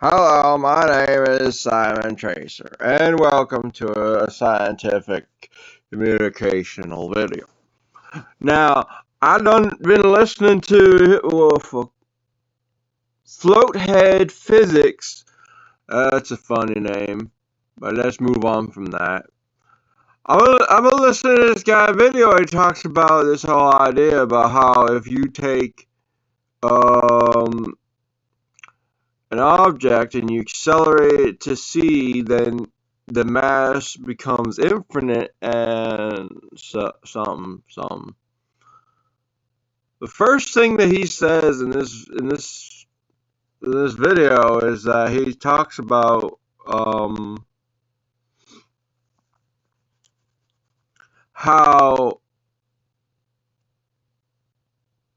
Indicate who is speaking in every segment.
Speaker 1: Hello, my name is Simon Tracer, and welcome to a scientific communicational video. Now, I've been listening to Floathead Physics. That's a funny name, but let's move on from that. I've been listening to this guy's video. He talks about this whole idea about how if you take um, an object and you accelerate it to c, then the mass becomes infinite and something. The first thing that he says in this video is that he talks about how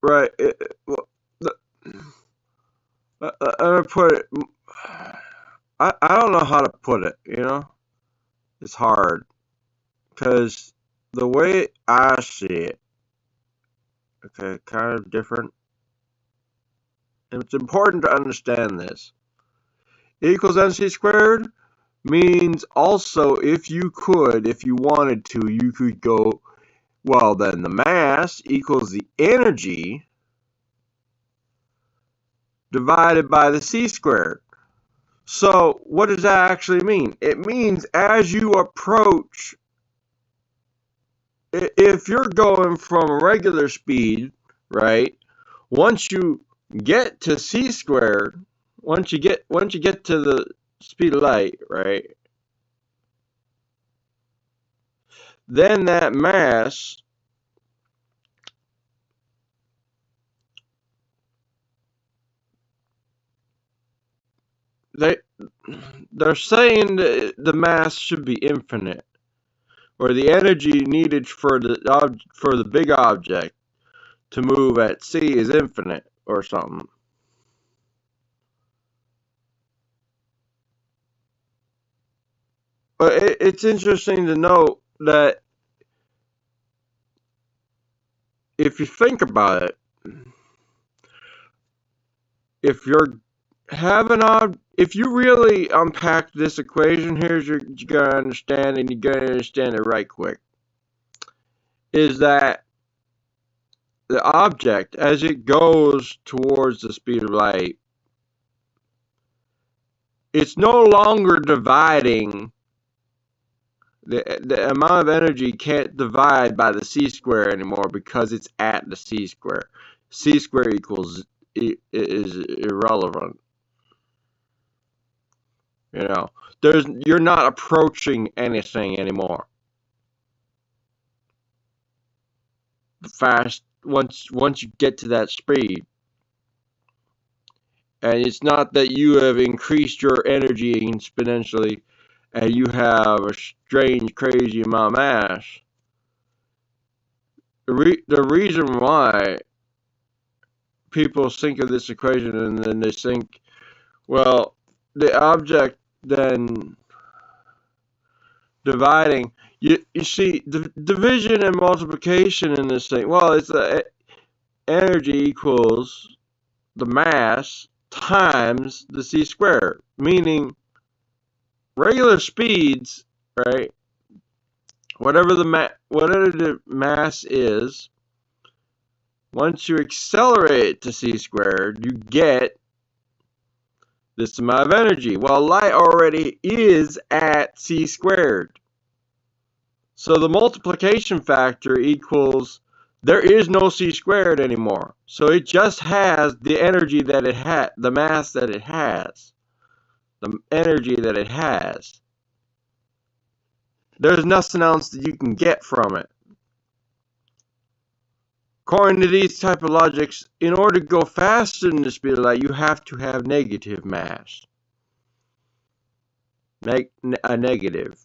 Speaker 1: right I'm gonna put it. I don't know how to put it. It's hard because the way I see it, okay, kind of different. And it's important to understand this. E equals mc squared means also if you wanted to, you could go, well, then the mass equals the energy divided by the c squared. So what does that actually mean? It means as you approach, if you're going from a regular speed, right, once you get to c squared, once you get to the speed of light, right, then that mass, they're saying that the mass should be infinite, or the energy needed for the big object to move at c is infinite or something. But it's interesting to note that if you think about it, if you're if you really unpack this equation, here's you're gonna understand, and you're gonna understand it right quick, is that the object, as it goes towards the speed of light, it's no longer dividing. The amount of energy can't divide by the c square anymore because it's at the c square. C square equals is irrelevant. You're not approaching anything anymore. Fast once you get to that speed, and it's not that you have increased your energy exponentially and you have a strange, crazy amount of mass. The reason why people think of this equation and then they think, well, the object then dividing, you see, the division and multiplication in this thing, well, it's energy equals the mass times the c squared, meaning regular speeds, right? Whatever the mass is, once you accelerate to c squared, you get this amount of energy. Well, light already is at c squared. So the multiplication factor equals, there is no c squared anymore. So it just has the energy that it had, the mass that it has, the energy that it has. There's nothing else that you can get from it. According to these type of logics, in order to go faster than the speed of light, you have to have negative mass. A negative.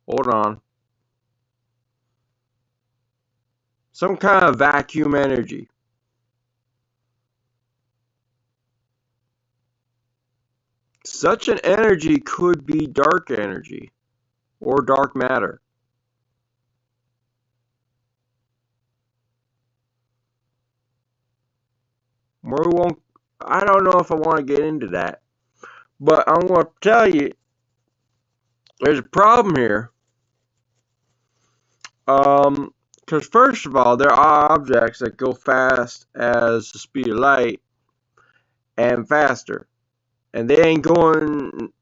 Speaker 1: Hold on. Some kind of vacuum energy. Such an energy could be dark energy or dark matter. or we won't. I don't know if I want to get into that, but I'm going to tell you there's a problem here. Because first of all, there are objects that go fast as the speed of light and faster, and they ain't going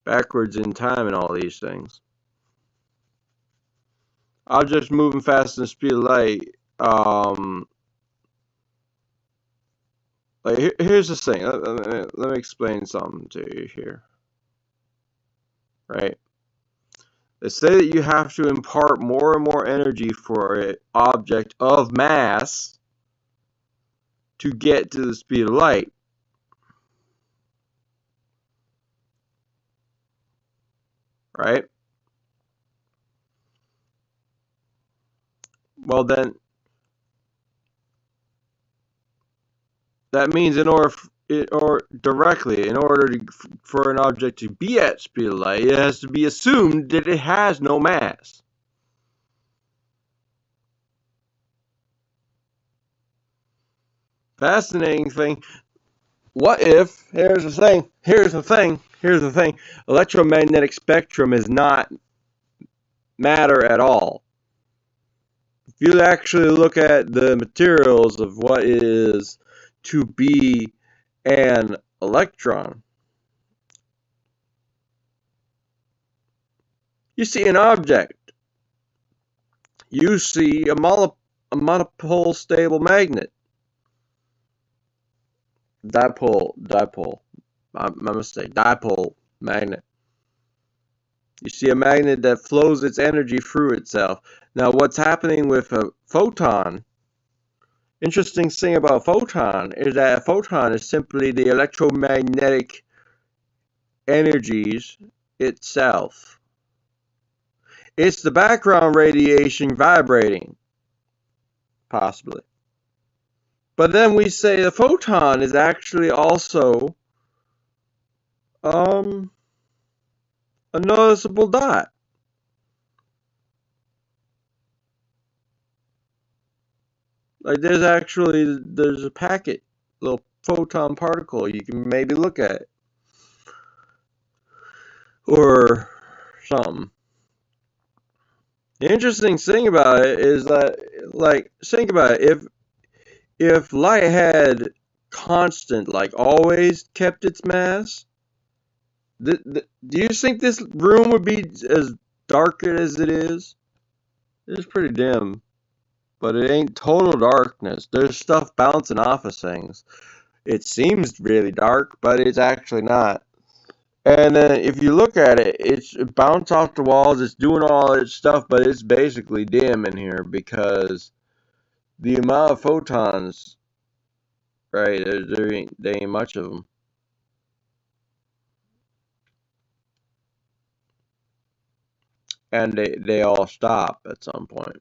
Speaker 1: backwards in time and all these things. Objects moving faster than the speed of light. Like here's the thing. Let me explain something to you here. Right? They say that you have to impart more and more energy for an object of mass to get to the speed of light. Right? Well then, that means in order for an object to be at speed of light, it has to be assumed that it has no mass. Fascinating thing. What if, here's the thing, electromagnetic spectrum is not matter at all. If you actually look at the materials of what it is to be an electron, you see an object. You see a monopole stable magnet. Dipole. My mistake. Dipole magnet. You see a magnet that flows its energy through itself. Now, what's happening with a photon? Interesting thing about a photon is that a photon is simply the electromagnetic energies itself. It's the background radiation vibrating, possibly. But then we say the photon is actually also a noticeable dot. Like there's a packet, little photon particle you can maybe look at. Or something. The interesting thing about it is that, like, think about it, if light had constant, like always kept its mass, do you think this room would be as dark as it is? It's pretty dim, but it ain't total darkness. There's stuff bouncing off of things. It seems really dark, but it's actually not. And then if you look at it, it bounces off the walls, it's doing all its stuff, but it's basically dim in here because the amount of photons, right, there ain't much of them. And they all stop at some point.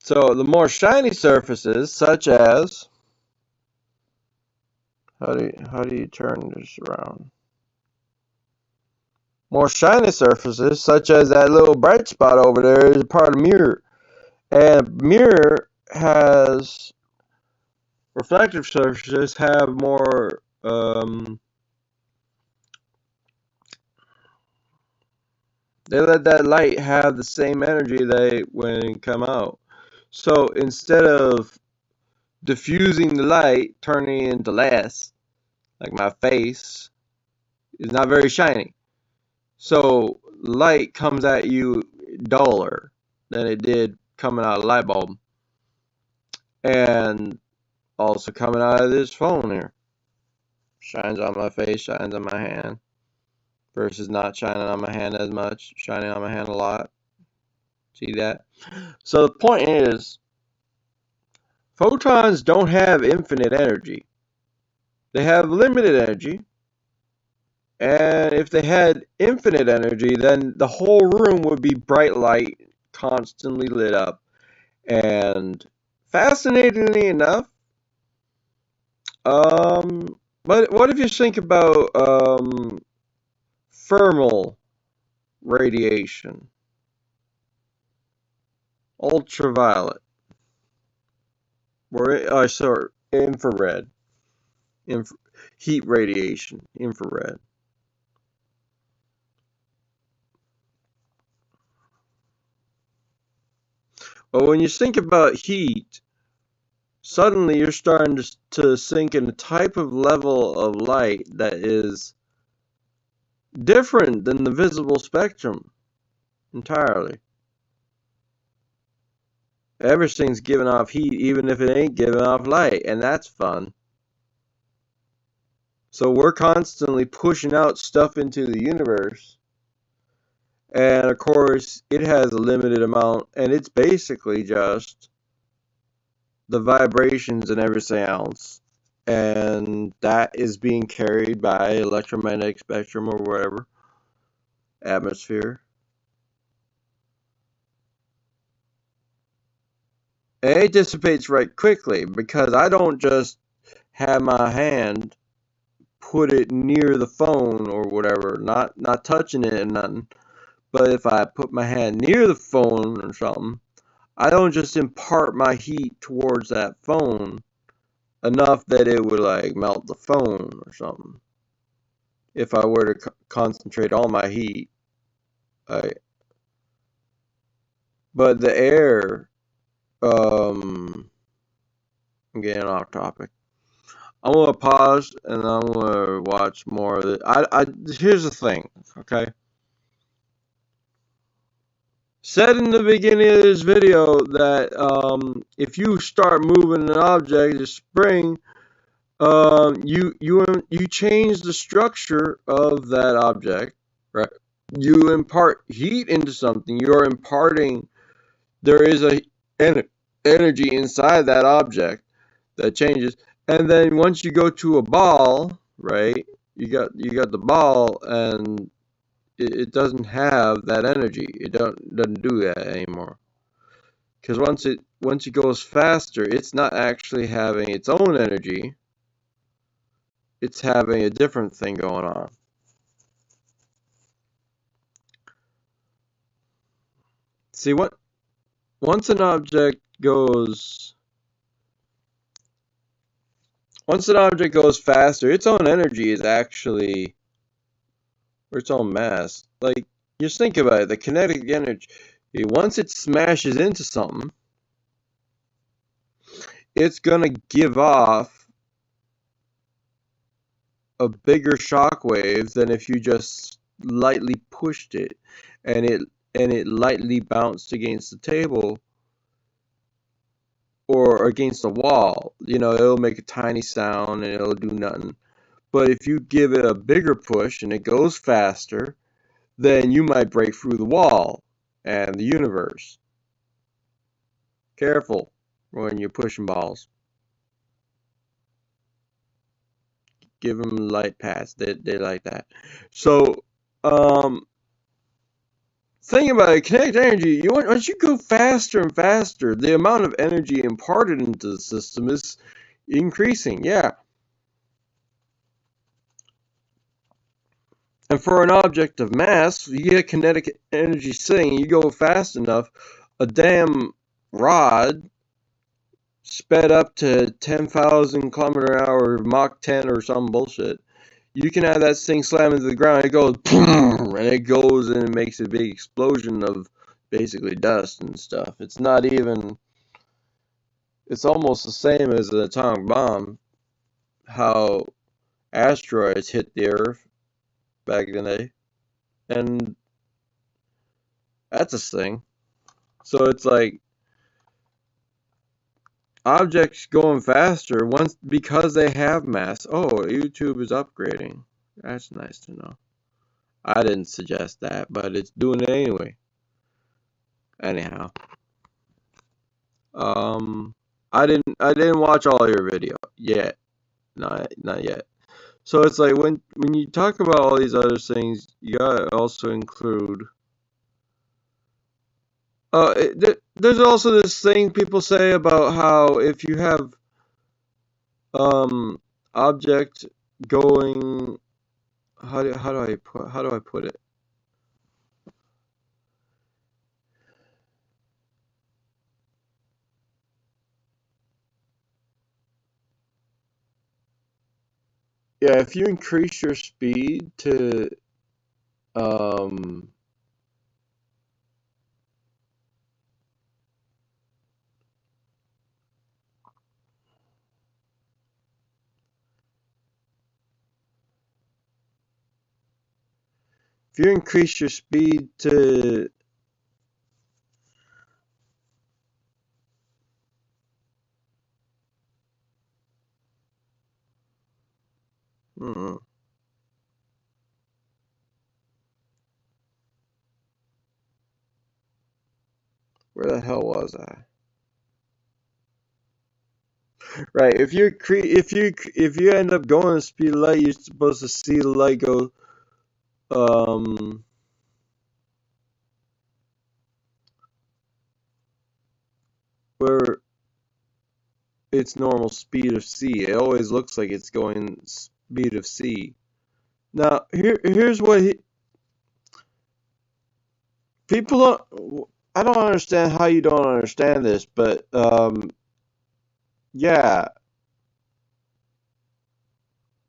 Speaker 1: So the more shiny surfaces, such as, how do you turn this around? More shiny surfaces, such as that little bright spot over there, is a part of mirror. And a mirror has reflective surfaces have more they let that light have the same energy when it come out. So instead of diffusing the light, turning it into less, like my face, is not very shiny. So light comes at you duller than it did coming out of the light bulb. And also coming out of this phone here. Shines on my face, shines on my hand. Versus not shining on my hand as much, shining on my hand a lot. See that? So the point is, photons don't have infinite energy. They have limited energy. And if they had infinite energy, then the whole room would be bright light, constantly lit up. And fascinatingly enough, but what if you think about thermal radiation? ultraviolet, or sorry, infrared, inf heat radiation, infrared. But when you think about heat, suddenly you're starting to sink in a type of level of light that is different than the visible spectrum entirely. Everything's giving off heat, even if it ain't giving off light, and that's fun. So we're constantly pushing out stuff into the universe, and of course, it has a limited amount, and it's basically just the vibrations and everything else. And that is being carried by electromagnetic spectrum or whatever, atmosphere. And it dissipates right quickly because I don't just have my hand put it near the phone or whatever, not touching it and nothing. But if I put my hand near the phone or something, I don't just impart my heat towards that phone enough that it would like melt the phone or something. If I were to concentrate all my heat, I, but the air, I'm getting off topic. I'm gonna pause and I'm gonna watch more of it. Here's the thing, okay? Said in the beginning of this video that if you start moving an object, a spring, you change the structure of that object, right? You impart heat into something. You're imparting. There is a energy inside that object that changes, and then once you go to a ball, right? You got the ball, and it doesn't have that energy. It doesn't do that anymore. Because once it goes faster, it's not actually having its own energy. It's having a different thing going on. See, once an object goes faster, its own energy is actually, or its own mass. Like, just think about it, the kinetic energy. Once it smashes into something, it's gonna give off a bigger shock wave than if you just lightly pushed it and it lightly bounced against the table or against a wall. It'll make a tiny sound and it'll do nothing. But if you give it a bigger push and it goes faster, then you might break through the wall and the universe. Careful when you're pushing balls. Give them light pass. They like that. So, think about it. Kinetic energy. Once you go faster and faster, the amount of energy imparted into the system is increasing. Yeah. And for an object of mass, you get kinetic energy saying you go fast enough, a damn rod sped up to 10,000 kilometer an hour, Mach 10 or some bullshit. You can have that thing slam into the ground, it goes boom, and it goes and it makes a big explosion of basically dust and stuff. It's almost the same as an atomic bomb, how asteroids hit the Earth back in the day. And that's a thing. So it's like objects going faster because they have mass. Oh, YouTube is upgrading. That's nice to know. I didn't suggest that, but it's doing it anyway. Anyhow, I didn't watch all your video yet. Not yet. So it's like when you talk about all these other things, you gotta also include. There's also this thing people say about how if you have object going, how do I put it? Yeah, if you increase your speed to um if you increase your speed to hmm, where the hell was I? Right, if you end up going the speed of light, you're supposed to see the light go um where its normal speed of C. It always looks like it's going speed of C. Now, here's what people don't. I don't understand how you don't understand this, but yeah,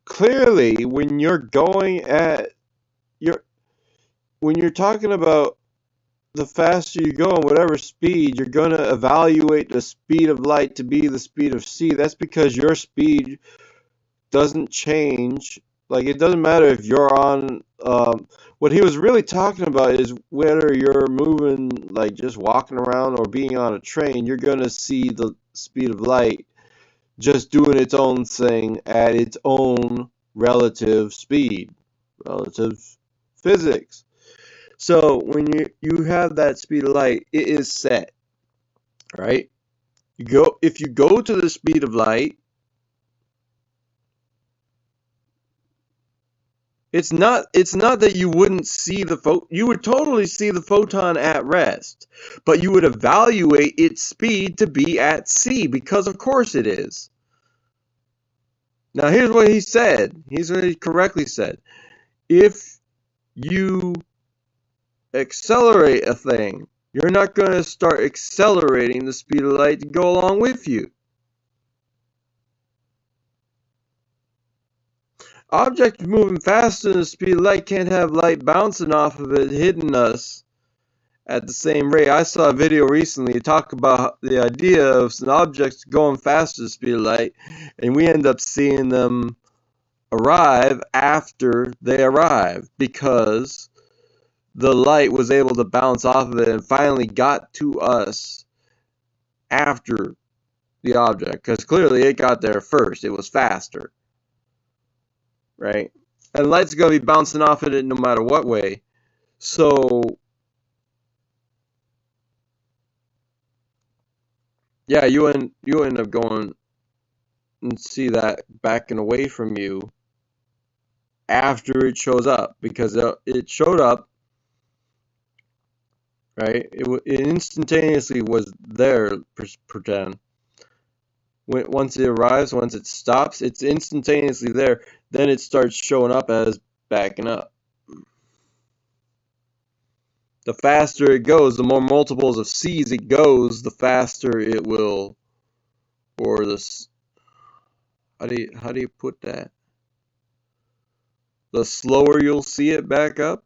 Speaker 1: clearly when you're going at your when you're talking about the faster you go and whatever speed, you're going to evaluate the speed of light to be the speed of C. That's because your speed doesn't change. Like, it doesn't matter if you're on. What he was really talking about is whether you're moving, like just walking around or being on a train, you're going to see the speed of light just doing its own thing at its own relative speed, relative physics. So when you have that speed of light, it is set, right? If you go to the speed of light, it's not that you wouldn't see you would totally see the photon at rest, but you would evaluate its speed to be at C because of course it is. Now here's what he said. Here's what he correctly said. If you accelerate a thing, you're not going to start accelerating the speed of light to go along with you. Objects moving faster than the speed of light can't have light bouncing off of it hitting us at the same rate. I saw a video recently talk about the idea of some objects going faster than the speed of light, and we end up seeing them arrive after they arrive because the light was able to bounce off of it and finally got to us after the object, because clearly it got there first. It was faster, right? And light's going to be bouncing off of it no matter what way. So, yeah, you end up going and see that backing away from you after it shows up, because it showed up, right? It instantaneously was there, pretend. Once it arrives, once it stops, it's instantaneously there. Then it starts showing up as backing up. The faster it goes, the more multiples of C's it goes, the faster it will, or this, how do you put that? The slower you'll see it back up.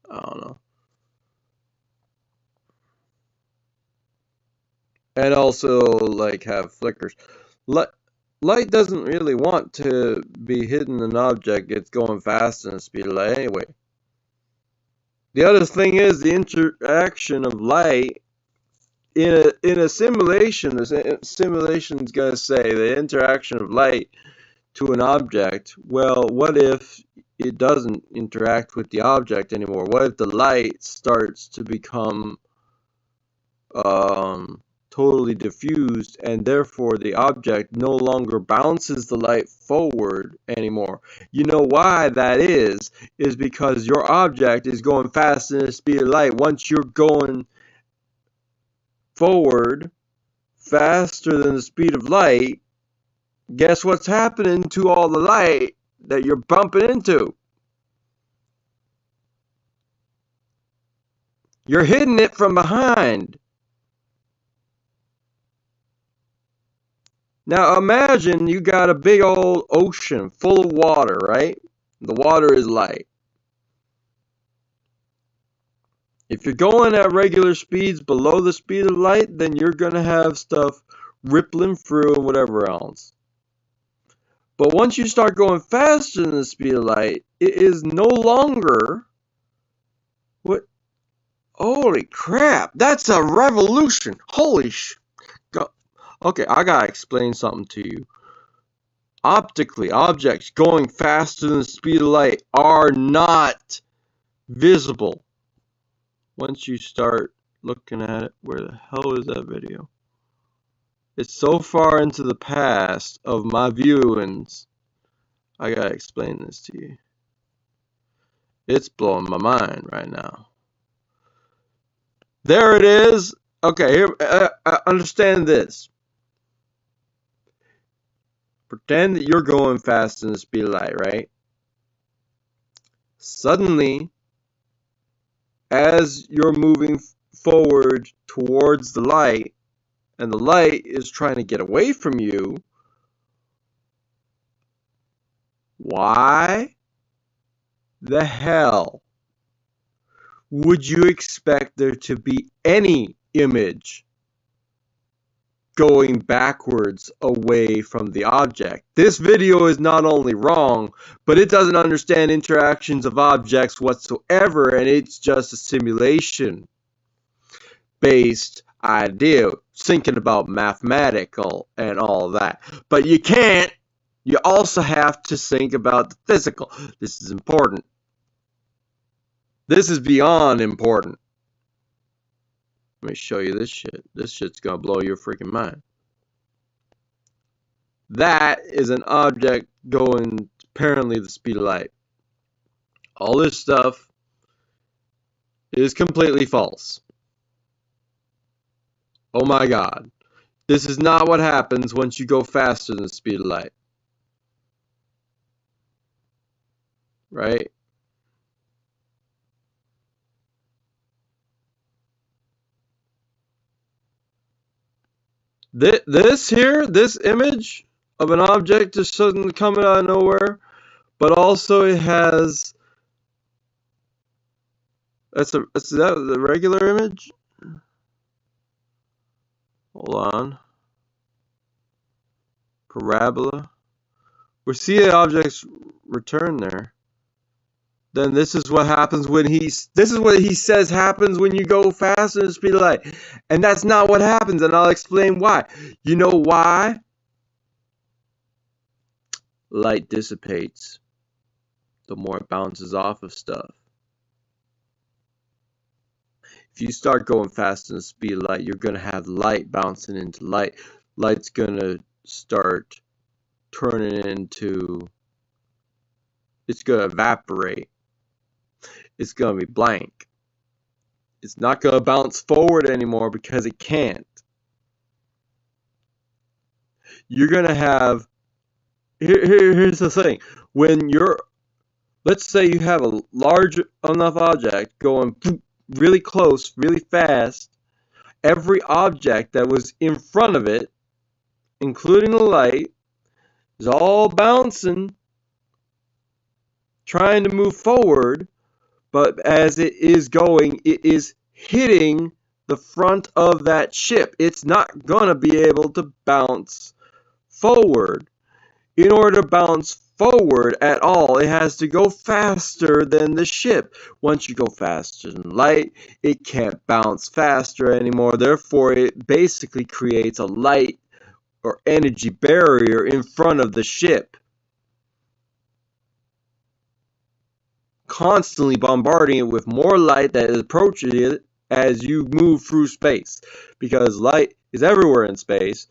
Speaker 1: I don't know. And also, like, have flickers. Light, light doesn't really want to be hitting an object it's going faster than the speed of light anyway. The other thing is the interaction of light in a simulation. The simulation's going to say the interaction of light to an object. Well, what if it doesn't interact with the object anymore? What if the light starts to become totally diffused, and therefore the object no longer bounces the light forward anymore? You know why that is because your object is going faster than the speed of light. Once you're going forward faster than the speed of light, guess what's happening to all the light that you're bumping into? You're hitting it from behind. Now imagine you got a big old ocean full of water, right? The water is light. If you're going at regular speeds below the speed of light, then you're going to have stuff rippling through and whatever else. But once you start going faster than the speed of light, it is no longer... What? Holy crap, that's a revolution. Holy sh... Okay, I gotta explain something to you. Optically, objects going faster than the speed of light are not visible. Once you start looking at it, where the hell is that video? It's so far into the past of my viewings. I gotta explain this to you. It's blowing my mind right now. There it is. Okay, here, understand this. Pretend that you're going faster than the speed of light, right? Suddenly, as you're moving forward towards the light, and the light is trying to get away from you, why the hell would you expect there to be any image going backwards away from the object? This video is not only wrong, but it doesn't understand interactions of objects whatsoever, and it's just a simulation based idea, thinking about mathematical and all that. But you can't. You also have to think about the physical. This is important. This is beyond important. Let me show you this shit. This shit's gonna blow your freaking mind. That is an object going apparently the speed of light. All this stuff is completely false. Oh my god. This is not what happens once you go faster than the speed of light. Right? This here, this image of an object just suddenly coming out of nowhere, but also it has... Is that the regular image? Hold on. Parabola. We see the objects return there. Then this is what happens when this is what he says happens when you go faster than the speed of light. And that's not what happens, and I'll explain why. You know why? Light dissipates the more it bounces off of stuff. If you start going faster than the speed of light, you're going to have light bouncing into light. Light's going to start turning into... It's going to evaporate. It's going to be blank. It's not going to bounce forward anymore because it can't. You're going to have... Here's the thing. When you're... Let's say you have a large enough object going really close, really fast. Every object that was in front of it, including the light, is all bouncing, trying to move forward. But as it is going, it is hitting the front of that ship. It's not going to be able to bounce forward. In order to bounce forward at all, it has to go faster than the ship. Once you go faster than light, it can't bounce faster anymore. Therefore, it basically creates a light or energy barrier in front of the ship, constantly bombarding it with more light that approaches it as you move through space, because light is everywhere in space,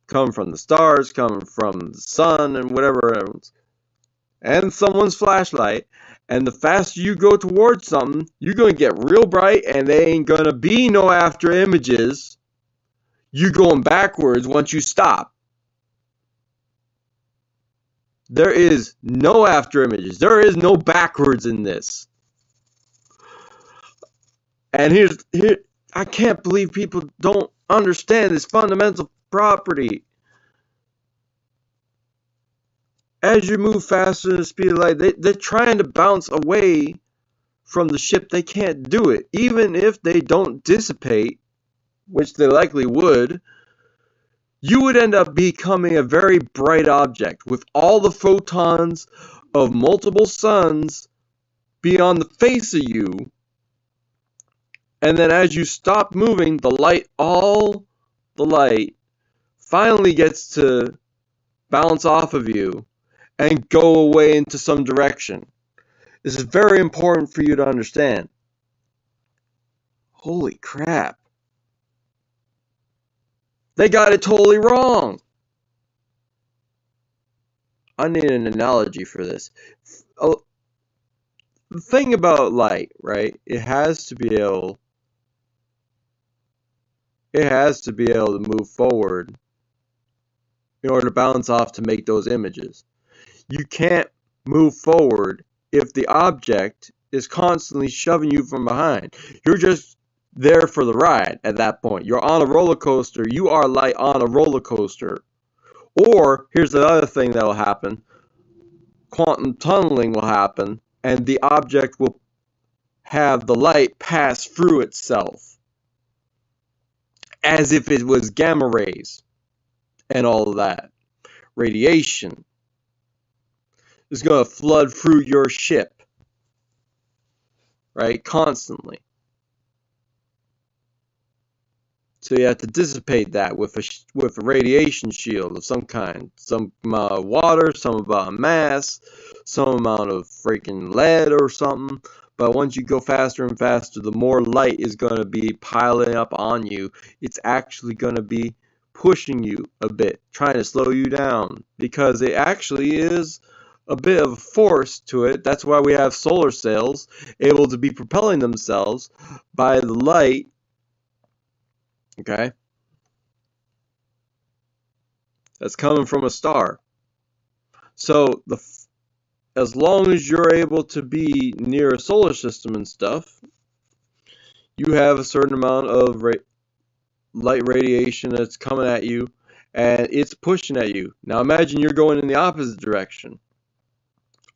Speaker 1: coming from the stars, coming from the sun and whatever else, and someone's flashlight. And the faster you go towards something, you're going to get real bright, and there ain't going to be no after images. You're going backwards once you stop. There is no after images. There is no backwards in this. And here, I can't believe people don't understand this fundamental property. as you move faster than the speed of light, they're trying to bounce away from the ship. They can't do it. Even if they don't dissipate, which they likely would, you would end up becoming a very bright object with all the photons of multiple suns be on the face of you. And then as you stop moving, all the light finally gets to bounce off of you and go away into some direction. This is very important for you to understand. Holy crap. They got it totally wrong. I need an analogy for this. The thing about light, right? It has to be able to move forward in order to bounce off to make those images. You can't move forward if the object is constantly shoving you from behind. You're just there for the ride at that point. You're on a roller coaster. You are light on a roller coaster. Or, here's the other thing that will happen. Quantum tunneling will happen, and the object will have the light pass through itself as if it was gamma rays and all of that. Radiation is going to flood through your ship, right? Constantly. So you have to dissipate that with a radiation shield of some kind. Some amount of water, some amount of mass, some amount of freaking lead or something. But once you go faster and faster, the more light is going to be piling up on you. It's actually going to be pushing you a bit, trying to slow you down. Because it actually is a bit of a force to it. That's why we have solar sails able to be propelling themselves by the light. Okay? That's coming from a star. So as long as you're able to be near a solar system and stuff, you have a certain amount of light radiation that's coming at you, and it's pushing at you. Now imagine you're going in the opposite direction.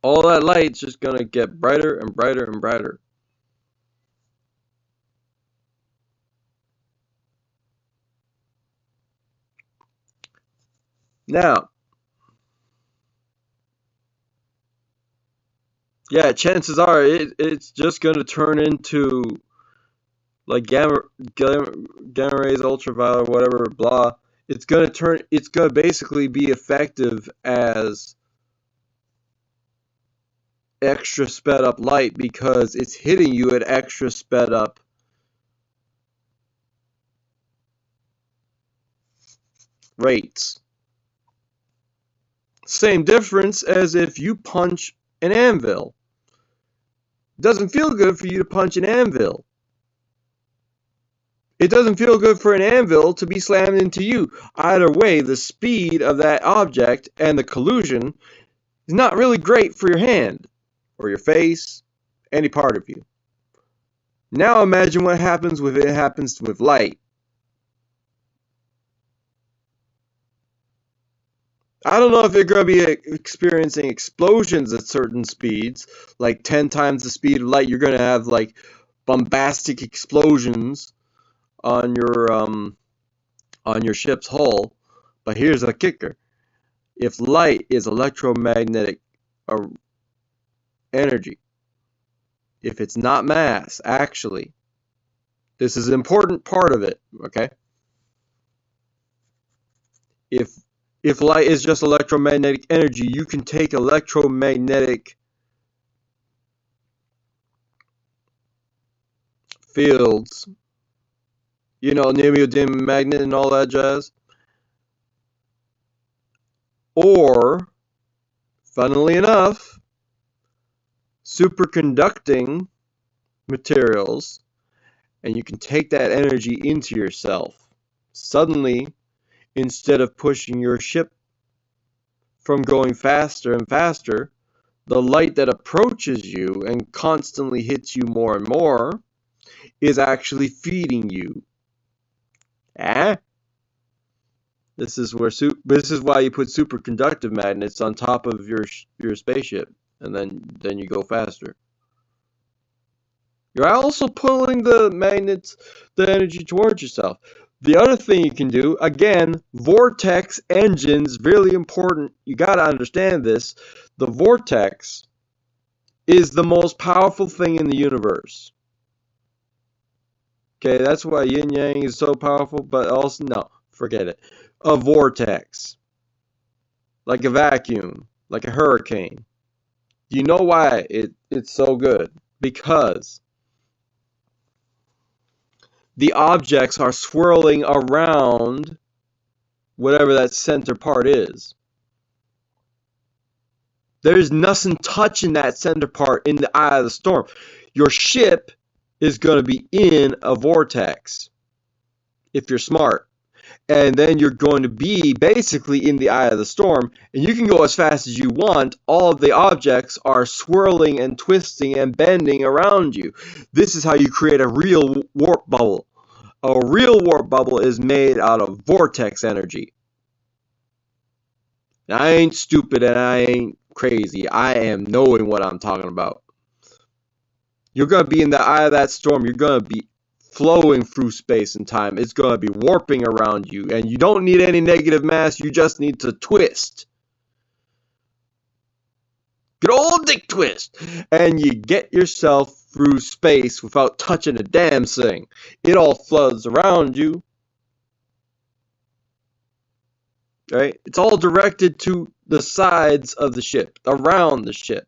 Speaker 1: All that light's just going to get brighter and brighter and brighter. Now, yeah, chances are it's just going to turn into like gamma rays, ultraviolet, whatever, blah. It's going to basically be effective as extra sped up light because it's hitting you at extra sped up rates. Same difference as if you punch an anvil. It doesn't feel good for you to punch an anvil. It doesn't feel good for an anvil to be slammed into you. Either way, the speed of that object and the collision is not really great for your hand or your face, any part of you. Now imagine what happens with light. I don't know if you're going to be experiencing explosions at certain speeds, like 10 times the speed of light. You're going to have like bombastic explosions on your ship's hull. But here's the kicker. If light is electromagnetic energy, if it's not mass, actually, this is an important part of it, okay? If light is just electromagnetic energy, you can take electromagnetic fields, neodymium magnet and all that jazz, or, funnily enough, superconducting materials, and you can take that energy into yourself. Suddenly, instead of pushing your ship from going faster and faster, the light that approaches you and constantly hits you more and more is actually feeding you. This This is why you put superconductive magnets on top of your spaceship, and then you go faster. You're also pulling the energy towards yourself. The other thing you can do, again, vortex engines, really important. You got to understand this. The vortex is the most powerful thing in the universe. Okay, that's why yin yang is so powerful, but also, no, forget it. A vortex, like a vacuum, like a hurricane. Do you know why it's so good? Because the objects are swirling around whatever that center part is. There's nothing touching that center part in the eye of the storm. Your ship is going to be in a vortex if you're smart. And then you're going to be basically in the eye of the storm, and you can go as fast as you want. All of the objects are swirling and twisting and bending around you. This is how you create a real warp bubble. A real warp bubble is made out of vortex energy. Now, I ain't stupid and I ain't crazy. I am knowing what I'm talking about. You're going to be in the eye of that storm. You're going to be flowing through space and time. It's going to be warping around you, and you don't need any negative mass. You just need to twist. Good old dick twist, and you get yourself through space without touching a damn thing. It all floods around you. Right? It's all directed to the sides of the ship, around the ship.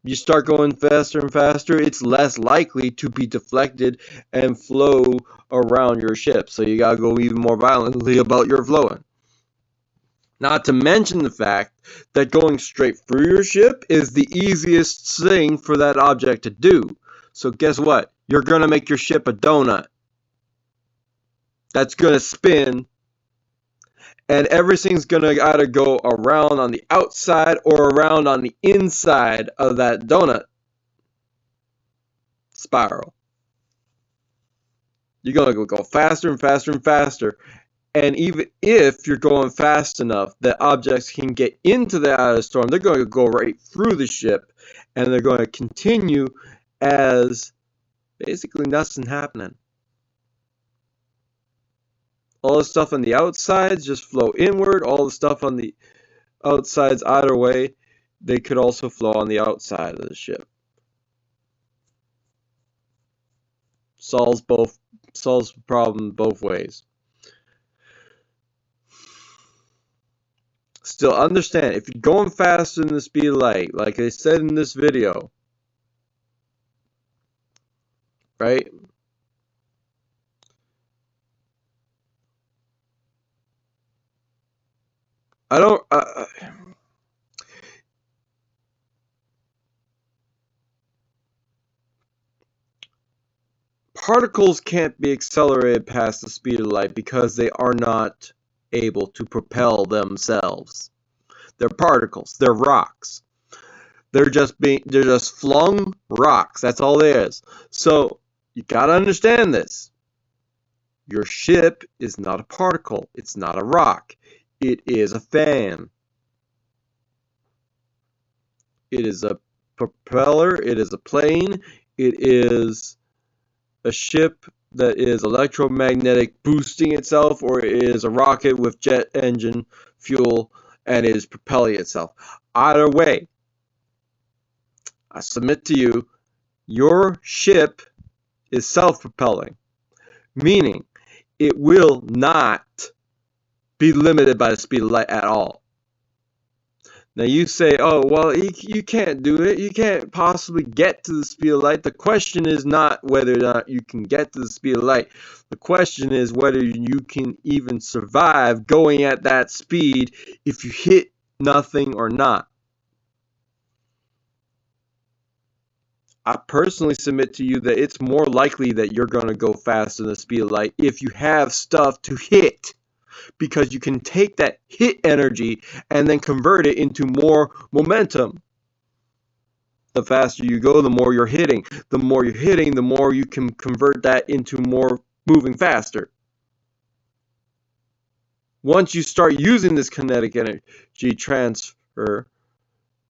Speaker 1: You start going faster and faster, it's less likely to be deflected and flow around your ship. So you gotta go even more violently about your flowing. Not to mention the fact that going straight through your ship is the easiest thing for that object to do. So guess what? You're gonna make your ship a donut that's gonna spin, and everything's gonna either go around on the outside or around on the inside of that donut spiral. You're gonna go faster and faster and faster. And even if you're going fast enough that objects can get into the eye of the storm, they're going to go right through the ship, and they're going to continue as basically nothing happening. All the stuff on the outsides just flow inward. All the stuff on the outsides, either way, they could also flow on the outside of the ship. Solves the problem both ways. Still, understand, if you're going faster than the speed of light, like I said in this video, right? Particles can't be accelerated past the speed of light because they are not able to propel themselves. They're particles. They're rocks. They're just flung rocks. That's all there is. So you gotta understand this. Your ship is not a particle. It's not a rock. It is a fan. It is a propeller. It is a plane. It is a ship that is electromagnetic boosting itself, or it is a rocket with jet engine fuel and is propelling itself. Either way, I submit to you, your ship is self-propelling, meaning it will not be limited by the speed of light at all. Now you say, oh, well, you can't do it. You can't possibly get to the speed of light. The question is not whether or not you can get to the speed of light. The question is whether you can even survive going at that speed if you hit nothing or not. I personally submit to you that it's more likely that you're going to go faster than the speed of light if you have stuff to hit, because you can take that hit energy and then convert it into more momentum. The faster you go, the more you're hitting. The more you're hitting, the more you can convert that into more moving faster. once you start using this kinetic energy transfer,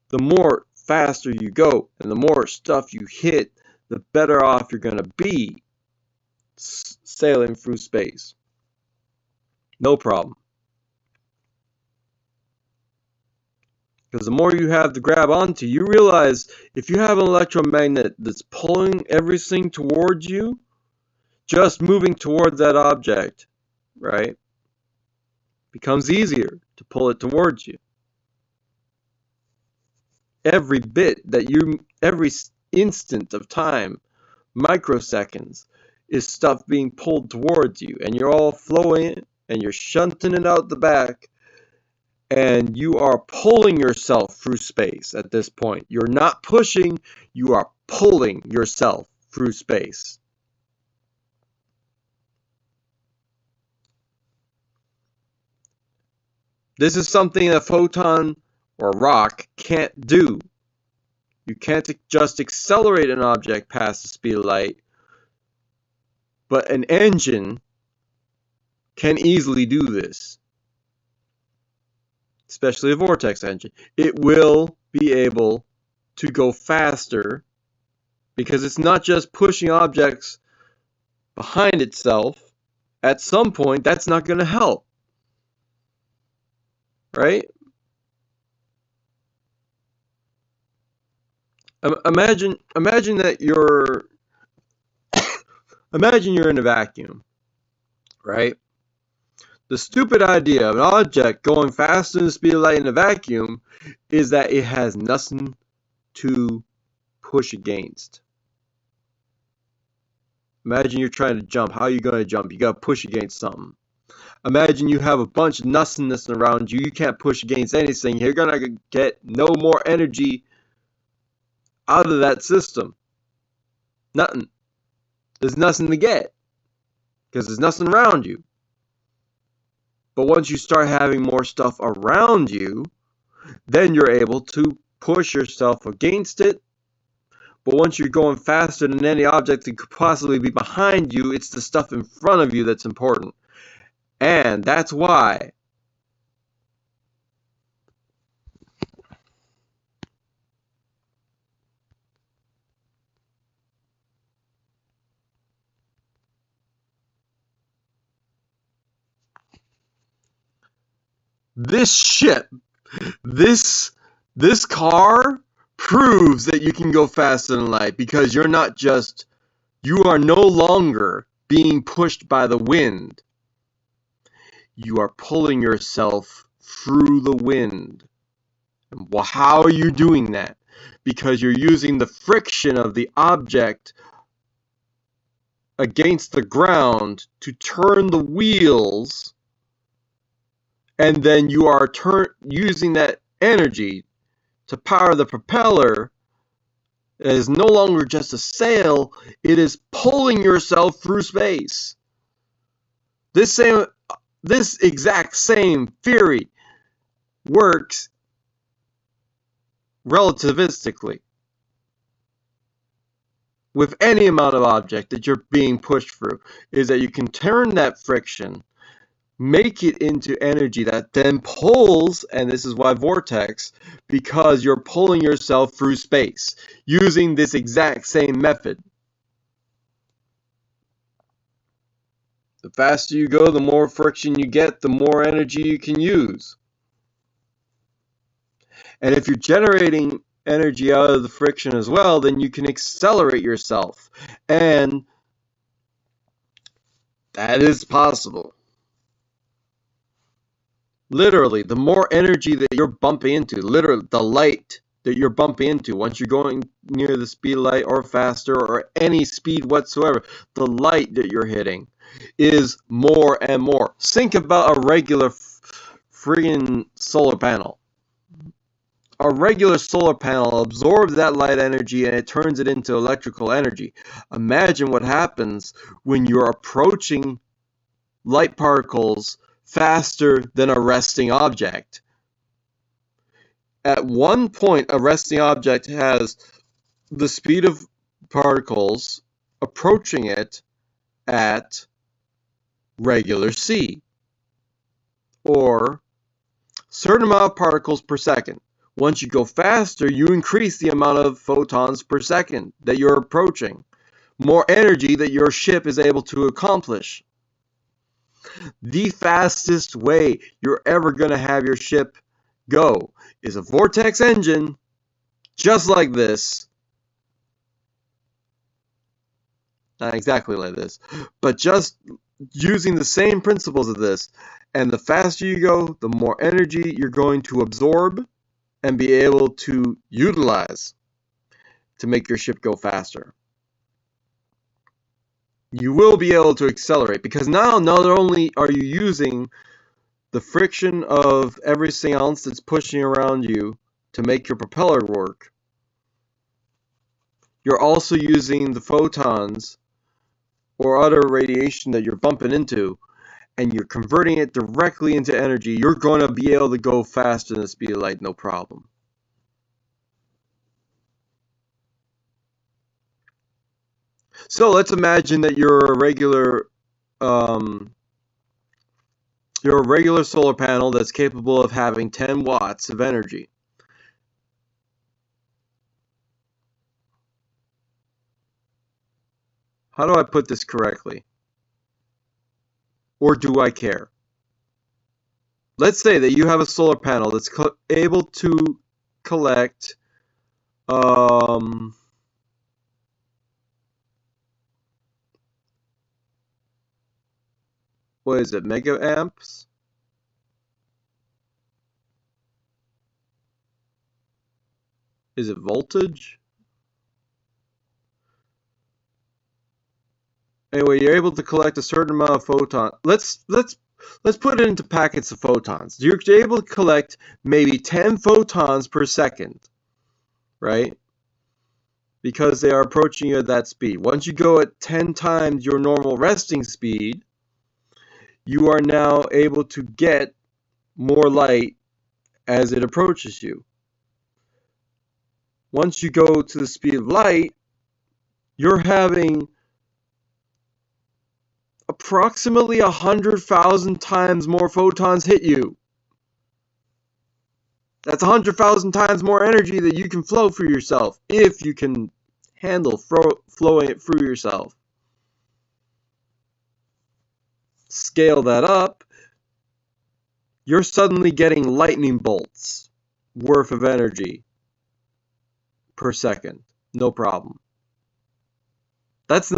Speaker 1: the more faster you go and the more stuff you hit, the better off you're going to be sailing through space. No problem. Because the more you have to grab onto, you realize if you have an electromagnet that's pulling everything towards you, just moving towards that object, right, becomes easier to pull it towards you. Every bit that every instant of time, microseconds, is stuff being pulled towards you, and you're all flowing and you're shunting it out the back, and you are pulling yourself through space at this point. You're not pushing, you are pulling yourself through space. This is something a photon or rock can't do. You can't just accelerate an object past the speed of light, but an engine can easily do this, especially a vortex engine. It will be able to go faster because it's not just pushing objects behind itself. At some point, that's not going to help, right? Imagine that imagine you're in a vacuum, right? The stupid idea of an object going faster than the speed of light in a vacuum is that it has nothing to push against. Imagine you're trying to jump. How are you going to jump? You got to push against something. Imagine you have a bunch of nothingness around you. You can't push against anything. You're going to get no more energy out of that system. Nothing. There's nothing to get because there's nothing around you. But once you start having more stuff around you, then you're able to push yourself against it. But once you're going faster than any object that could possibly be behind you, it's the stuff in front of you that's important. And that's why this ship, this car proves that you can go faster than light, because you are no longer being pushed by the wind. You are pulling yourself through the wind. And how are you doing that? Because you're using the friction of the object against the ground to turn the wheels, and then you are using that energy to power the propeller. It is no longer just a sail, it is pulling yourself through space. This exact same theory works relativistically with any amount of object that you're being pushed through, is that you can turn that friction, make it into energy that then pulls, and this is why vortex, because you're pulling yourself through space using this exact same method. The faster you go, the more friction you get, the more energy you can use. And if you're generating energy out of the friction as well, then you can accelerate yourself. And that is possible. Literally, the more energy that you're bumping into, literally the light that you're bumping into, once you're going near the speed of light or faster or any speed whatsoever, the light that you're hitting is more and more. Think about a regular friggin' solar panel. A regular solar panel absorbs that light energy and it turns it into electrical energy. Imagine what happens when you're approaching light particles faster than a resting object. At one point, a resting object has the speed of particles approaching it at regular c, or certain amount of particles per second. Once you go faster, you increase the amount of photons per second that you're approaching. More energy that your ship is able to accomplish. The fastest way you're ever going to have your ship go is a vortex engine, just like this. Not exactly like this, but just using the same principles of this. And the faster you go, the more energy you're going to absorb and be able to utilize to make your ship go faster. You will be able to accelerate, because now not only are you using the friction of everything else that's pushing around you to make your propeller work, you're also using the photons or other radiation that you're bumping into, and you're converting it directly into energy. You're going to be able to go faster than the speed of light, no problem. So let's imagine that you're a regular solar panel that's capable of having 10 watts of energy. How do I put this correctly? Or do I care? Let's say that you have a solar panel that's able to collect what is it, mega amps? Is it voltage? Anyway, you're able to collect a certain amount of photons. Let's put it into packets of photons. You're able to collect maybe 10 photons per second, right? Because they are approaching you at that speed. Once you go at 10 times your normal resting speed, you are now able to get more light as it approaches you. Once you go to the speed of light, you're having approximately 100,000 times more photons hit you. That's 100,000 times more energy that you can flow through yourself, if you can handle flowing it through yourself. Scale that up, you're suddenly getting lightning bolts worth of energy per second. No problem. That's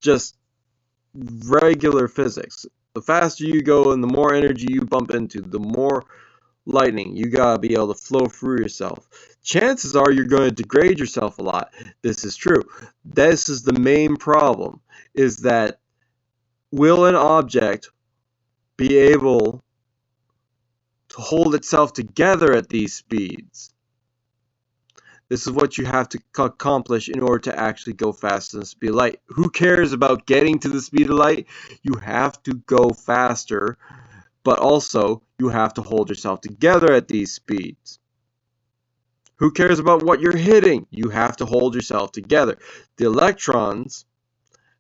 Speaker 1: just regular physics. The faster you go and the more energy you bump into, the more lightning you gotta be able to flow through yourself. Chances are you're going to degrade yourself a lot. This is true. This is the main problem, is that will an object be able to hold itself together at these speeds? This is what you have to accomplish in order to actually go faster than the speed of light. Who cares about getting to the speed of light? You have to go faster, but also you have to hold yourself together at these speeds. Who cares about what you're hitting? You have to hold yourself together. The electrons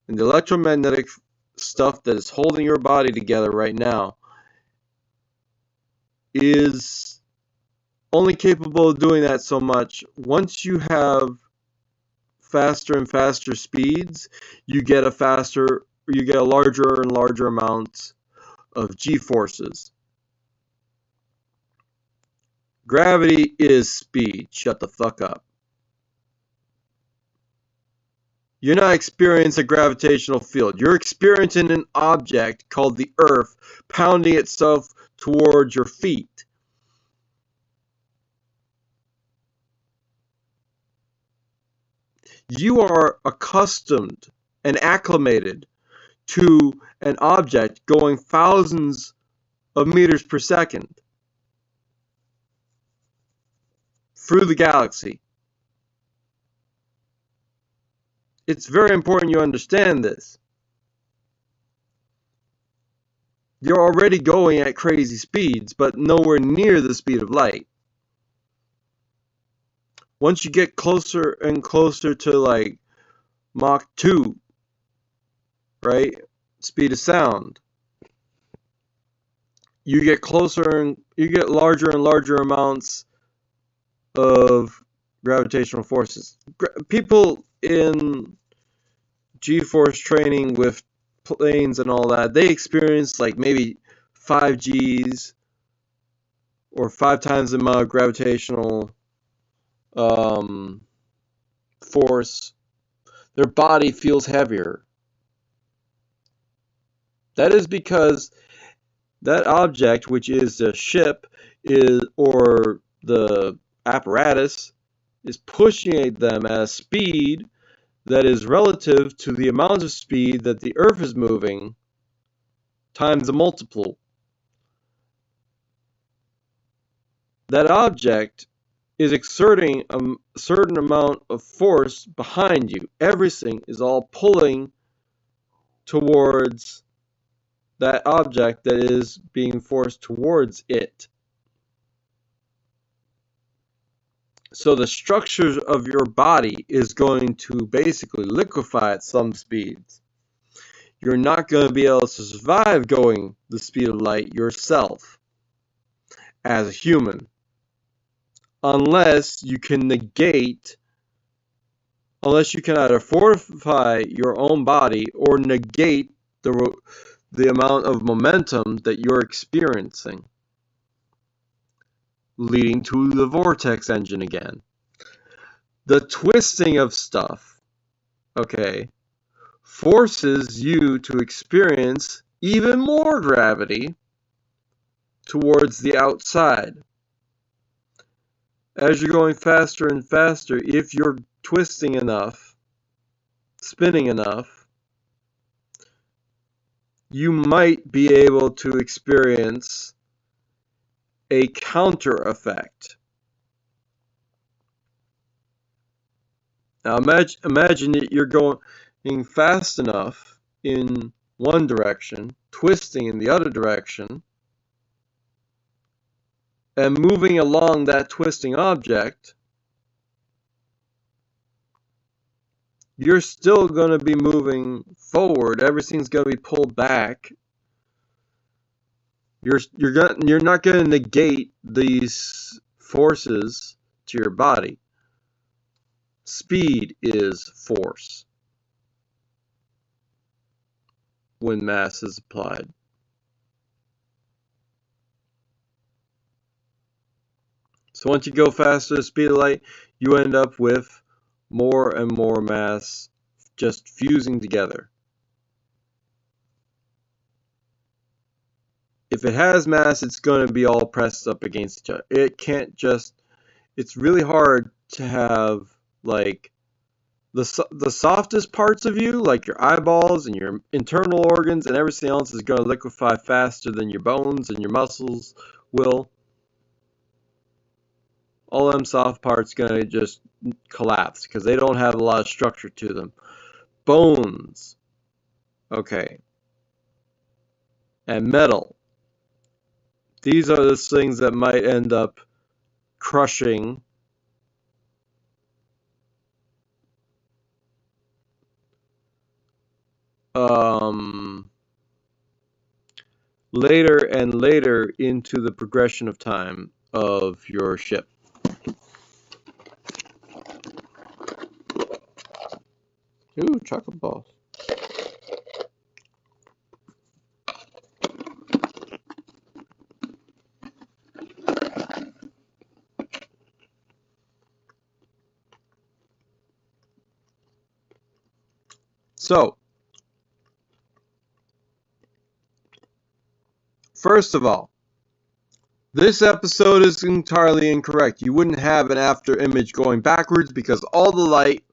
Speaker 1: and the electromagnetic stuff that is holding your body together right now is only capable of doing that so much. Once you have faster and faster speeds, you get a larger and larger amount of g-forces. Gravity is speed. Shut the fuck up. You're not experiencing a gravitational field. You're experiencing an object called the Earth pounding itself towards your feet. You are accustomed and acclimated to an object going thousands of meters per second through the galaxy. It's very important you understand this. You're already going at crazy speeds, but nowhere near the speed of light. Once you get closer and closer to like Mach 2, right? Speed of sound. you get closer and you get larger and larger amounts of gravitational forces. People in G-force training with planes and all that, they experience like maybe 5 Gs or 5 times the amount of gravitational force. Their body feels heavier. That is because that object, which is the ship, or the apparatus, is pushing them at a speed that is relative to the amount of speed that the Earth is moving times a multiple. That object is exerting a certain amount of force behind you. Everything is all pulling towards that object that is being forced towards it. So the structure of your body is going to basically liquefy at some speeds. You're not going to be able to survive going the speed of light yourself as a human unless you can either fortify your own body or negate the amount of momentum that you're experiencing, leading to the vortex engine again. The twisting of stuff, okay, forces you to experience even more gravity towards the outside. As you're going faster and faster, if you're twisting enough, spinning enough, you might be able to experience a counter effect. Now imagine that you're going fast enough in one direction, twisting in the other direction, and moving along that twisting object. You're still going to be moving forward. Everything's going to be pulled back. You're not going to negate these forces to your body. Speed is force when mass is applied. So once you go faster than the speed of light, you end up with more and more mass just fusing together. If it has mass, it's going to be all pressed up against each other. It's really hard to have like the softest parts of you, like your eyeballs and your internal organs and everything else, is going to liquefy faster than your bones and your muscles will. All them soft parts going to just collapse because they don't have a lot of structure to them. Bones, okay, and metal. These are the things that might end up crushing later and later into the progression of time of your ship. Ooh, chocolate balls. So, first of all, this episode is entirely incorrect. You wouldn't have an after image going backwards because all the light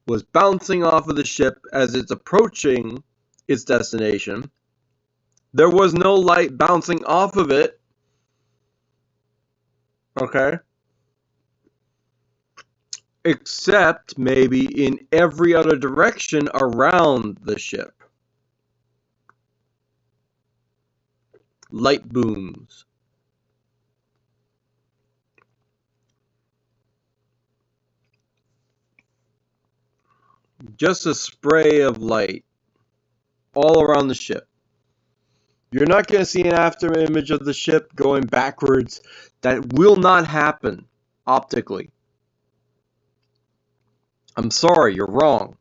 Speaker 1: was bouncing off of the ship as it's approaching its destination. There was no light bouncing off of it. Okay? Except maybe in every other direction around the ship. Light booms. Just a spray of light all around the ship. You're not going to see an after image of the ship going backwards. That will not happen optically. I'm sorry, you're wrong.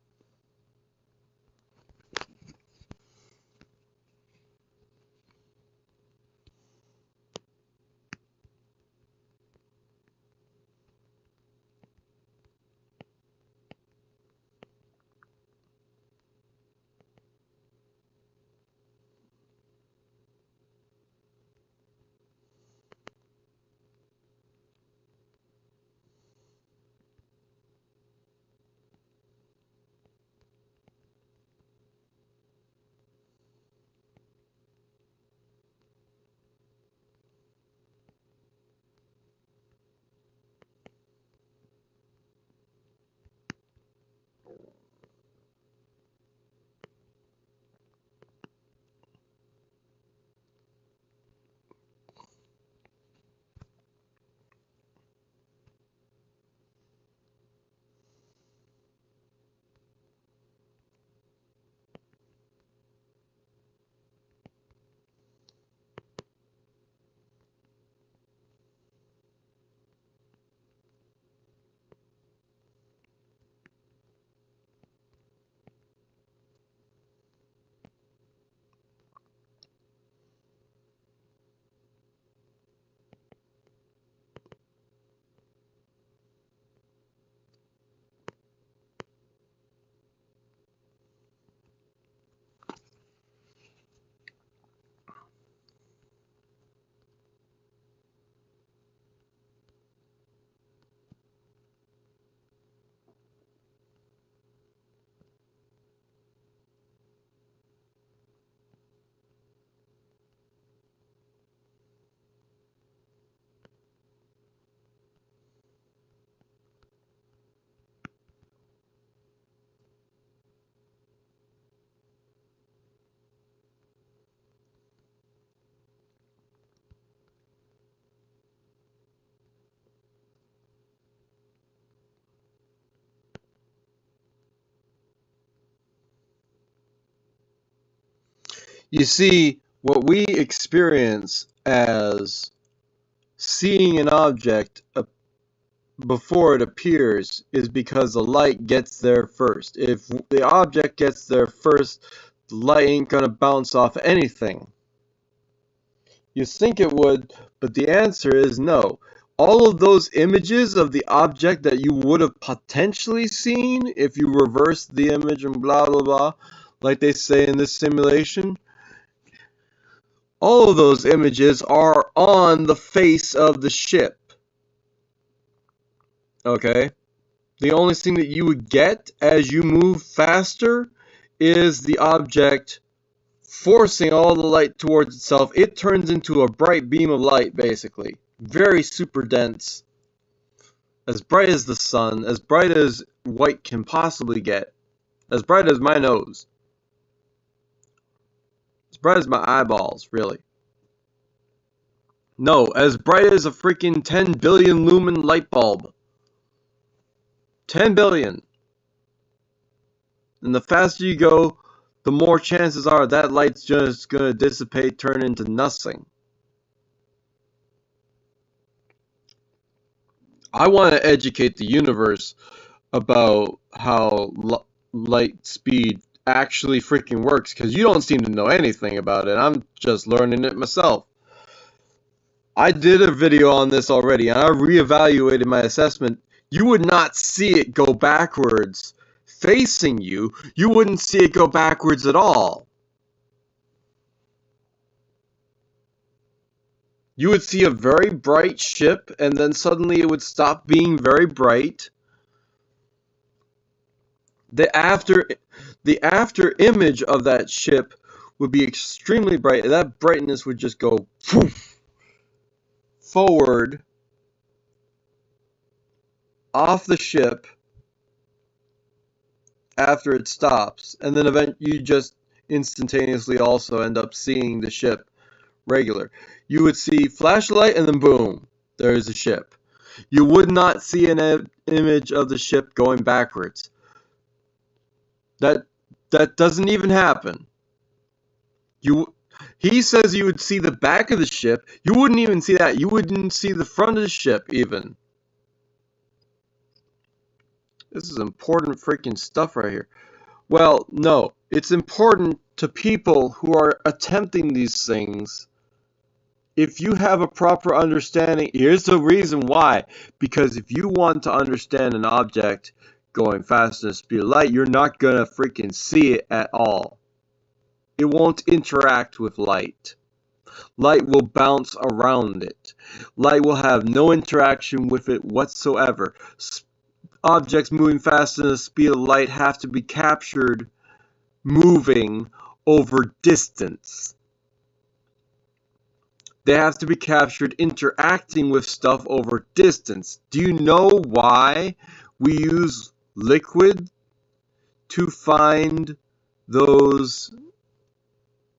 Speaker 1: You see, what we experience as seeing an object before it appears is because the light gets there first. If the object gets there first, the light ain't gonna bounce off anything. You think it would, but the answer is no. All of those images of the object that you would have potentially seen if you reversed the image and blah blah blah, like they say in this simulation, all of those images are on the face of the ship. Okay? The only thing that you would get as you move faster is the object forcing all the light towards itself. It turns into a bright beam of light, basically. Very super dense. As bright as the sun, as bright as white can possibly get. As bright as my nose. As bright as my eyeballs, really. No, as bright as a freaking 10 billion lumen light bulb. 10 billion. And the faster you go, the more chances are that light's just going to dissipate, turn into nothing. I want to educate the universe about how light speed actually freaking works, because you don't seem to know anything about it. I'm just learning it myself. I did a video on this already, and I reevaluated my assessment. You would not see it go backwards facing you. You wouldn't see it go backwards at all. You would see a very bright ship, and then suddenly it would stop being very bright. The after image of that ship would be extremely bright. That brightness would just go poof, forward off the ship after it stops, and then you just instantaneously also end up seeing the ship regular. You would see flashlight, and then boom, there's a ship. You would not see an image of the ship going backwards. That doesn't even happen. He says you would see the back of the ship. You wouldn't even see that. You wouldn't see the front of the ship even. This is important freaking stuff right here. Well, no. It's important to people who are attempting these things. If you have a proper understanding, here's the reason why. Because if you want to understand an object going faster than the speed of light, you're not going to freaking see it at all. It won't interact with light. Light will bounce around it. Light will have no interaction with it whatsoever. Objects moving faster than the speed of light have to be captured moving over distance. They have to be captured interacting with stuff over distance. Do you know why we use liquid to find those?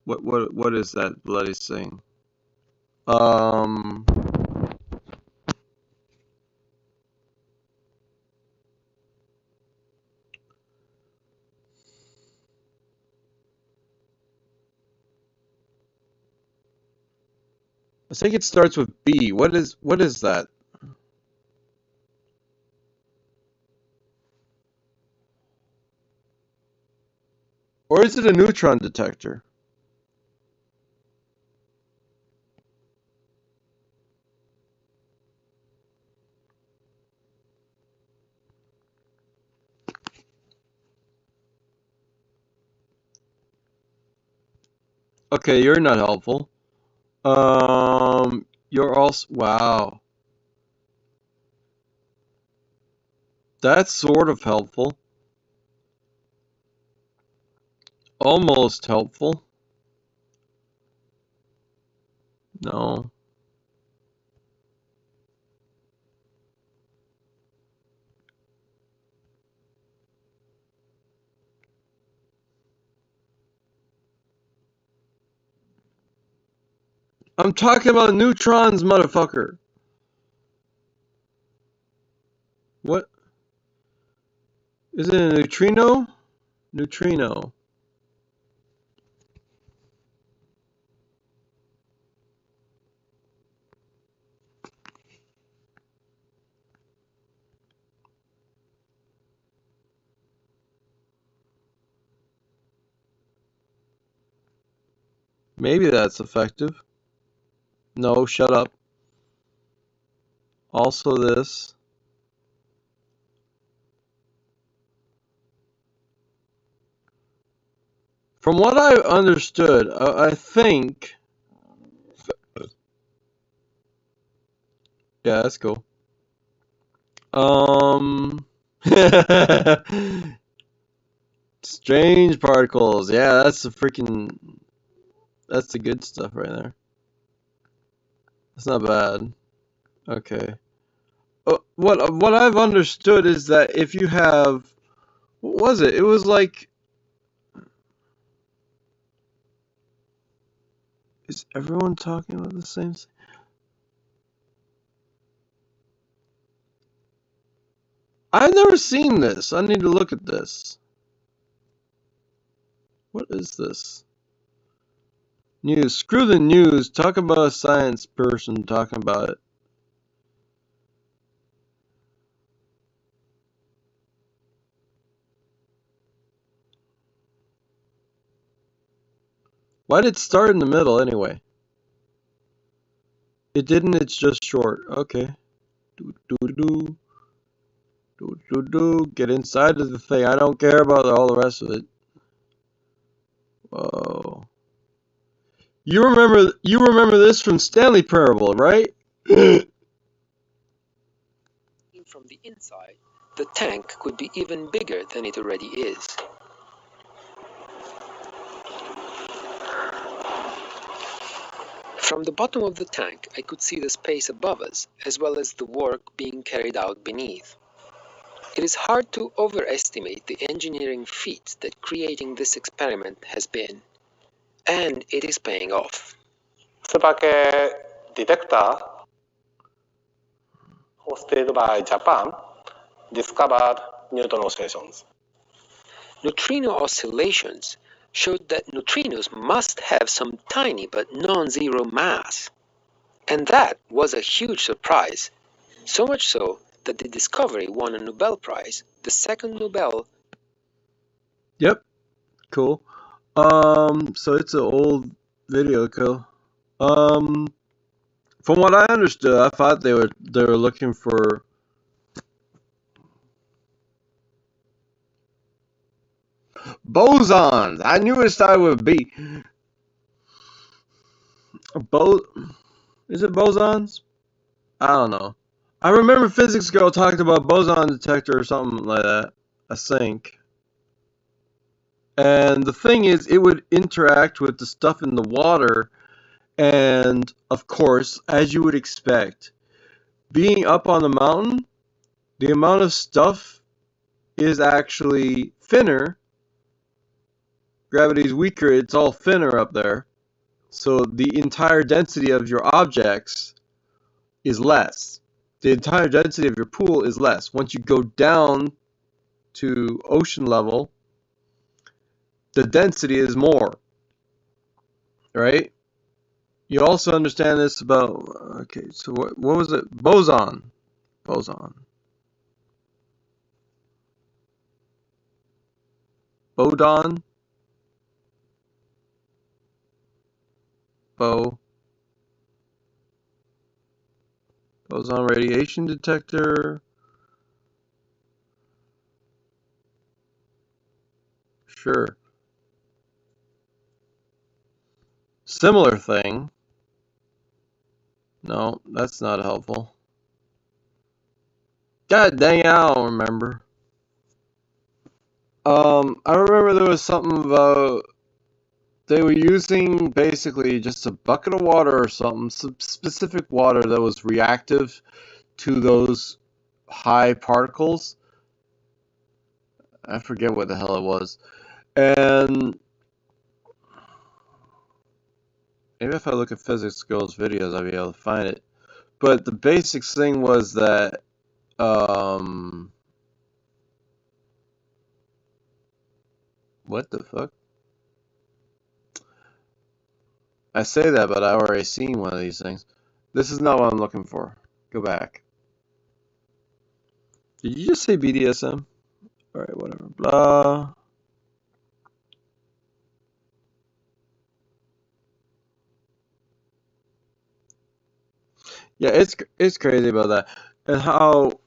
Speaker 1: What is that bloody thing? I think it starts with B. What is that? Or is it a neutron detector? Okay, you're not helpful. You're also, wow. That's sort of helpful. Almost helpful. No. I'm talking about neutrons, motherfucker. What? Is it a neutrino? Neutrino. Maybe that's effective. No, shut up. Also this. From what I understood, I think... Yeah, that's cool. Strange particles. Yeah, that's the freaking... That's the good stuff right there. That's not bad. Okay. What I've understood is that if you have... What was it? It was like... Is everyone talking about the same thing? I've never seen this. I need to look at this. What is this? News. Screw the news. Talk about a science person talking about it. Why did it start in the middle anyway? It didn't. It's just short. Okay. Do do do do do do. Get inside of the thing. I don't care about all the rest of it. Whoa. You remember this from Stanley Parable, right?
Speaker 2: From the inside, the tank could be even bigger than it already is. From the bottom of the tank, I could see the space above us, as well as the work being carried out beneath. It is hard to overestimate the engineering feat that creating this experiment has been. And it is paying off.
Speaker 3: Tsubake detector, hosted by Japan, discovered neutrino oscillations.
Speaker 2: Neutrino oscillations showed that neutrinos must have some tiny but non-zero mass. And that was a huge surprise, so much so that the discovery won a Nobel Prize, the second Nobel.
Speaker 1: Yep, cool. So it's an old video, cool. From what I understood, I thought they were looking for bosons. I knew it started with B. Is it bosons? I don't know. I remember Physics Girl talked about boson detector or something like that. I think. And the thing is, it would interact with the stuff in the water, and of course, as you would expect, being up on the mountain, the amount of stuff is actually thinner. Gravity's weaker, it's all thinner up there. So the entire density of your objects is less. The entire density of your pool is less. Once you go down to ocean level, the density is more, right? You also understand this about, okay, so what was it? Boson. Boson. Bodon? Boson radiation detector. Sure. Similar thing. No, that's not helpful. God dang it, I don't remember. I remember there was something about they were using basically just a bucket of water or something, some specific water that was reactive to those high particles. I forget what the hell it was. And maybe if I look at Physics Girls videos, I'll be able to find it. But the basic thing was that what the fuck? I say that, but I already seen one of these things. This is not what I'm looking for. Go back. Did you just say BDSM? Alright, whatever. Blah. Yeah, it's crazy about that. And how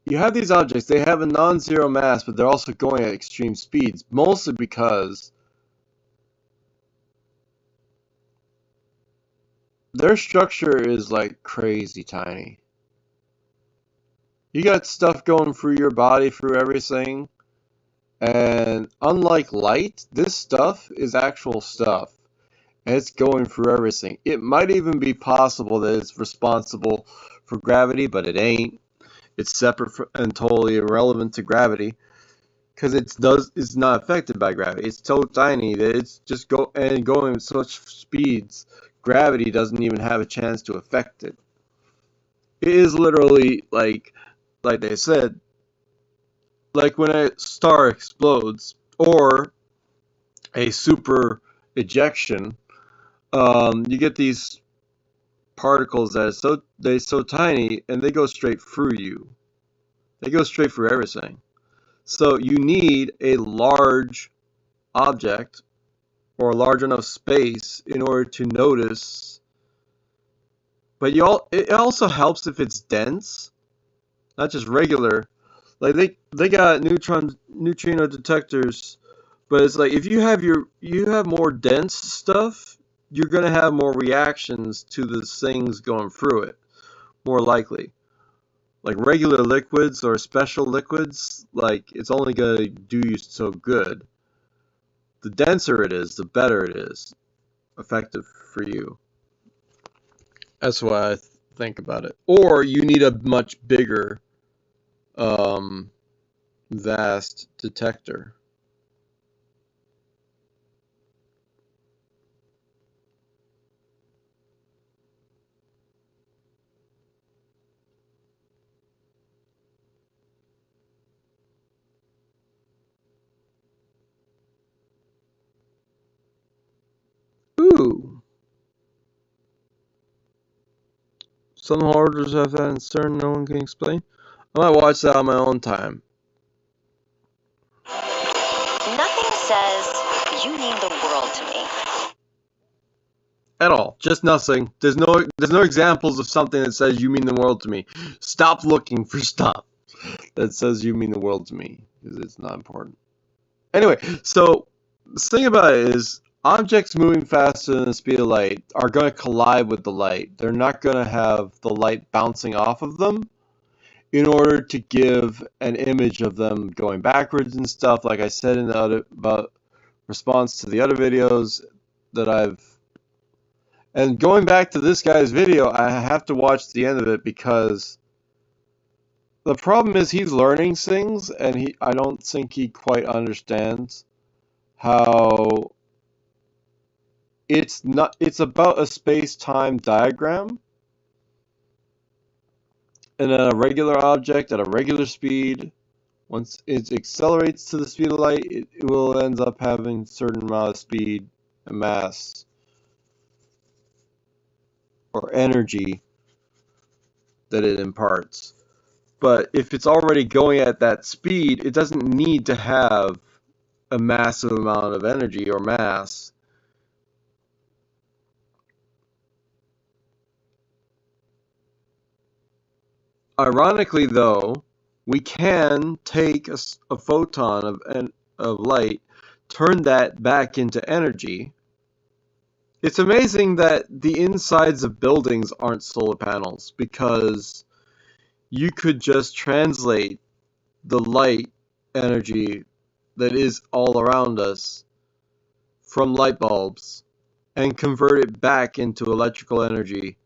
Speaker 1: you have these objects, they have a non-zero mass, but they're also going at extreme speeds, mostly because their structure is like crazy tiny. You got stuff going through your body, through everything, and unlike light, this stuff is actual stuff. And it's going through everything. It might even be possible that it's responsible for gravity, but it ain't. It's separate and totally irrelevant to gravity because it's not affected by gravity. It's so tiny that it's just going at such speeds. Gravity doesn't even have a chance to affect it. It is literally like they said, like when a star explodes or a super ejection, you get these particles that are so tiny and they go straight through you. They go straight through everything. So you need a large object or a large enough space in order to notice. But it also helps if it's dense, not just regular. Like they got neutrino detectors, but it's like if you have more dense stuff, you're gonna have more reactions to the things going through it, more likely. Like regular liquids or special liquids, like it's only gonna do you so good. The denser it is, the better it is effective for you. That's why I think about it. Or you need a much bigger, um, vast detector. do. Some hoarders have that concern no one can explain. I might watch that on my own time.
Speaker 4: Nothing says you mean the world to me.
Speaker 1: At all. Just nothing. There's no examples of something that says you mean the world to me. Stop looking for stuff that says you mean the world to me, because it's not important. Anyway, so the thing about it is objects moving faster than the speed of light are going to collide with the light. They're not going to have the light bouncing off of them in order to give an image of them going backwards and stuff, like I said in the other about response to the other videos that I've. And going back to this guy's video, I have to watch the end of it because the problem is he's learning things, and I don't think he quite understands how it's about a space-time diagram, and then a regular object at a regular speed, once it accelerates to the speed of light, it will end up having a certain amount of speed and mass or energy that it imparts. But if it's already going at that speed, it doesn't need to have a massive amount of energy or mass. Ironically, though, we can take a photon of light, turn that back into energy. It's amazing that the insides of buildings aren't solar panels, because you could just translate the light energy that is all around us from light bulbs and convert it back into electrical energy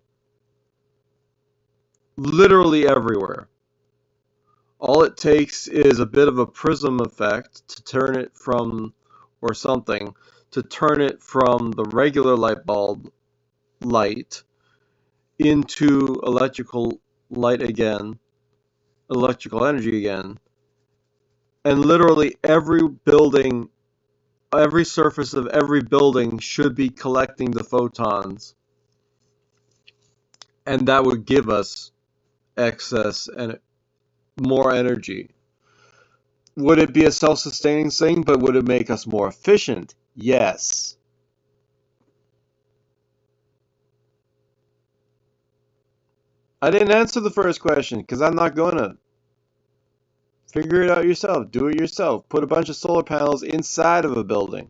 Speaker 1: literally everywhere. All it takes is a bit of a prism effect to turn it from, or something, to turn it from the regular light bulb light into electrical light again, electrical energy again. And literally every building, every surface of every building should be collecting the photons. And that would give us excess and more energy. Would it be a self-sustaining thing, but would it make us more efficient? Yes. I didn't answer the first question because I'm not gonna. Figure it out yourself. Do it yourself. Put a bunch of solar panels inside of a building.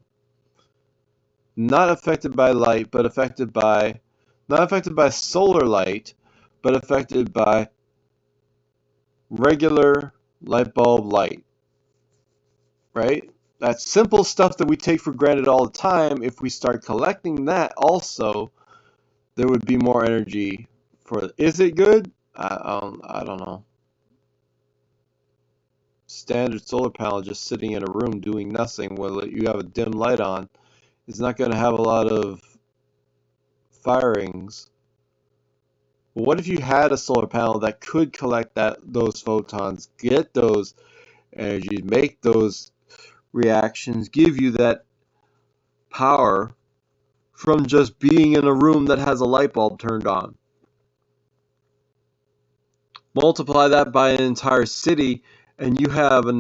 Speaker 1: Not affected by light, but affected by, not affected by solar light, but affected by regular light bulb light. Right? That's simple stuff that we take for granted all the time. If we start collecting that also, there would be more energy for. Is it good? I don't know. Standard solar panel just sitting in a room doing nothing while you have a dim light on is not going to have a lot of firings. But what if you had a solar panel that could collect those photons, get those energies, make those reactions, give you that power from just being in a room that has a light bulb turned on? Multiply that by an entire city, and you have a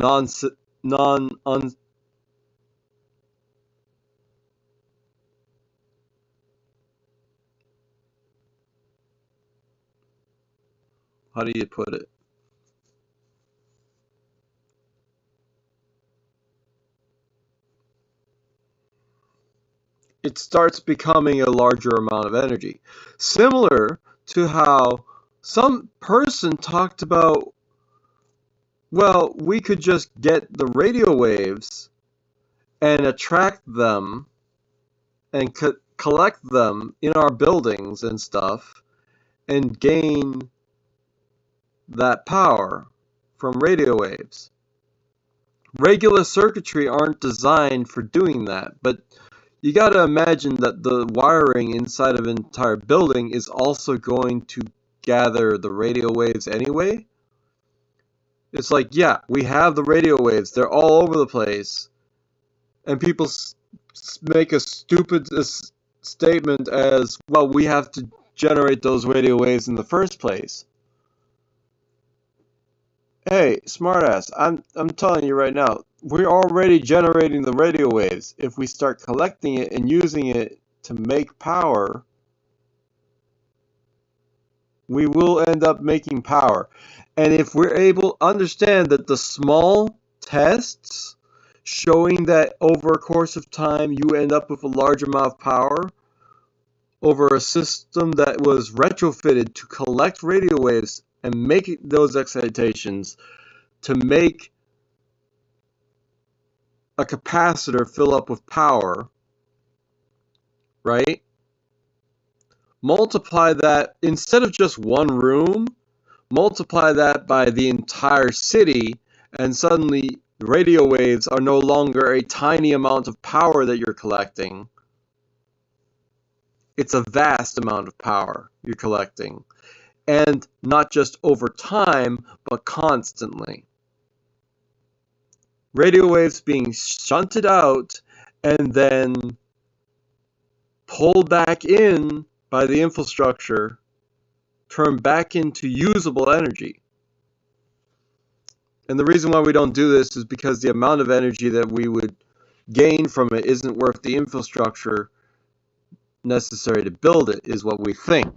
Speaker 1: how do you put it? It starts becoming a larger amount of energy. Similar to how some person talked about, well, we could just get the radio waves and attract them and collect them in our buildings and stuff and gain that power from radio waves. Regular circuitry aren't designed for doing that, but you got to imagine that the wiring inside of an entire building is also going to gather the radio waves anyway. It's like, yeah, we have the radio waves. They're all over the place. And people make a stupid statement as, well, we have to generate those radio waves in the first place. Hey, smartass, I'm telling you right now, we're already generating the radio waves. If we start collecting it and using it to make power, we will end up making power. And if we're able to understand that the small tests showing that over a course of time you end up with a large amount of power over a system that was retrofitted to collect radio waves and make those excitations to make a capacitor fill up with power, right? Multiply that, instead of just one room, multiply that by the entire city, and suddenly radio waves are no longer a tiny amount of power that you're collecting. It's a vast amount of power you're collecting. And not just over time, but constantly. Radio waves being shunted out and then pulled back in by the infrastructure, turned back into usable energy. And the reason why we don't do this is because the amount of energy that we would gain from it isn't worth the infrastructure necessary to build it, is what we think.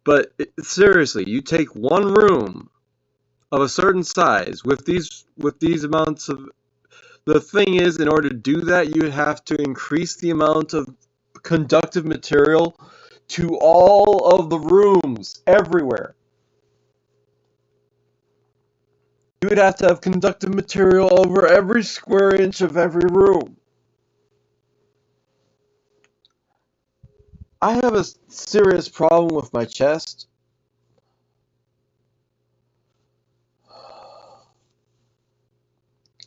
Speaker 1: But seriously, you take one room of a certain size with these amounts of... The thing is, in order to do that, you would have to increase the amount of conductive material to all of the rooms everywhere. You would have to have conductive material over every square inch of every room. I have a serious problem with my chest.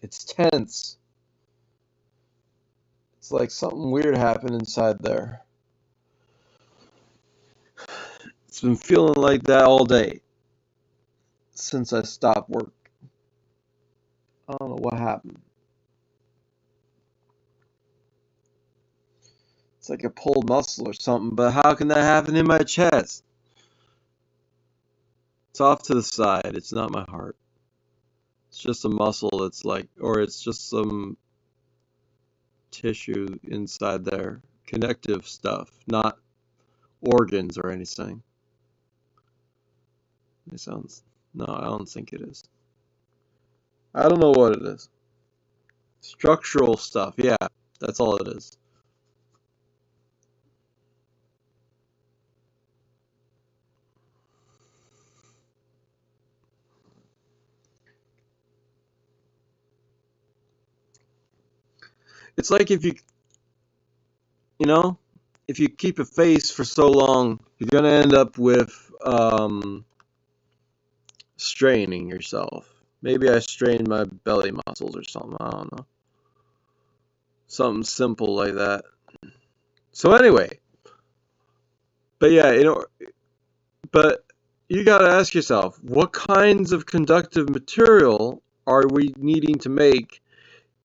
Speaker 1: It's tense. It's like something weird happened inside there. It's been feeling like that all day since I stopped work. I don't know what happened. It's like a pulled muscle or something, but how can that happen in my chest? It's off to the side. It's not my heart. It's just a muscle that's like, or it's just some tissue inside there. Connective stuff, not organs or anything. It sounds... No, I don't think it is. I don't know what it is. Structural stuff, yeah, that's all it is. It's like if if you keep a face for so long, you're going to end up with straining yourself. Maybe I strained my belly muscles or something, I don't know. Something simple like that. So anyway, but yeah, but you got to ask yourself, what kinds of conductive material are we needing to make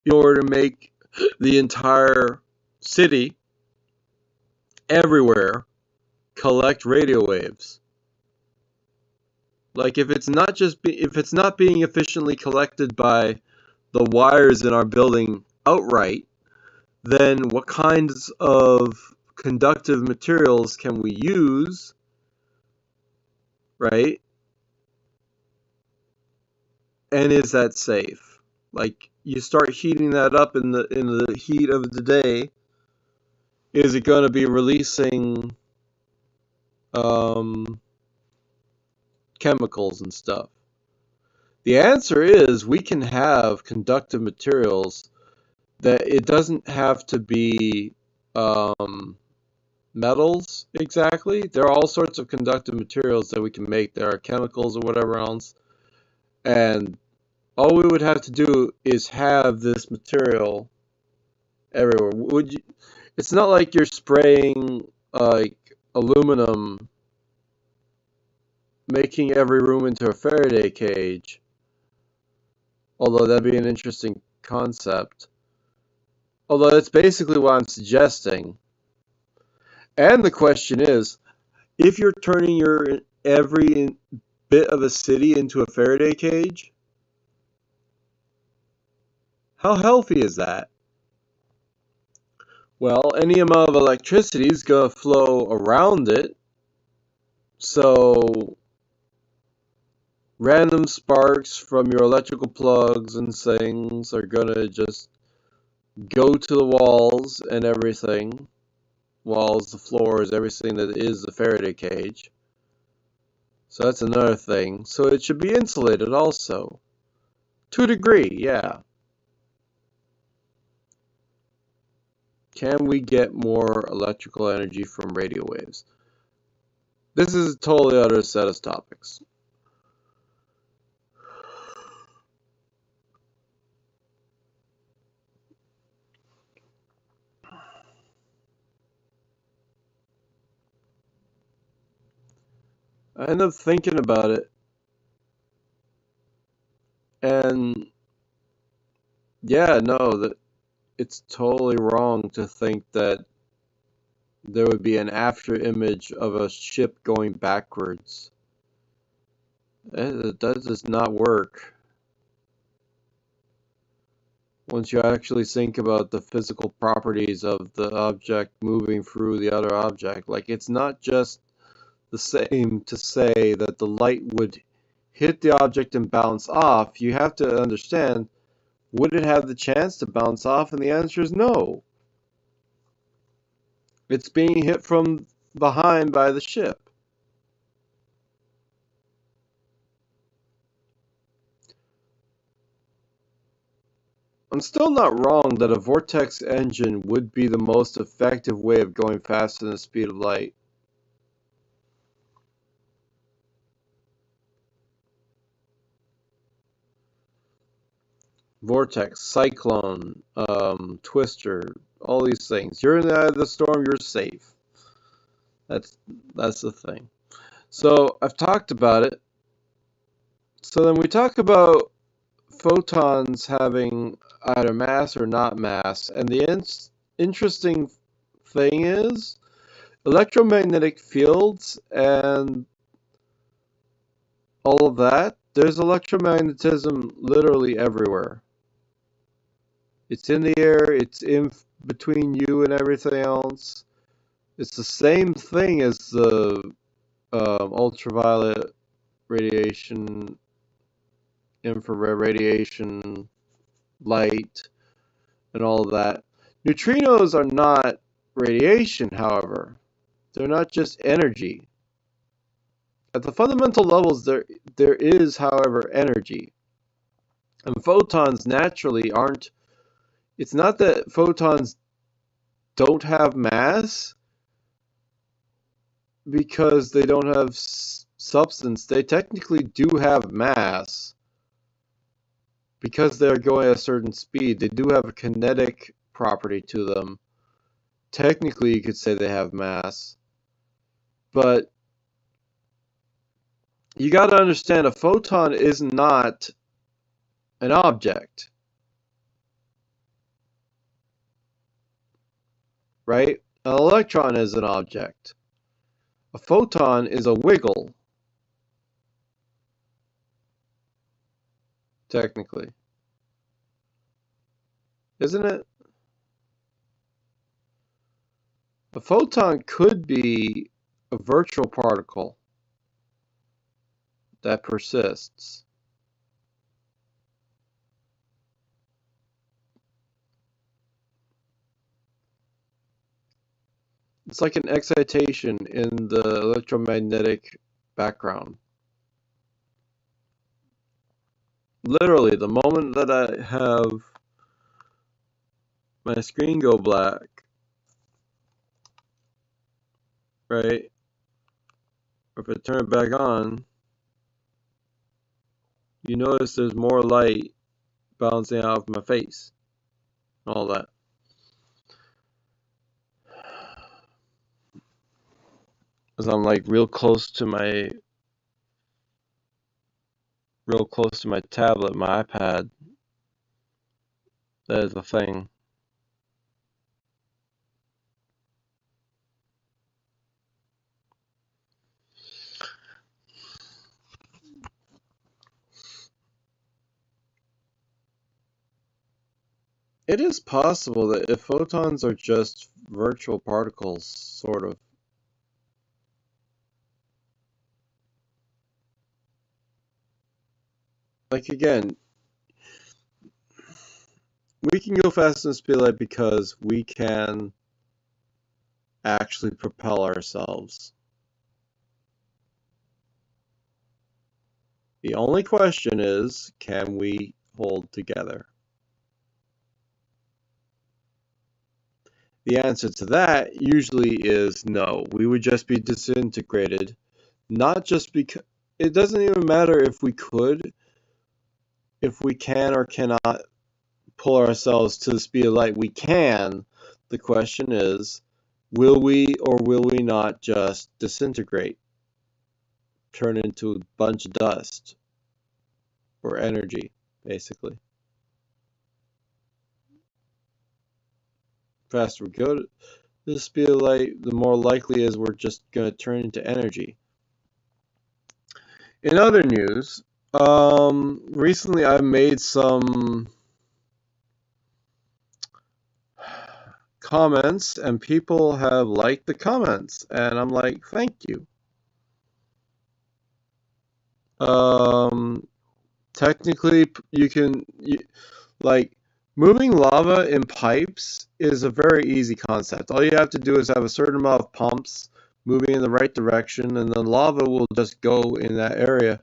Speaker 1: in order to make the entire city, everywhere, collect radio waves? Like, if it's not being efficiently collected by the wires in our building outright, then what kinds of conductive materials can we use, right? And is that safe? Like, you start heating that up in the heat of the day, is it going to be releasing chemicals and stuff? The answer is we can have conductive materials that it doesn't have to be metals exactly. There are all sorts of conductive materials that we can make. There are chemicals or whatever else, and all we would have to do is have this material everywhere. It's not like you're spraying like aluminum, making every room into a Faraday cage, although that'd be an interesting concept. Although that's basically what I'm suggesting. And the question is, if you're turning your every bit of a city into a Faraday cage, how healthy is that? Well, any amount of electricity is going to flow around it, so random sparks from your electrical plugs and things are going to just go to the walls and everything. Walls, the floors, everything that is the Faraday cage. So that's another thing. So it should be insulated also. To a degree, yeah. Can we get more electrical energy from radio waves? This is a totally other set of topics. I end up thinking about it, and yeah, no, that it's totally wrong to think that there would be an after image of a ship going backwards. That does not work. Once you actually think about the physical properties of the object moving through the other object, like it's not just the same to say that the light would hit the object and bounce off. You have to understand, would it have the chance to bounce off? And the answer is no. It's being hit from behind by the ship. I'm still not wrong that a vortex engine would be the most effective way of going faster than the speed of light. Vortex, cyclone, twister, all these things. You're in the eye of the storm, you're safe. That's the thing. So I've talked about it. So then we talk about photons having either mass or not mass, and the interesting thing is electromagnetic fields and all of that, there's electromagnetism literally everywhere. It's in the air, it's in between you and everything else. It's the same thing as the ultraviolet radiation, infrared radiation, light, and all of that. Neutrinos are not radiation, however. They're not just energy. At the fundamental levels, there is, however, energy. And photons naturally aren't. It's not that photons don't have mass because they don't have substance. They technically do have mass because they're going at a certain speed. They do have a kinetic property to them. Technically, you could say they have mass. But you got to understand, a photon is not an object, right? An electron is an object. A photon is a wiggle, technically. Isn't it? A photon could be a virtual particle that persists. It's like an excitation in the electromagnetic background. Literally, the moment that I have my screen go black, right? Or if I turn it back on, you notice there's more light bouncing out of my face. All that. As I'm like real close to my tablet, my iPad. That is the thing. it is possible that if photons are just virtual particles, sort of, like again, we can go faster than speed light because we can actually propel ourselves. The only question is, can we hold together? The answer to that usually is no. We would just be disintegrated, not just because it doesn't even matter if we could, if we can or cannot pull ourselves to the speed of light. We can. The question is, will we or will we not just disintegrate, turn into a bunch of dust or energy, basically? The faster we go to the speed of light, the more likely is we're just going to turn into energy. In other news, recently I've made some comments and people have liked the comments, and I'm like, thank you. Technically, like, moving lava in pipes is a very easy concept. All you have to do is have a certain amount of pumps moving in the right direction, and the lava will just go in that area.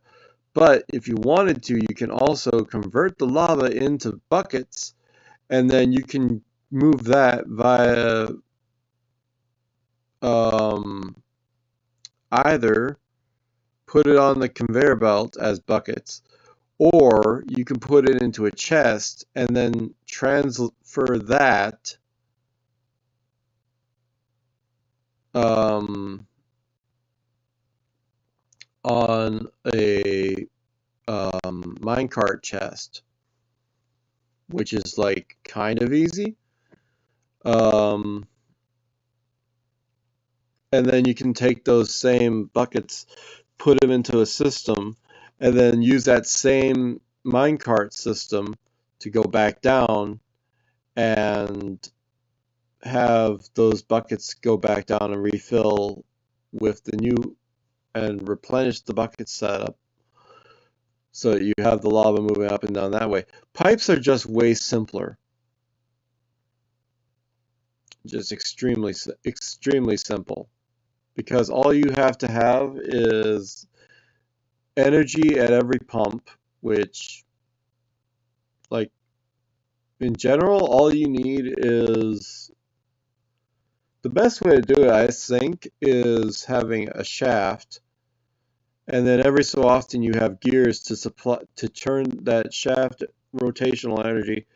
Speaker 1: But if you wanted to, you can also convert the lava into buckets, and then you can move that via either put it on the conveyor belt as buckets, or you can put it into a chest and then transfer that on a minecart chest, which is like kind of easy. And then you can take those same buckets, put them into a system, and then use that same minecart system to go back down and have those buckets go back down and refill with the new and replenish the bucket setup so that you have the lava moving up and down that way. Pipes are just way simpler. Just extremely simple. Because all you have to have is energy at every pump, which, like, in general, all you need is, the best way to do it, I think, is having a shaft, and then every so often you have gears to turn that shaft rotational energy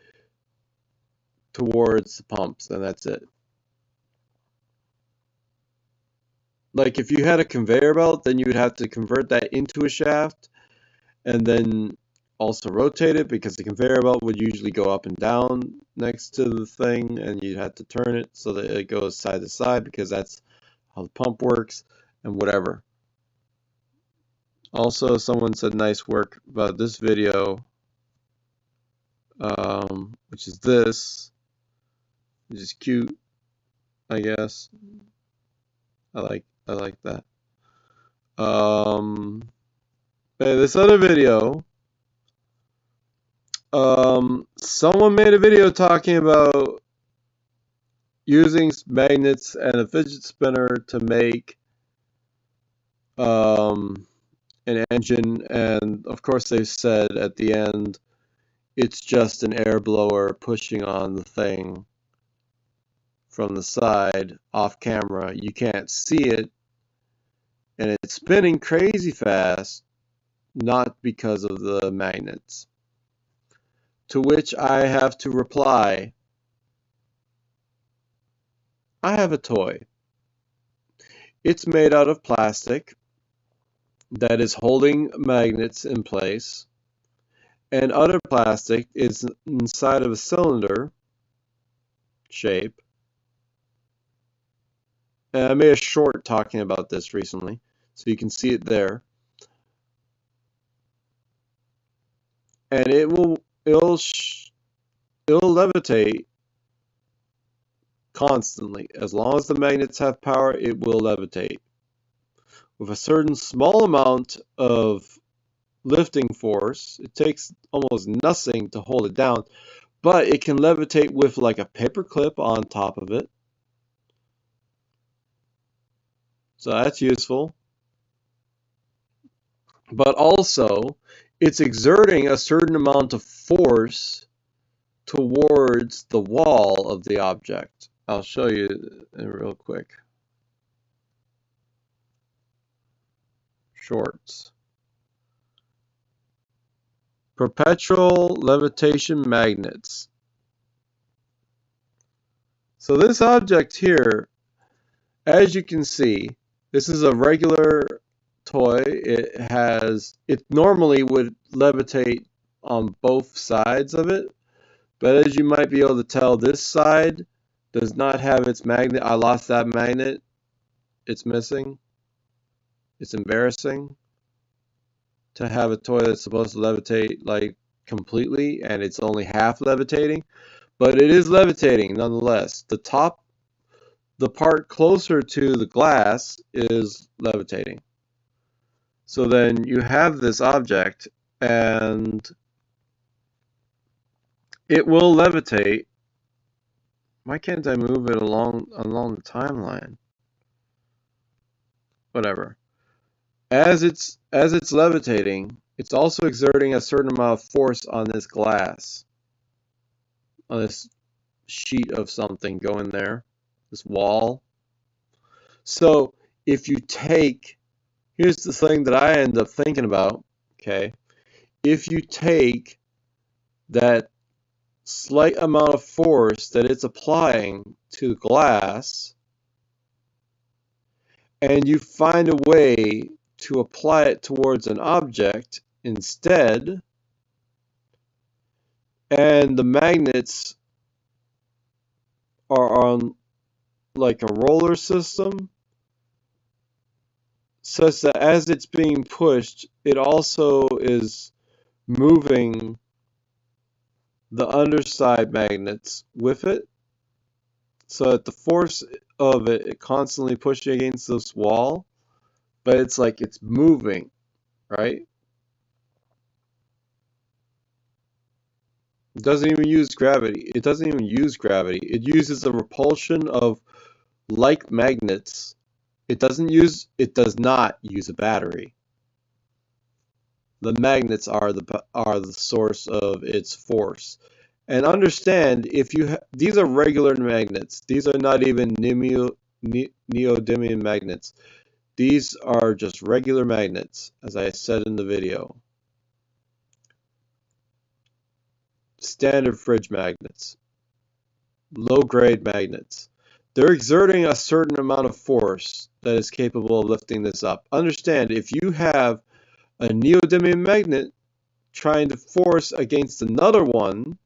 Speaker 1: towards the pumps, and that's it. Like, if you had a conveyor belt, then you would have to convert that into a shaft and then also rotate it, because the conveyor belt would usually go up and down next to the thing, and you'd have to turn it so that it goes side to side, because that's how the pump works, and whatever. Also, someone said nice work about this video, which is this, which is cute, I guess. I like that. This other video, someone made a video talking about using magnets and a fidget spinner to make an engine, and of course they said at the end it's just an air blower pushing on the thing from the side off camera. You can't see it, and it's spinning crazy fast, not because of the magnets. To which I have to reply, I have a toy. It's made out of plastic that is holding magnets in place, and other plastic is inside of a cylinder shape. And I made a short talking about this recently, so you can see it there. And it'll levitate constantly. As long as the magnets have power, it will levitate. With a certain small amount of lifting force, it takes almost nothing to hold it down, but it can levitate with like a paper clip on top of it. So that's useful. But also, it's exerting a certain amount of force towards the wall of the object. I'll show you real quick. Shorts. Perpetual levitation magnets. So this object here, as you can see, this is a regular toy. It normally would levitate on both sides of it, but as you might be able to tell, this side does not have its magnet. I lost that magnet. It's missing. It's embarrassing to have a toy that's supposed to levitate like completely and it's only half levitating, but it is levitating nonetheless. The part closer to the glass is levitating. So then you have this object and it will levitate. Why can't I move it along the timeline? Whatever. As it's levitating, it's also exerting a certain amount of force on this glass, on this sheet of something going there, this wall. So if you take, here's the thing that I end up thinking about, okay? If you take that slight amount of force that it's applying to the glass and you find a way to apply it towards an object instead, and the magnets are on like a roller system, such that as it's being pushed, it also is moving the underside magnets with it, so that the force of it constantly pushing against this wall, but it's like it's moving, right? It doesn't even use gravity. It doesn't even use gravity. It uses the repulsion of like magnets. It does not use a battery. The magnets are the source of its force. And understand, these are regular magnets. These are not even neodymium magnets. These are just regular magnets, as I said in the video. Standard fridge magnets. Low-grade magnets. They're exerting a certain amount of force that is capable of lifting this up. Understand, if you have a neodymium magnet trying to force against another one,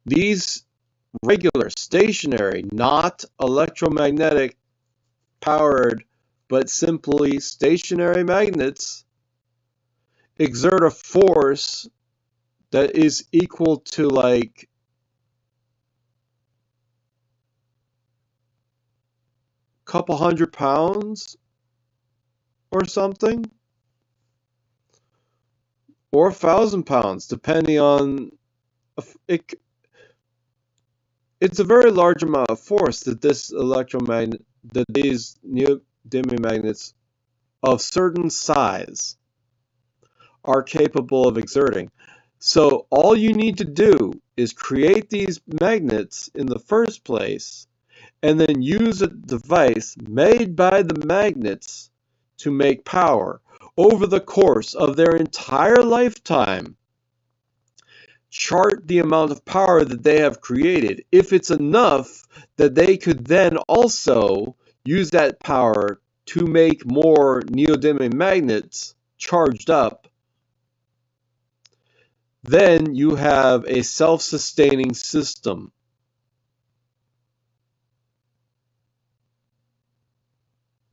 Speaker 1: these regular, stationary, not electromagnetic powered, but simply stationary magnets exert a force that is equal to like a couple 100 pounds or something, or 1,000 pounds, depending on it. It's a very large amount of force that these neodymium magnets of certain size are capable of exerting. So all you need to do is create these magnets in the first place and then use a device made by the magnets to make power over the course of their entire lifetime. Chart the amount of power that they have created. If it's enough that they could then also use that power to make more neodymium magnets charged up, then you have a self-sustaining system.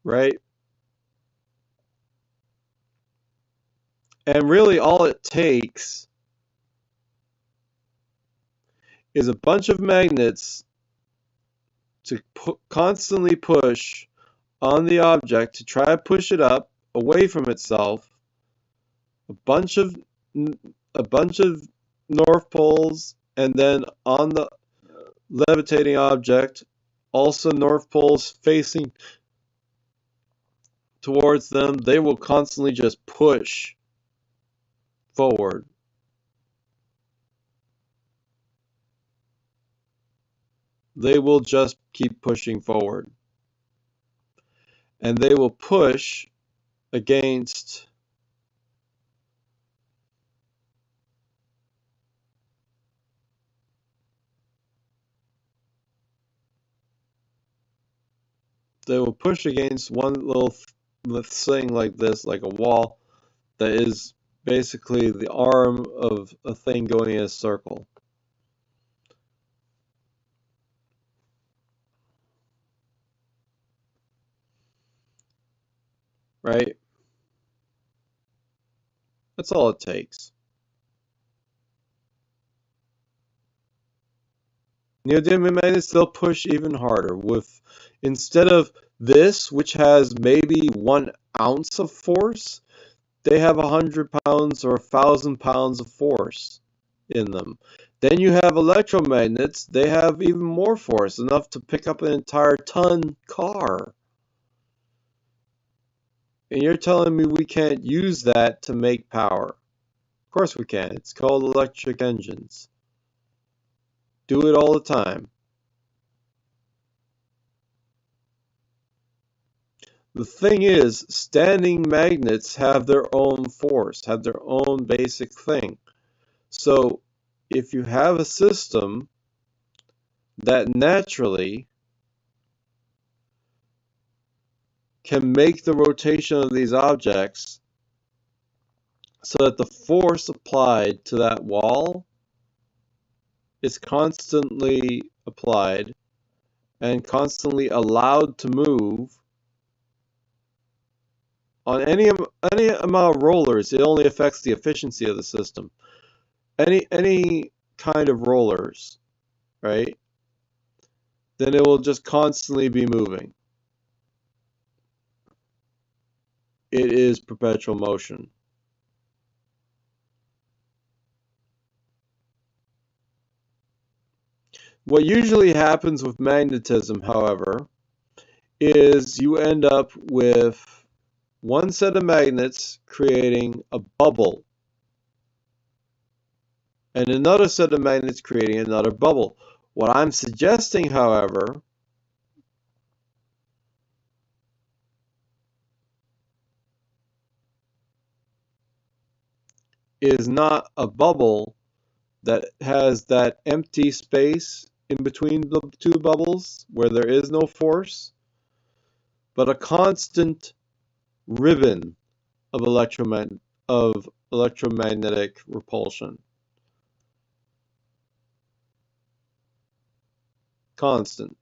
Speaker 1: Right? And really all it takes is a bunch of magnets to constantly push on the object to try to push it up away from itself. A bunch of north poles, and then on the levitating object, also north poles facing towards them. They will constantly just push forward. They will just keep pushing forward. And they will push against one little thing like this, like a wall, that is basically the arm of a thing going in a circle. Right? That's all it takes. Neodymium magnets, they'll push even harder. With instead of this, which has maybe 1 ounce of force, they have 100 pounds or 1,000 pounds of force in them. Then you have electromagnets, they have even more force, enough to pick up an entire ton car. And you're telling me we can't use that to make power? Of course we can. It's called electric engines. Do it all the time. The thing is, standing magnets have their own force, have their own basic thing. So if you have a system that naturally can make the rotation of these objects so that the force applied to that wall is constantly applied and constantly allowed to move on any amount of rollers, it only affects the efficiency of the system. Any kind of rollers, right? Then it will just constantly be moving. It is perpetual motion. What usually happens with magnetism, however, is you end up with one set of magnets creating a bubble, and another set of magnets creating another bubble. What I'm suggesting, however, is not a bubble that has that empty space in between the two bubbles where there is no force, but a constant ribbon of electromagnetic repulsion. Constant.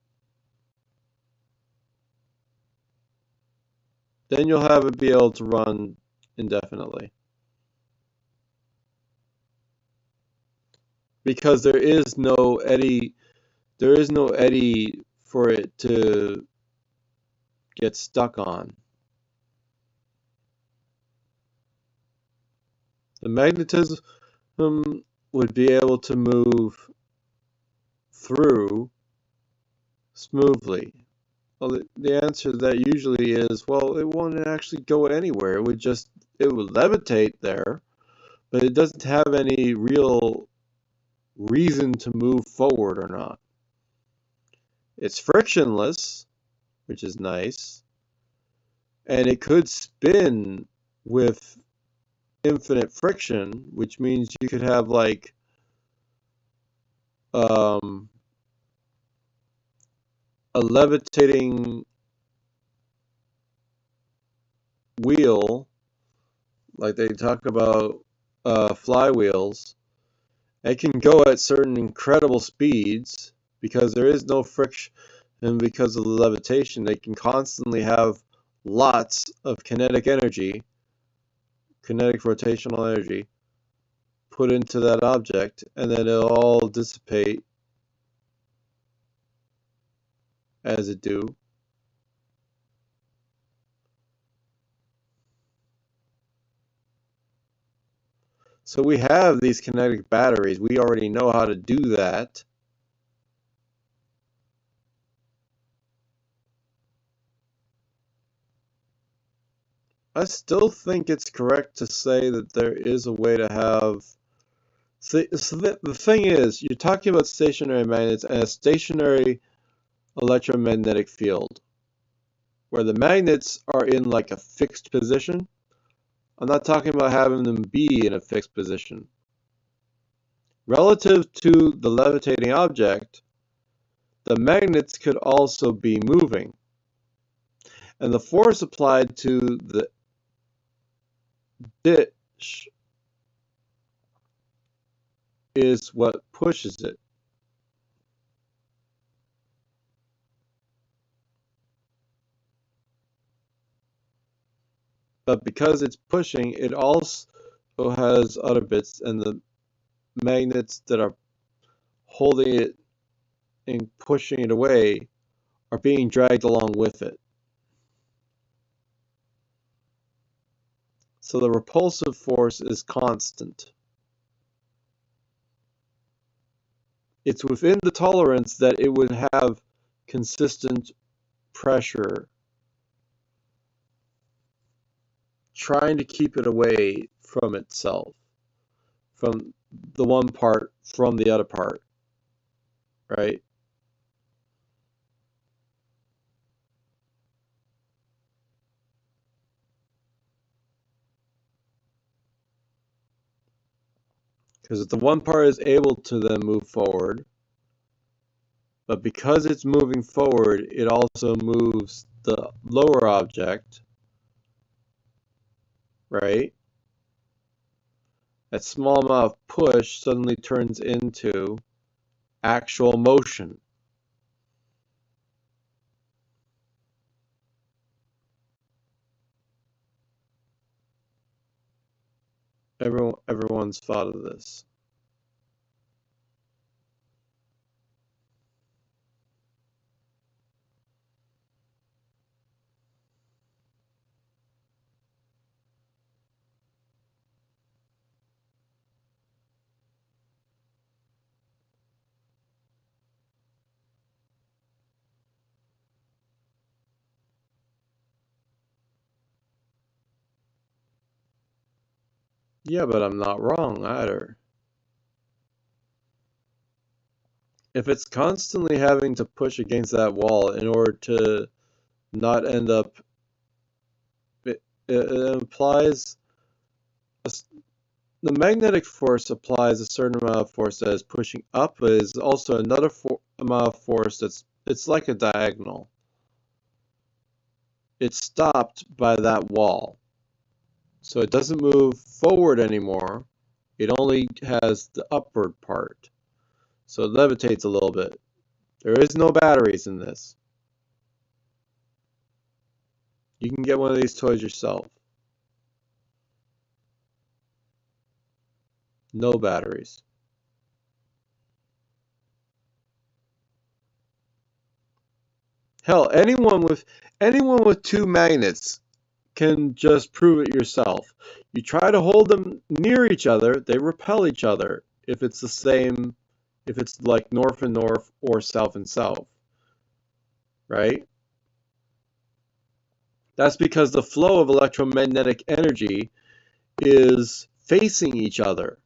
Speaker 1: Then you'll have it be able to run indefinitely. Because there is no eddy for it to get stuck on. The magnetism would be able to move through smoothly. Well, the answer to that usually is, well, it won't actually go anywhere. It would levitate there, but it doesn't have any real reason to move forward or not. It's frictionless, which is nice, and it could spin with infinite friction, which means you could have like a levitating wheel, like they talk about flywheels. It can go at certain incredible speeds because there is no friction, and because of the levitation, they can constantly have lots of kinetic rotational energy put into that object, and then it'll all dissipate as it do. So we have these kinetic batteries. We already know how to do that. I still think it's correct to say that there is a way to have... So the thing is, you're talking about stationary magnets and a stationary electromagnetic field, where the magnets are in like a fixed position. I'm not talking about having them be in a fixed position. Relative to the levitating object, the magnets could also be moving. And the force applied to the dish is what pushes it. But because it's pushing, it also has other bits, and the magnets that are holding it and pushing it away are being dragged along with it. So the repulsive force is constant. It's within the tolerance that it would have consistent pressure, trying to keep it away from itself, from the one part, from the other part, right? Because if the one part is able to then move forward, but because it's moving forward, it also moves the lower object, right? That small amount of push suddenly turns into actual motion. Everyone's thought of this. Yeah, but I'm not wrong either. If it's constantly having to push against that wall in order to not end up, it implies the magnetic force applies a certain amount of force that is pushing up, but is also another amount of force it's like a diagonal. It's stopped by that wall. So it doesn't move forward anymore. It only has the upward part. So it levitates a little bit. There is no batteries in this. You can get one of these toys yourself. No batteries. Hell, anyone with two magnets can just prove it yourself. You try to hold them near each other, they repel each other if it's the same, if it's like north and north or south and south, right? That's because the flow of electromagnetic energy is facing each other.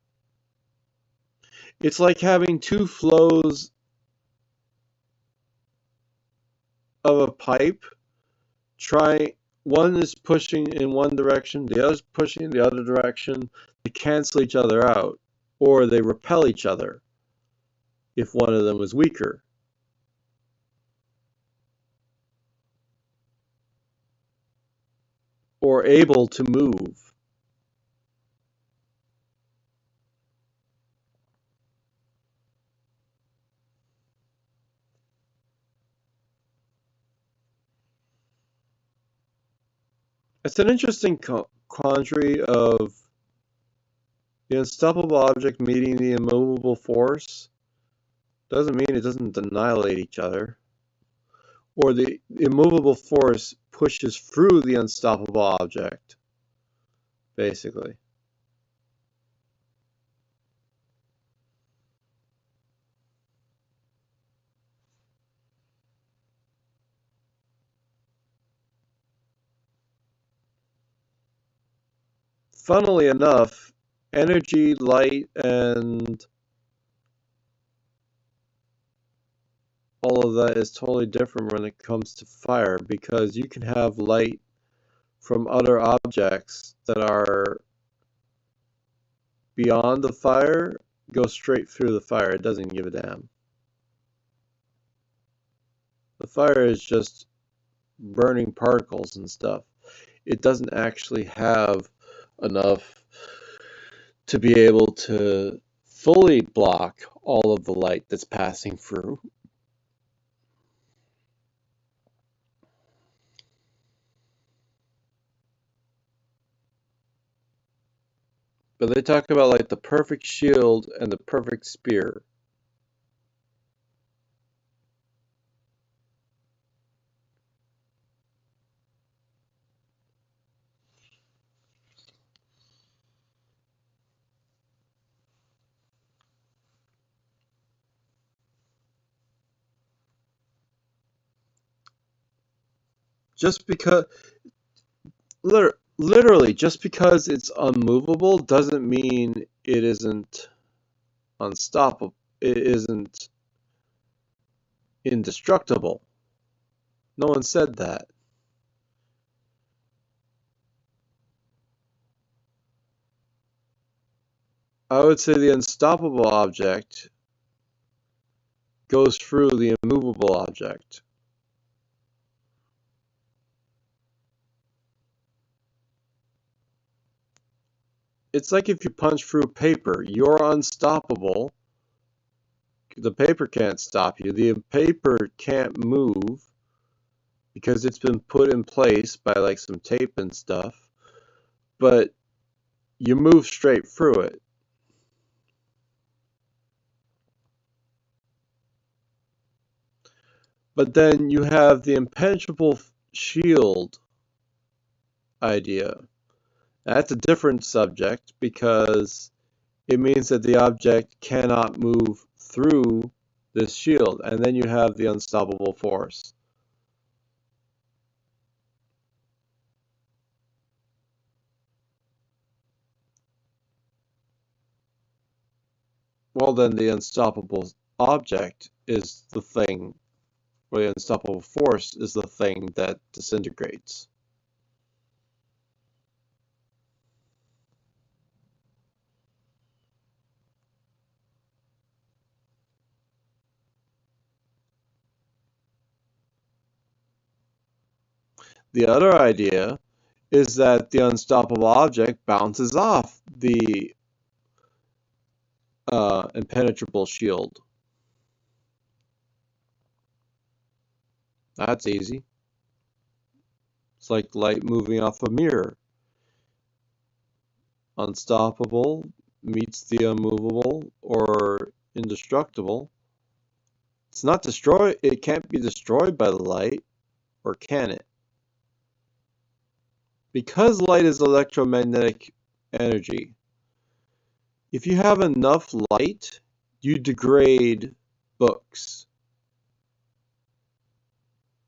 Speaker 1: It's like having two flows of a pipe. One is pushing in one direction, the other is pushing in the other direction. They cancel each other out, or they repel each other if one of them is weaker. Or able to move. It's an interesting quandary of the unstoppable object meeting the immovable force. Doesn't mean it doesn't annihilate each other. or the immovable force pushes through the unstoppable object, basically. Funnily enough, energy, light, and all of that is totally different when it comes to fire, because you can have light from other objects that are beyond the fire go straight through the fire. It doesn't give a damn. The fire is just burning particles and stuff. It doesn't actually have enough to be able to fully block all of the light that's passing through. But they talk about like the perfect shield and the perfect spear. Just because, literally, just because it's unmovable doesn't mean it isn't unstoppable. It isn't indestructible. No one said that. I would say the unstoppable object goes through the immovable object. It's like if you punch through paper, you're unstoppable. The paper can't stop you. The paper can't move because it's been put in place by like some tape and stuff, but you move straight through it. But then you have the impenetrable shield idea. That's a different subject because it means that the object cannot move through this shield, and then you have the unstoppable force. Well, then the unstoppable object is the thing, or the unstoppable force is the thing that disintegrates. The other idea is that the unstoppable object bounces off the impenetrable shield. That's easy. It's like light moving off a mirror. Unstoppable meets the unmovable or indestructible. It's not destroyed. It can't be destroyed by the light, or can it? Because light is electromagnetic energy, if you have enough light, you degrade books.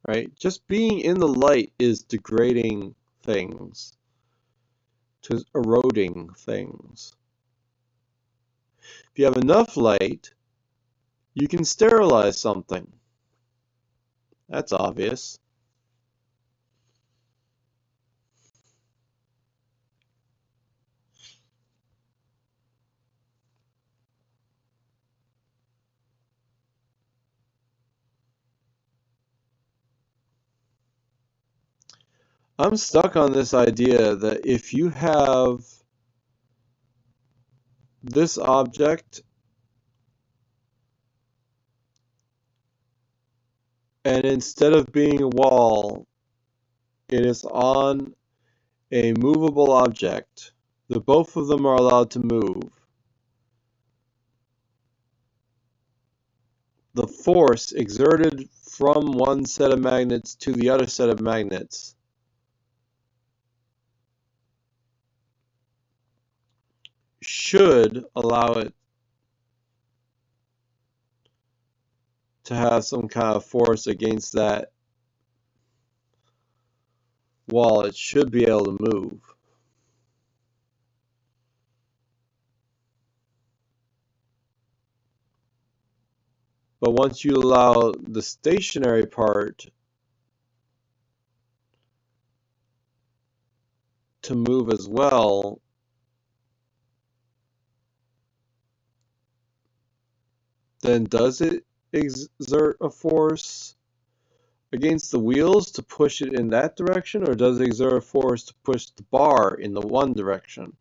Speaker 1: Right? Just being in the light is degrading things, to eroding things. If you have enough light, you can sterilize something. That's obvious. I'm stuck on this idea that if you have this object and instead of being a wall, it is on a movable object, that both of them are allowed to move. the force exerted from one set of magnets to the other set of magnets should allow it to have some kind of force against that wall. It should be able to move. But once you allow the stationary part to move as well, then does it exert a force against the wheels to push it in that direction, or does it exert a force to push the bar in the one direction?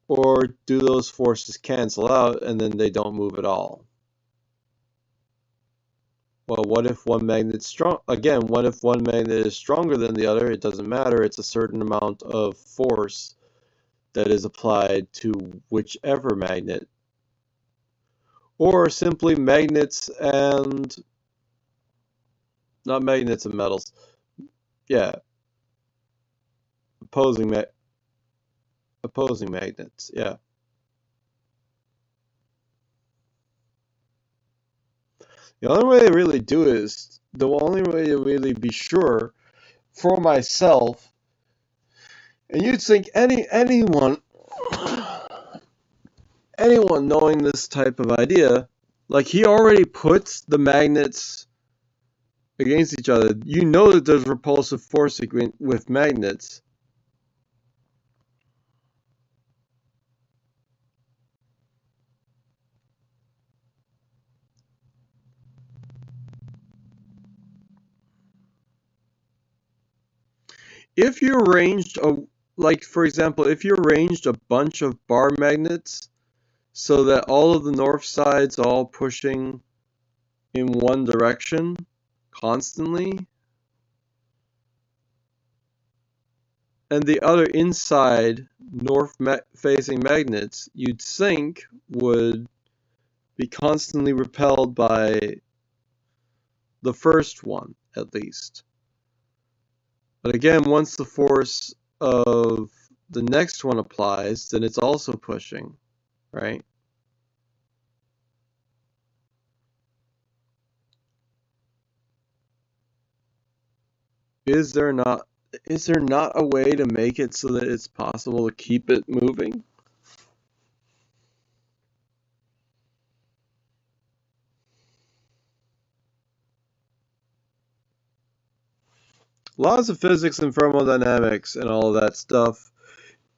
Speaker 1: Or do those forces cancel out and then they don't move at all? Well, what if one magnet's strong? Again, what if one magnet is stronger than the other? It doesn't matter. It's a certain amount of force that is applied to whichever magnet. Or simply magnets and... not magnets and metals. Yeah. Opposing magnets, yeah. The only way to really do it is, the only way to really be sure for myself, and you'd think anyone knowing this type of idea, like he already puts the magnets against each other. You know that there's repulsive force with magnets. If you arranged like for example, if you arranged a bunch of bar magnets so that all of the north sides all pushing in one direction constantly, and the other inside north-facing magnets, you'd think would be constantly repelled by the first one, at least. But again, once the force of the next one applies, then it's also pushing, right? Is there not a way to make it so that it's possible to keep it moving? Laws of physics and thermodynamics and all of that stuff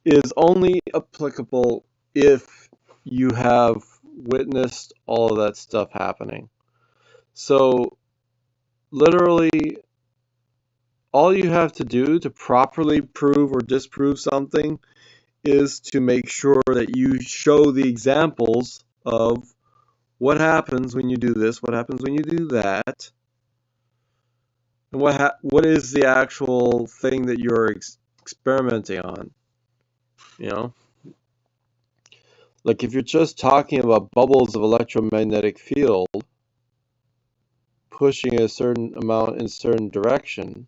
Speaker 1: is only applicable if you have witnessed all of that stuff happening. So literally all you have to do to properly prove or disprove something is to make sure that you show the examples of what happens when you do this, what happens when you do that, and what is the actual thing that you're experimenting on, you know? Like if you're just talking about bubbles of electromagnetic field pushing a certain amount in a certain direction,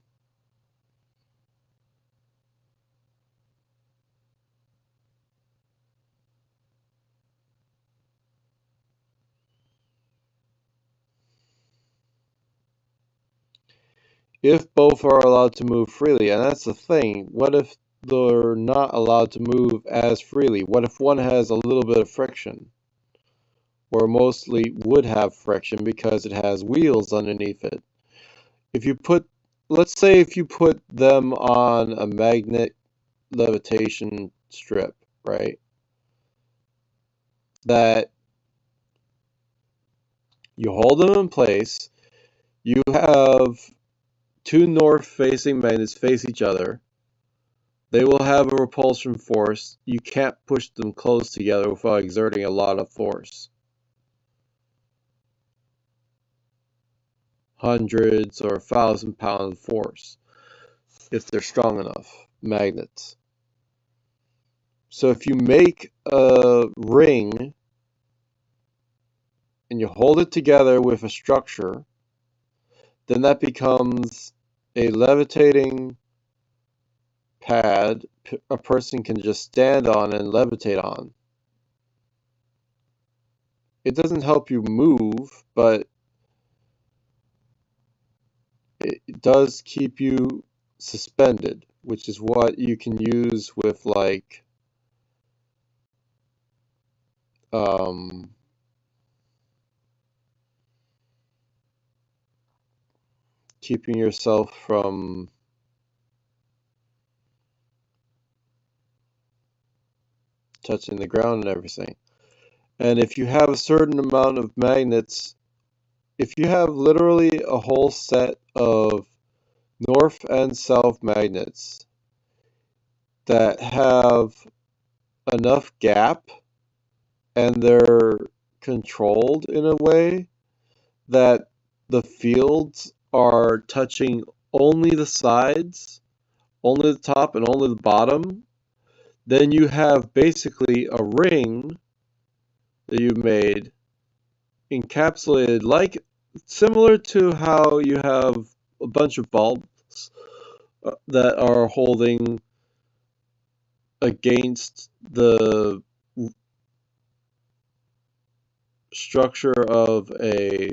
Speaker 1: if both are allowed to move freely, and that's the thing, what if they're not allowed to move as freely? What if one has a little bit of friction? Or mostly would have friction because it has wheels underneath it. If you put, let's say if you put them on a magnet levitation strip, right? That you hold them in place, you have two north-facing magnets face each other. They will have a repulsion force. You can't push them close together without exerting a lot of force. Hundreds or 1,000-pound force, if they're strong enough, magnets. So if you make a ring and you hold it together with a structure, then that becomes a levitating pad a person can just stand on and levitate on. It doesn't help you move, but it does keep you suspended, which is what you can use with like keeping yourself from touching the ground and everything. And if you have a certain amount of magnets, if you have literally a whole set of north and south magnets that have enough gap and they're controlled in a way that the fields are touching only the sides, only the top and only the bottom, then you have basically a ring that you made encapsulated, like similar to how you have a bunch of bulbs that are holding against the structure of a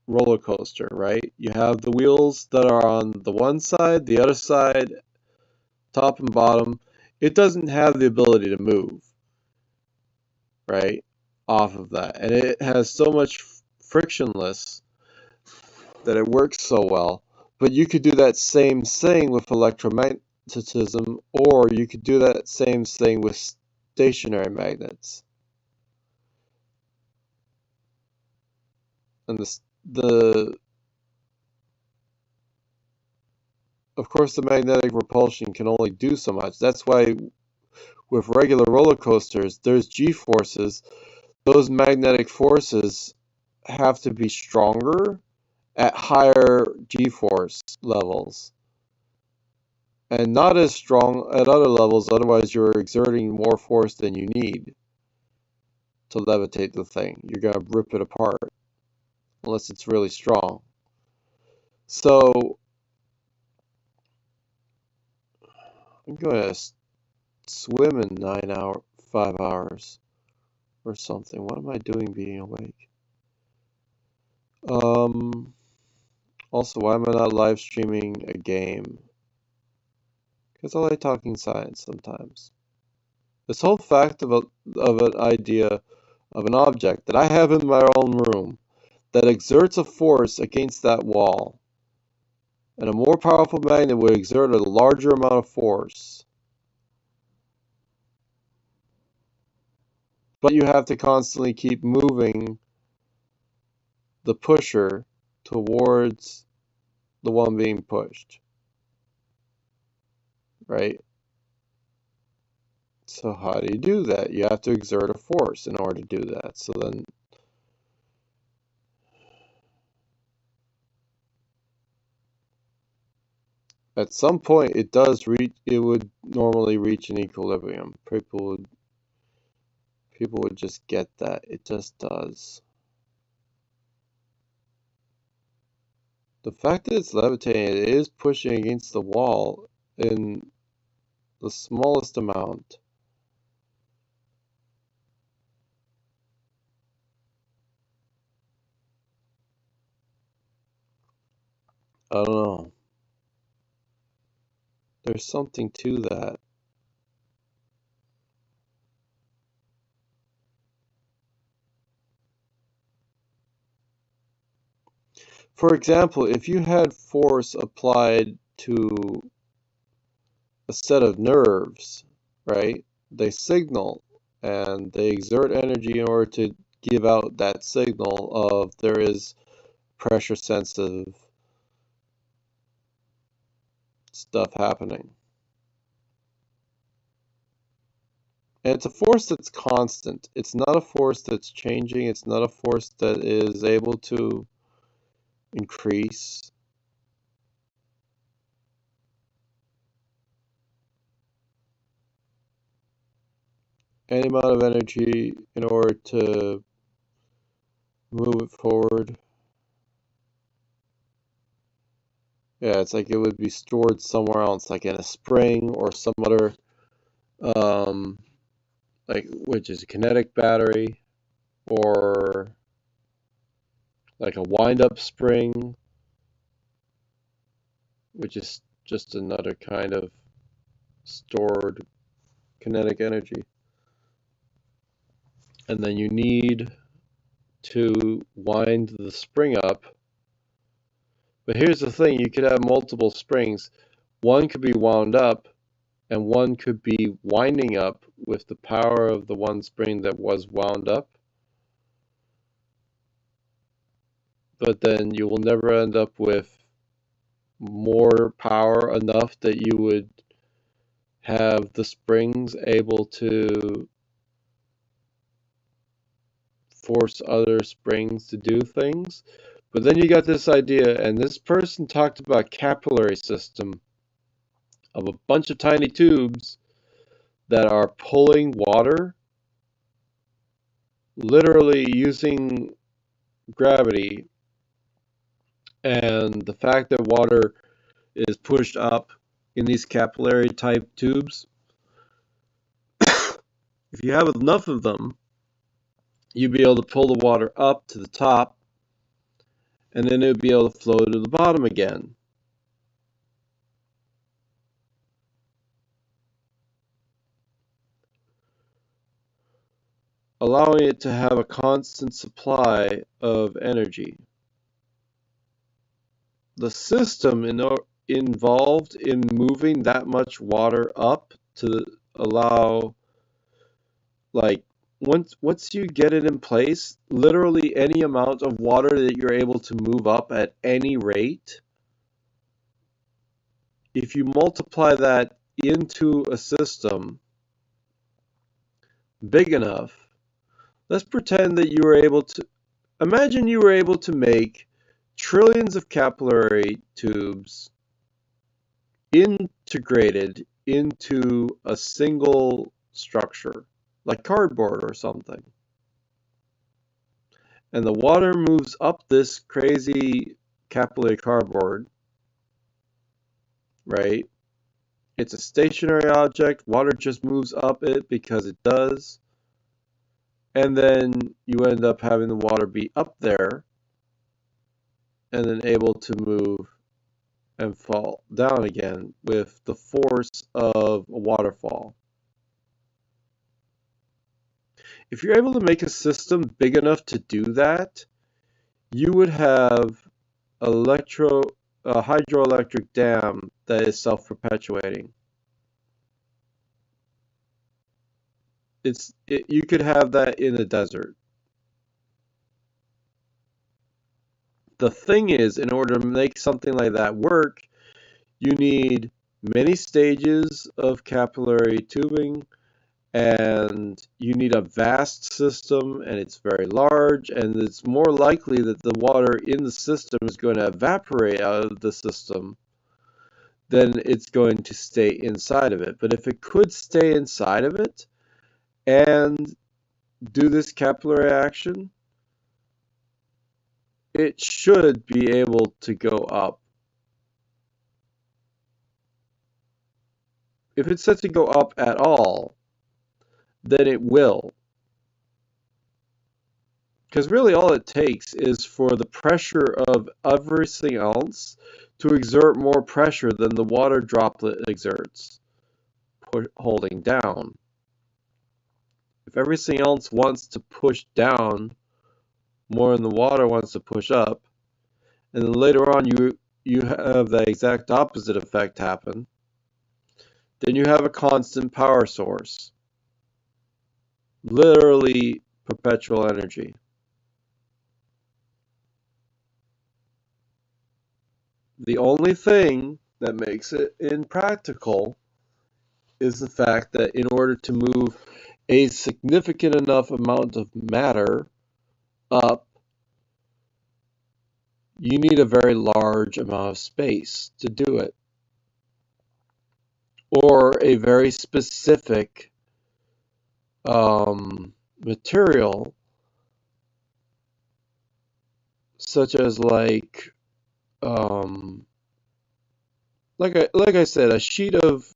Speaker 1: roller coaster, right? You have the wheels that are on the one side, the other side, top and bottom. It doesn't have the ability to move, right? Off of that. And it has so much frictionless that it works so well. But you could do that same thing with electromagnetism, or you could do that same thing with stationary magnets. And of course, the magnetic repulsion can only do so much. That's why with regular roller coasters, there's G-forces. Those magnetic forces have to be stronger at higher G-force levels and not as strong at other levels, otherwise you're exerting more force than you need to levitate the thing. You're going to rip it apart unless it's really strong. So I'm going to swim in 5 hours or something. What am I doing being awake? Also, why am I not live streaming a game? Because I like talking science sometimes. This whole fact of an idea of an object that I have in my own room that exerts a force against that wall, and a more powerful magnet would exert a larger amount of force. But you have to constantly keep moving the pusher towards the one being pushed, right? So how do you do that? You have to exert a force in order to do that. So then at some point it would normally reach an equilibrium. People would just get that. It just does. The fact that it's levitating, it is pushing against the wall in the smallest amount. I don't know. There's something to that. For example, if you had force applied to a set of nerves, right? They signal and they exert energy in order to give out that signal of there is pressure sensitive stuff happening. And it's a force that's constant. It's not a force that's changing. It's not a force that is able to increase. Any amount of energy in order to move it forward. Yeah, it's like it would be stored somewhere else, like in a spring or some other, like, which is a kinetic battery, or like a wind-up spring, which is just another kind of stored kinetic energy. And then you need to wind the spring up. But here's the thing, you could have multiple springs. One could be wound up, and one could be winding up with the power of the one spring that was wound up. But then you will never end up with more power enough that you would have the springs able to force other springs to do things. But then you got this idea, and this person talked about capillary system of a bunch of tiny tubes that are pulling water, literally using gravity, and the fact that water is pushed up in these capillary type tubes, if you have enough of them, you'd be able to pull the water up to the top, and then it would be able to flow to the bottom again. Allowing it to have a constant supply of energy. The system involved in moving that much water up to allow, like, once you get it in place, literally any amount of water that you're able to move up at any rate, if you multiply that into a system big enough, let's pretend that you were able to, imagine you were able to make trillions of capillary tubes integrated into a single structure, like cardboard or something. And the water moves up this crazy capillary cardboard, right? It's a stationary object. Water just moves up it because it does. And then you end up having the water be up there and then able to move and fall down again with the force of a waterfall. If you're able to make a system big enough to do that, you would have a hydroelectric dam that is self-perpetuating. You could have that in a desert. The thing is, in order to make something like that work, you need many stages of capillary tubing, and you need a vast system, and it's very large, and it's more likely that the water in the system is going to evaporate out of the system than it's going to stay inside of it. But if it could stay inside of it and do this capillary action, it should be able to go up. If it's set to go up at all, then it will. Because really all it takes is for the pressure of everything else to exert more pressure than the water droplet exerts, holding down. If everything else wants to push down more than the water wants to push up, and then later on you have the exact opposite effect happen, then you have a constant power source. Literally perpetual energy. The only thing that makes it impractical is the fact that in order to move a significant enough amount of matter up, you need a very large amount of space to do it, or a very specific material such as like I said, a sheet of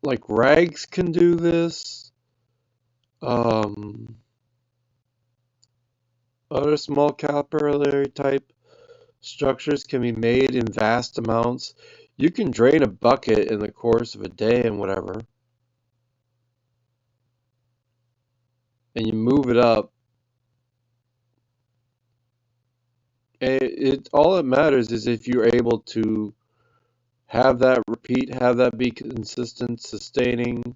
Speaker 1: like rags can do this. Other small capillary type structures can be made in vast amounts. You can drain a bucket in the course of a day and whatever, and you move it up. And all that matters is if you're able to have that repeat, have that be consistent, sustaining.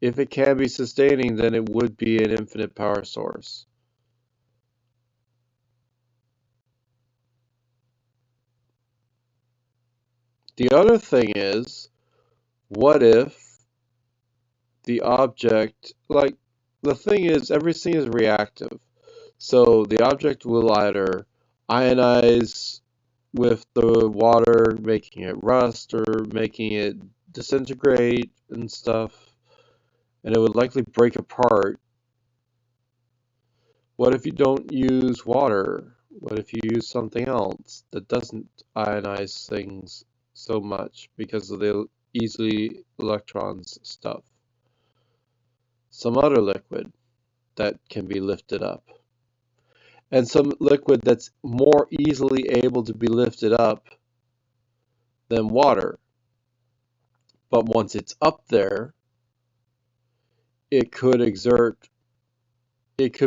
Speaker 1: If it can be sustaining, then it would be an infinite power source. The other thing is, what if the object, like, the thing is, everything is reactive. So the object will either ionize with the water, making it rust or making it disintegrate and stuff, and it would likely break apart. What if you don't use water? What if you use something else that doesn't ionize things so much because of the easily electrons stuff? Some other liquid that can be lifted up. And some liquid that's more easily able to be lifted up than water. But once it's up there, it could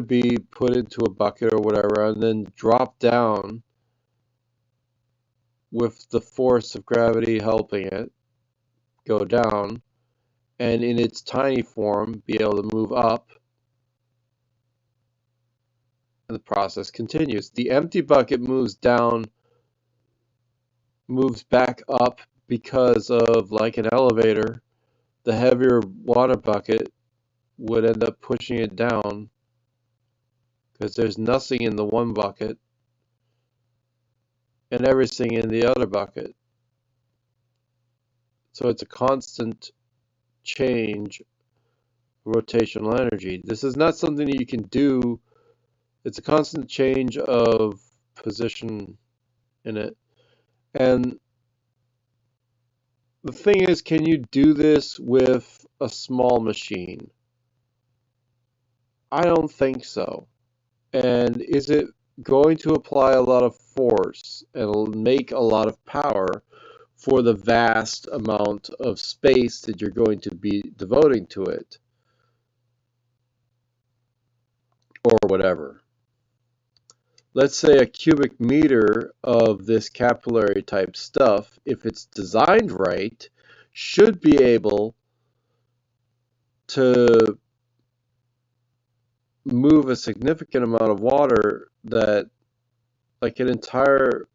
Speaker 1: be put into a bucket or whatever and then drop down with the force of gravity helping it go down, and in its tiny form be able to move up, and the process continues. The empty bucket moves back up because of, like an elevator, the heavier water bucket would end up pushing it down because there's nothing in the one bucket and everything in the other bucket. So it's a constant change rotational energy. This is not something that you can do. It's a constant change of position in it. And the thing is, can you do this with a small machine? I don't think so. And is it going to apply a lot of force and make a lot of power for the vast amount of space that you're going to be devoting to it? Or whatever. Let's say a cubic meter of this capillary type stuff, if it's designed right, should be able to move a significant amount of water that, like an entire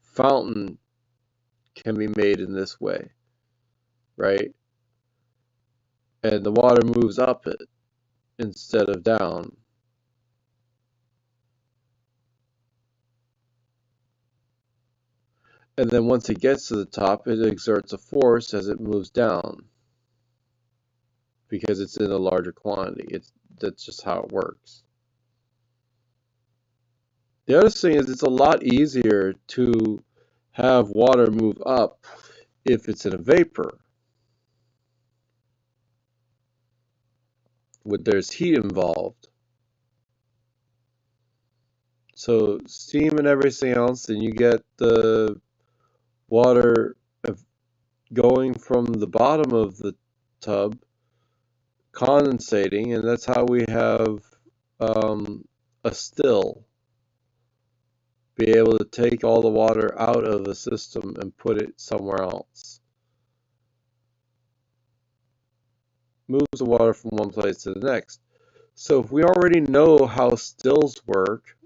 Speaker 1: fountain can be made in this way, right? And the water moves up it instead of down. And then once it gets to the top, it exerts a force as it moves down because it's in a larger quantity. That's just how it works. The other thing is, it's a lot easier to have water move up if it's in a vapor, when there's heat involved. So steam and everything else, and you get the water going from the bottom of the tub, condensating, and that's how we have a still. Be able to take all the water out of the system and put it somewhere else. Moves the water from one place to the next. So if we already know how stills work,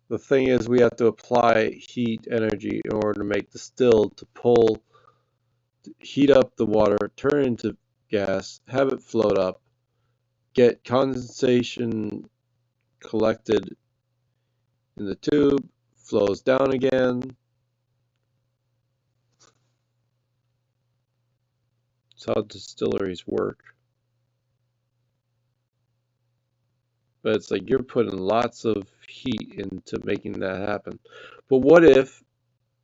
Speaker 1: the thing is we have to apply heat energy in order to make the still to heat up the water, turn it into gas, have it float up, get condensation collected in the tube, flows down again, It's how distilleries work. But it's like you're putting lots of heat into making that happen. But what if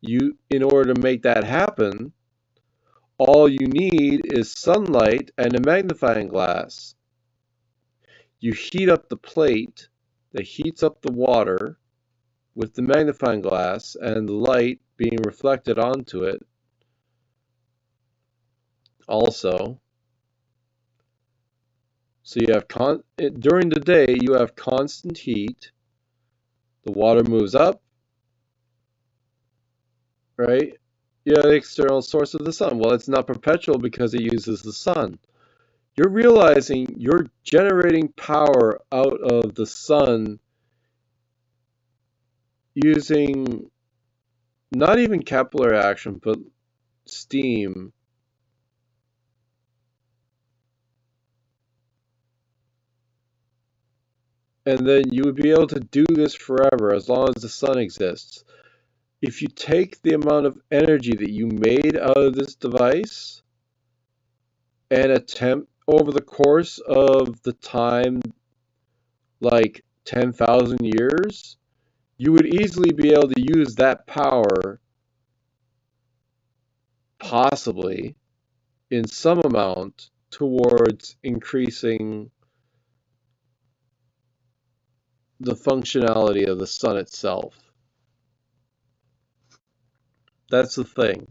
Speaker 1: you, in order to make that happen, all you need is sunlight and a magnifying glass? You heat up the plate that heats up the water with the magnifying glass and the light being reflected onto it also. So you have during the day you have constant heat. The water moves up, right? You have the external source of the sun. Well, it's not perpetual because it uses the sun. You're realizing you're generating power out of the sun using not even capillary action, but steam. And then you would be able to do this forever as long as the sun exists. If you take the amount of energy that you made out of this device and attempt over the course of the time, like 10,000 years, you would easily be able to use that power, possibly, in some amount, towards increasing the functionality of the sun itself. That's the thing.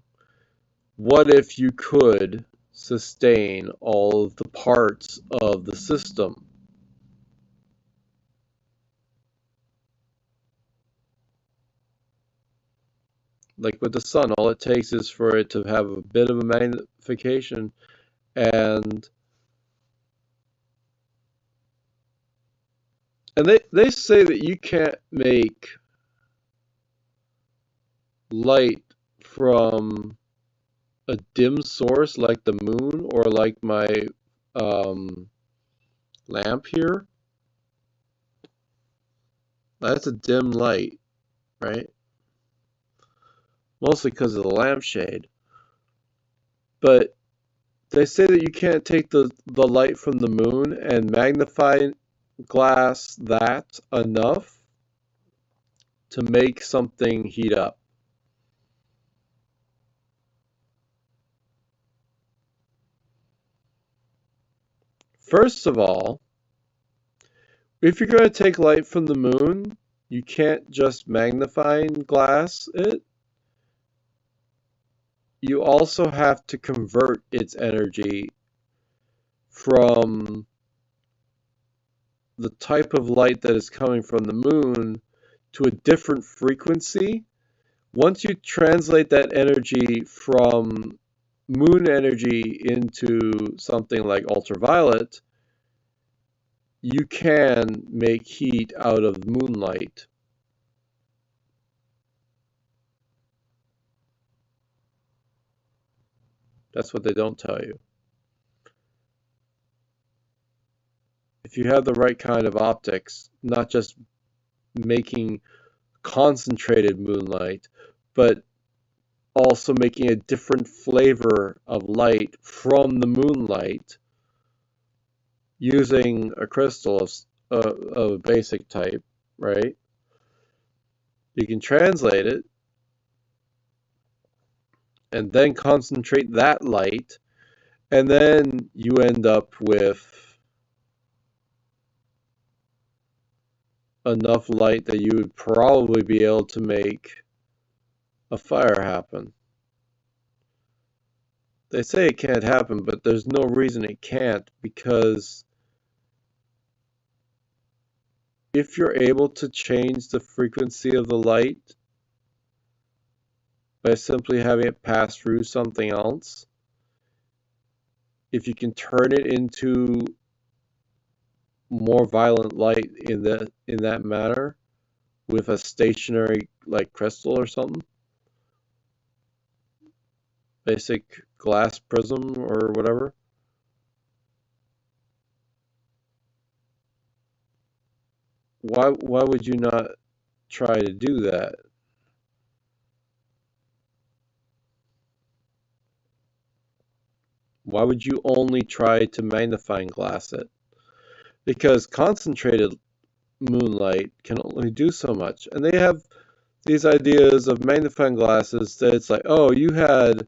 Speaker 1: What if you could sustain all of the parts of the system? Like with the sun, all it takes is for it to have a bit of a magnification, and they say that you can't make light from a dim source like the moon or like my lamp here. That's a dim light, right? Mostly because of the lampshade. But they say that you can't take the light from the moon and magnify glass that enough to make something heat up. First of all, if you're going to take light from the moon, you can't just magnify glass it. You also have to convert its energy from the type of light that is coming from the moon to a different frequency. Once you translate that energy from moon energy into something like ultraviolet, you can make heat out of moonlight. That's what they don't tell you. If you have the right kind of optics, not just making concentrated moonlight, but also making a different flavor of light from the moonlight using a crystal of a basic type, right? You can translate it and then concentrate that light, and then you end up with enough light that you would probably be able to make a fire happen. They say it can't happen, but there's no reason it can't, because if you're able to change the frequency of the light by simply having it pass through something else, if you can turn it into more violent light in that manner with a stationary like crystal or something, basic glass prism or whatever, why would you not try to do that? Why would you only try to magnifying glass it? Because concentrated moonlight can only do so much. And they have these ideas of magnifying glasses that it's like, oh, you had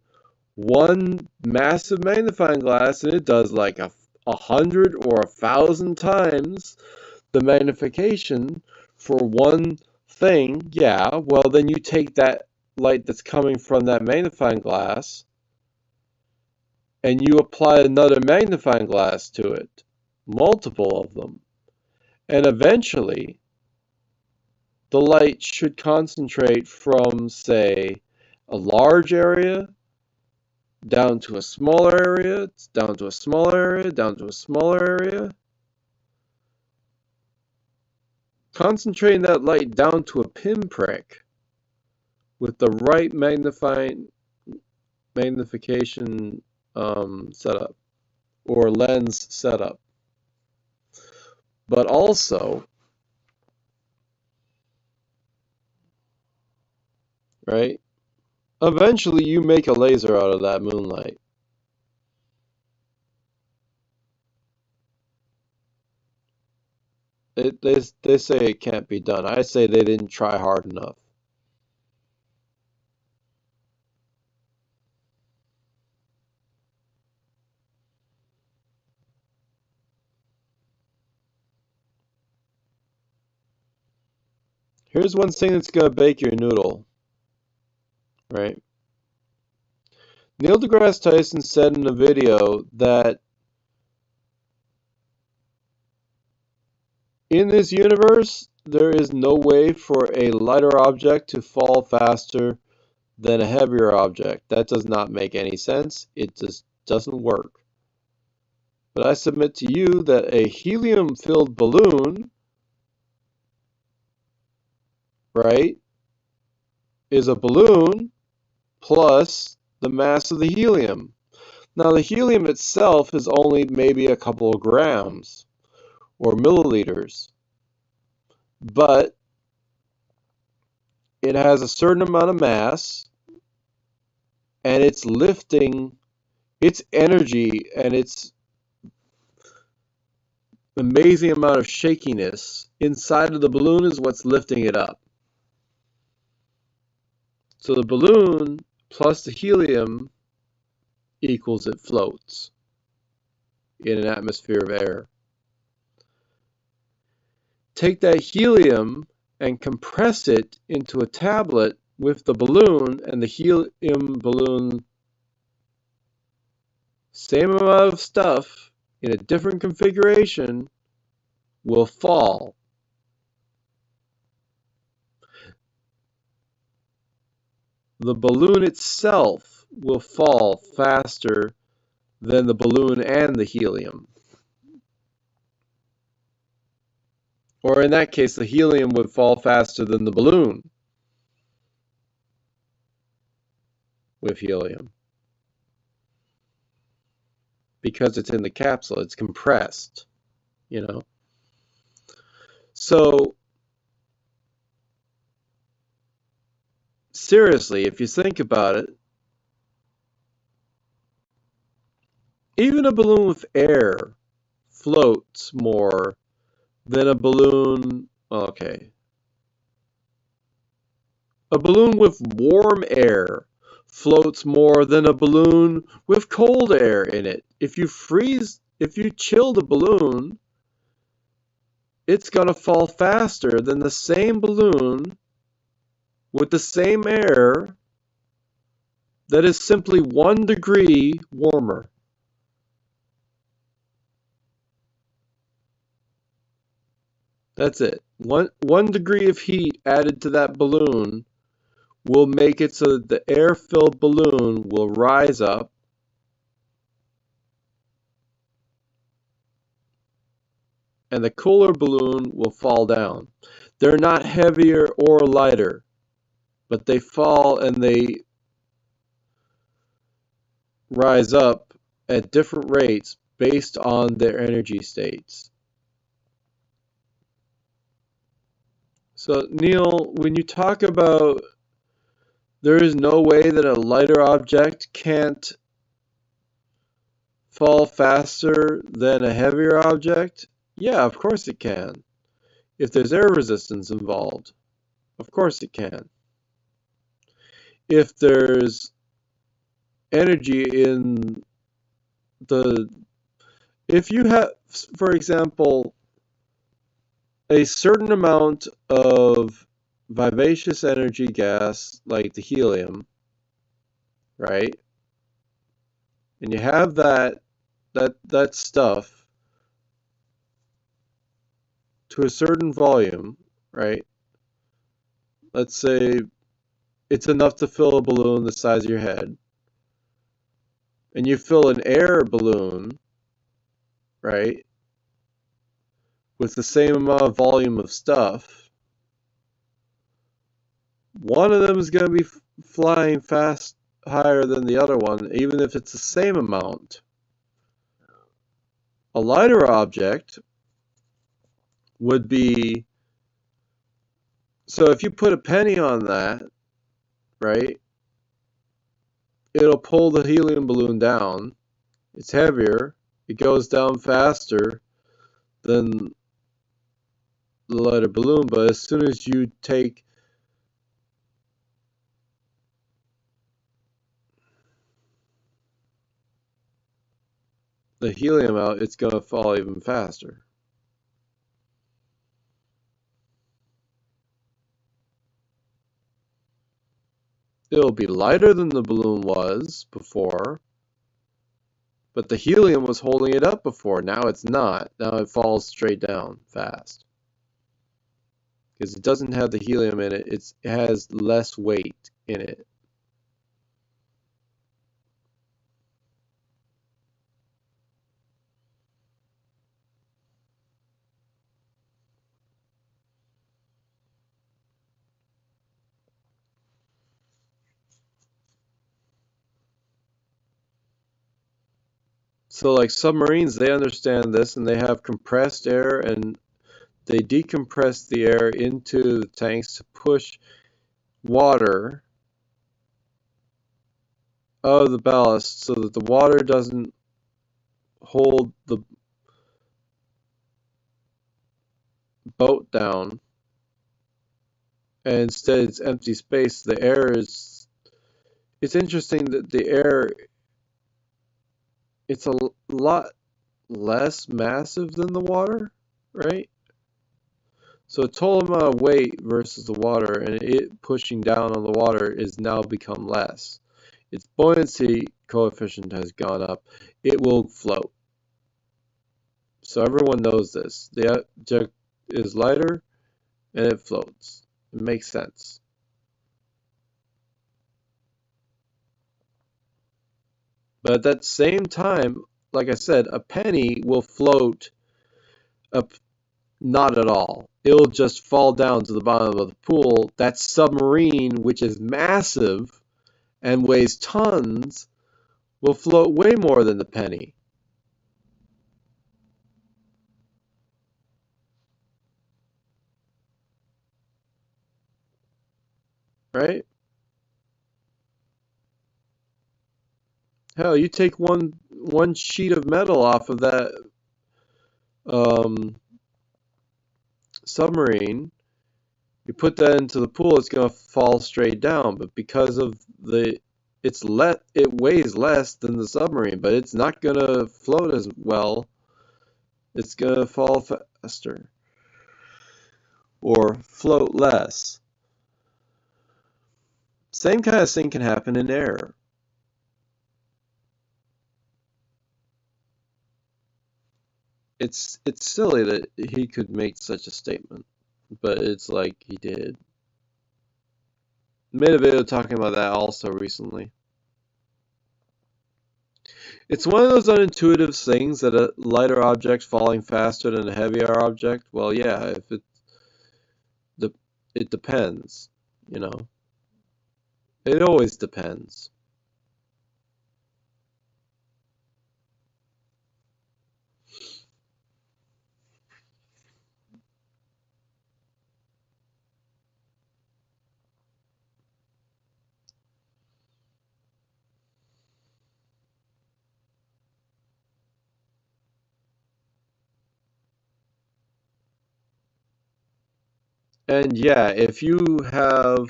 Speaker 1: one massive magnifying glass and it does like 100 or 1,000 times the magnification for one thing. Yeah, well, then you take that light that's coming from that magnifying glass and you apply another magnifying glass to it, multiple of them. And eventually, the light should concentrate from, say, a large area down to a smaller area, down to a smaller area, down to a smaller area. Concentrating that light down to a pinprick with the right magnification setup or lens setup. But also, right? Eventually you make a laser out of that moonlight. They say it can't be done. I say they didn't try hard enough. Here's one thing that's going to bake your noodle, right? Neil deGrasse Tyson said in a video that in this universe, there is no way for a lighter object to fall faster than a heavier object. That does not make any sense. It just doesn't work. But I submit to you that a helium-filled balloon, right, is a balloon plus the mass of the helium. Now, the helium itself is only maybe a couple of grams or milliliters, but it has a certain amount of mass and it's lifting its energy and its amazing amount of shakiness inside of the balloon is what's lifting it up. So the balloon plus the helium equals it floats in an atmosphere of air. Take that helium and compress it into a tablet with the balloon, and the helium balloon, same amount of stuff in a different configuration, will fall. The balloon itself will fall faster than the balloon and the helium. Or in that case, the helium would fall faster than the balloon with helium. Because it's in the capsule, it's compressed, you know. So, seriously, if you think about it, even a balloon with air floats more than a balloon, okay. A balloon with warm air floats more than a balloon with cold air in it. If you chill the balloon, it's going to fall faster than the same balloon with the same air that is simply 1 degree warmer. That's it. One degree of heat added to that balloon will make it so that the air-filled balloon will rise up and the cooler balloon will fall down. They're not heavier or lighter, but they fall and they rise up at different rates based on their energy states. So, Neil, when you talk about there is no way that a lighter object can't fall faster than a heavier object? Yeah, of course it can. If there's air resistance involved, of course it can. If there's energy in if you have, for example, a certain amount of vivacious energy gas like the helium, right? And you have that stuff to a certain volume, right? Let's say it's enough to fill a balloon the size of your head. And you fill an air balloon, right, with the same amount of volume of stuff. One of them is going to be flying fast higher than the other one, even if it's the same amount. A lighter object would be, so if you put a penny on that, right, it'll pull the helium balloon down. It's heavier. It goes down faster than the lighter balloon, but as soon as you take the helium out, it's going to fall even faster. It'll be lighter than the balloon was before, but the helium was holding it up before. Now it's not. Now it falls straight down fast. Because it doesn't have the helium in it. It has less weight in it. So like submarines, they understand this, and they have compressed air, and they decompress the air into the tanks to push water out of the ballast so that the water doesn't hold the boat down, and instead it's empty space. The air is, it's interesting that the air, it's a lot less massive than the water, right? So total amount of weight versus the water, and it pushing down on the water is now become less. Its buoyancy coefficient has gone up. It will float. So everyone knows this. The object is lighter and it floats. It makes sense. But at that same time, like I said, a penny will float up, not at all. It'll just fall down to the bottom of the pool. That submarine, which is massive and weighs tons, will float way more than the penny. Right? Hell, you take one sheet of metal off of that submarine, you put that into the pool, it's going to fall straight down. But because of it weighs less than the submarine, but it's not going to float as well. It's going to fall faster or float less. Same kind of thing can happen in air. It's silly that he could make such a statement, but it's like he did. Made a video talking about that also recently. It's one of those unintuitive things that a lighter object falling faster than a heavier object. Well, yeah, if it depends, you know. It always depends. And yeah, if you have,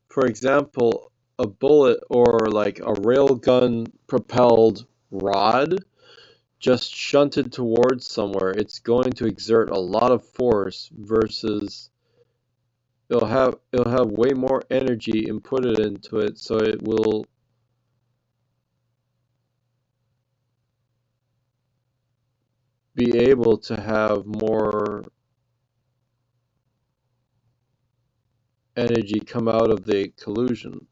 Speaker 1: for example, a bullet or like a railgun propelled rod just shunted towards somewhere, it's going to exert a lot of force versus it'll have way more energy inputted into it, so it will be able to have more energy come out of the collision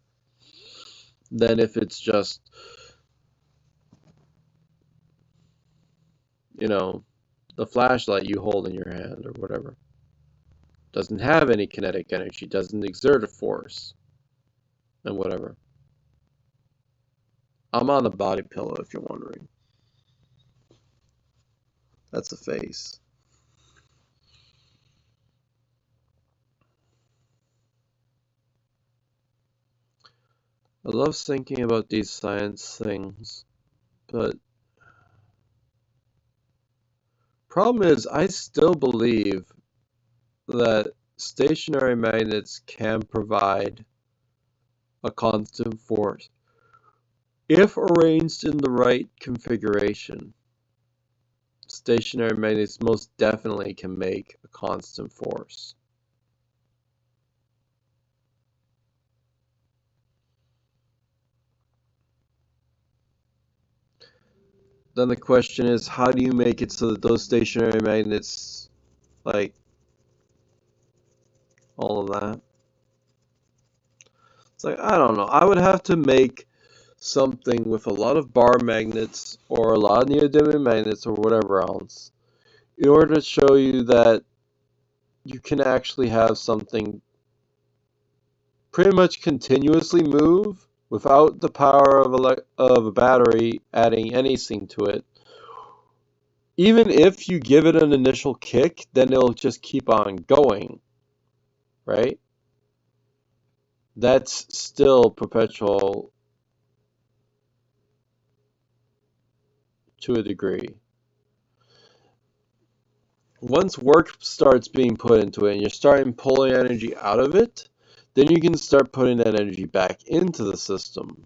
Speaker 1: than if it's just, the flashlight you hold in your hand or whatever. Doesn't have any kinetic energy, doesn't exert a force, and whatever. I'm on the body pillow if you're wondering. That's the face. I love thinking about these science things, but problem is I still believe that stationary magnets can provide a constant force if arranged in the right configuration. Stationary magnets most definitely can make a constant force. Then the question is, how do you make it so that those stationary magnets, like all of that? It's like, I don't know. I would have to make something with a lot of bar magnets or a lot of neodymium magnets or whatever else in order to show you that you can actually have something pretty much continuously move without the power of a battery adding anything to it. Even if you give it an initial kick, then it'll just keep on going, right? That's still perpetual to a degree. Once work starts being put into it and you're starting pulling energy out of it, then you can start putting that energy back into the system.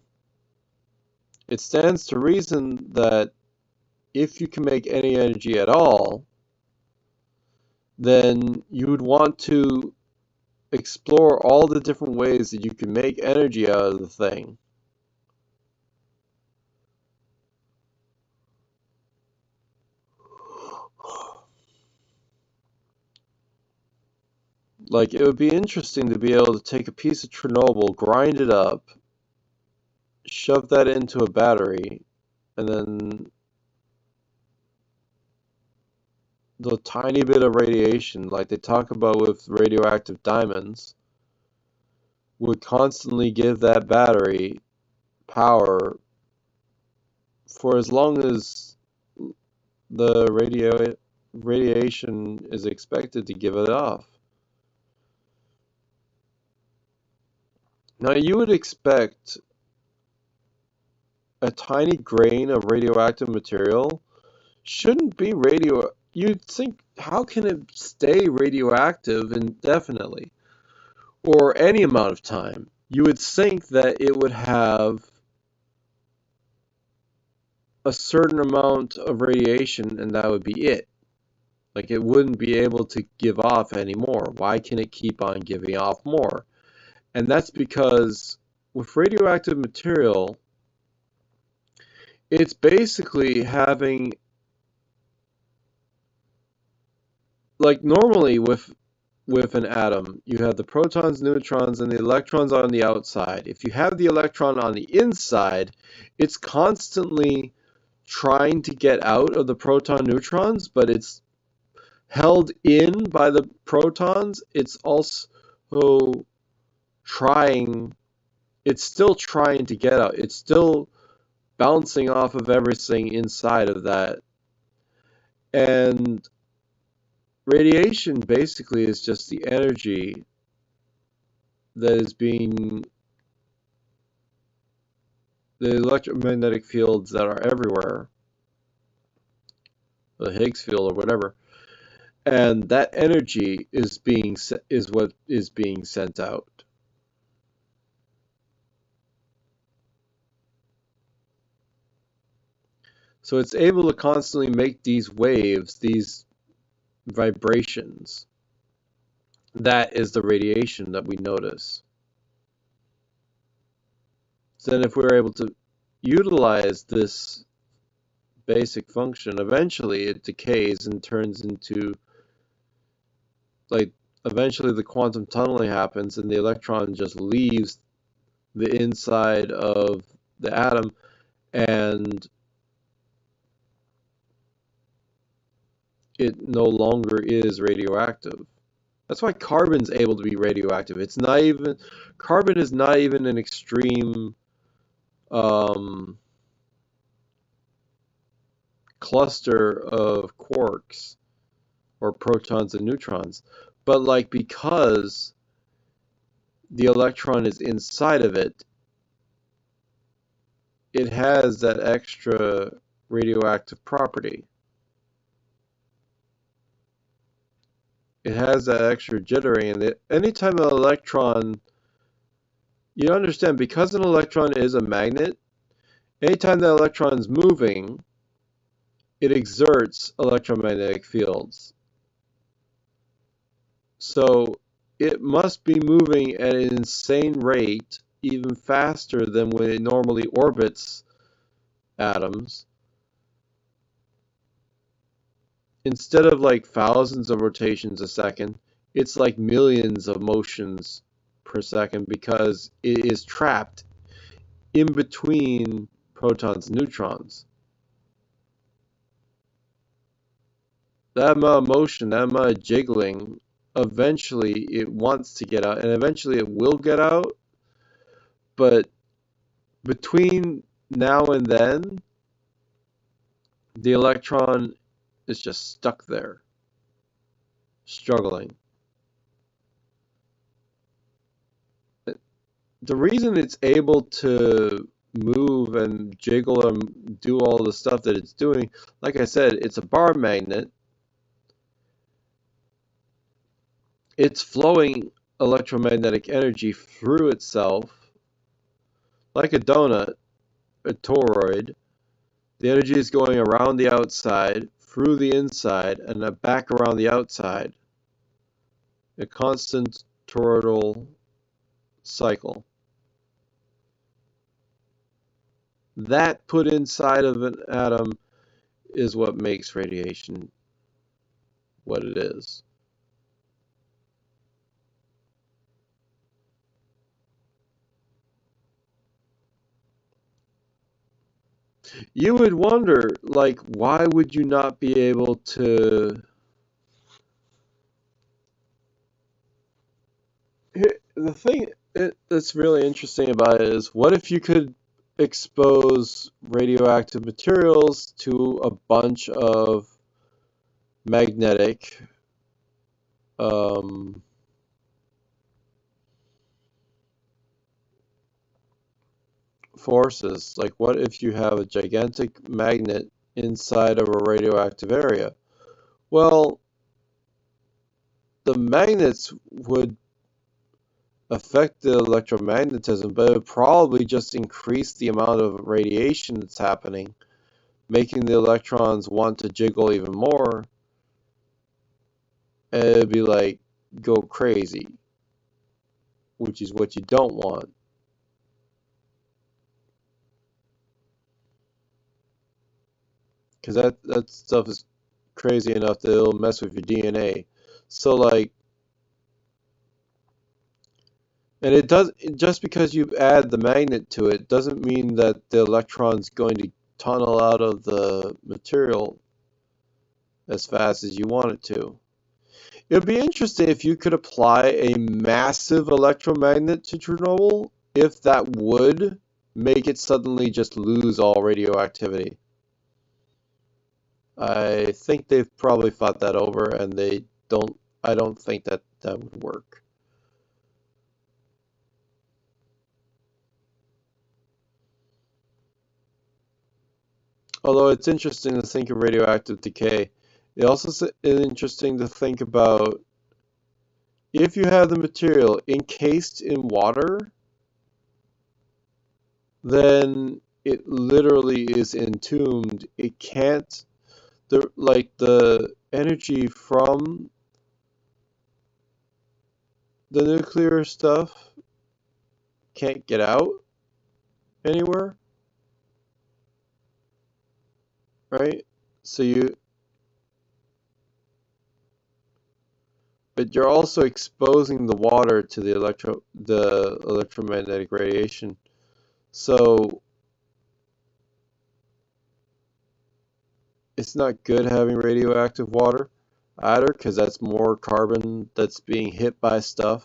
Speaker 1: It stands to reason that if you can make any energy at all, then you would want to explore all the different ways that you can make energy out of the thing. Like, it would be interesting to be able to take a piece of Chernobyl, grind it up, shove that into a battery, and then the tiny bit of radiation, like they talk about with radioactive diamonds, would constantly give that battery power for as long as the radiation is expected to give it off. Now, you would expect a tiny grain of radioactive material shouldn't be you'd think, how can it stay radioactive indefinitely or any amount of time? You would think that it would have a certain amount of radiation and that would be it. Like, it wouldn't be able to give off anymore. Why can it keep on giving off more? And that's because with radioactive material, it's basically having, like normally with an atom, you have the protons, neutrons, and the electrons on the outside. If you have the electron on the inside, it's constantly trying to get out of the proton neutrons, but it's held in by the protons. It's also still trying to get out. It's still bouncing off of everything inside of that. And radiation basically is just the energy that is being, the electromagnetic fields that are everywhere, the Higgs field or whatever, and that energy is what is being sent out. So it's able to constantly make these waves, these vibrations. That is the radiation that we notice. So then if we're able to utilize this basic function, eventually it decays and turns into, like, eventually the quantum tunneling happens and the electron just leaves the inside of the atom, and it no longer is radioactive. That's why carbon's able to be radioactive. Carbon is not even an extreme cluster of quarks or protons and neutrons, but like because the electron is inside of it, it has that extra radioactive property. It has that extra jittering, and anytime an electron, you understand, because an electron is a magnet, anytime the electron is moving, it exerts electromagnetic fields. So it must be moving at an insane rate, even faster than when it normally orbits atoms. Instead of like thousands of rotations a second, it's like millions of motions per second because it is trapped in between protons and neutrons. That amount of motion, that amount of jiggling, eventually it wants to get out, and eventually it will get out, but between now and then, the electron is just stuck there, struggling. The reason it's able to move and jiggle and do all the stuff that it's doing, like I said, it's a bar magnet. It's flowing electromagnetic energy through itself like a donut, a toroid. The energy is going around the outside, through the inside, and then back around the outside. A constant toroidal cycle. That put inside of an atom is what makes radiation what it is. You would wonder, like, why would you not be able to... The thing that's really interesting about it is, what if you could expose radioactive materials to a bunch of magnetic forces? Like, what if you have a gigantic magnet inside of a radioactive area? Well, the magnets would affect the electromagnetism, but it would probably just increase the amount of radiation that's happening, making the electrons want to jiggle even more, and it'd be like, go crazy, which is what you don't want. Because that stuff is crazy enough that it'll mess with your DNA. So like, and it does, just because you add the magnet to it doesn't mean that the electron's going to tunnel out of the material as fast as you want it to. It would be interesting if you could apply a massive electromagnet to Chernobyl, if that would make it suddenly just lose all radioactivity. I think they've probably thought that over, and I don't think that would work. Although it's interesting to think of radioactive decay. It also is interesting to think about if you have the material encased in water, then it literally is entombed. It can't, the energy from the nuclear stuff can't get out anywhere, right? So but you're also exposing the water to the electromagnetic radiation. So it's not good having radioactive water either, because that's more carbon that's being hit by stuff.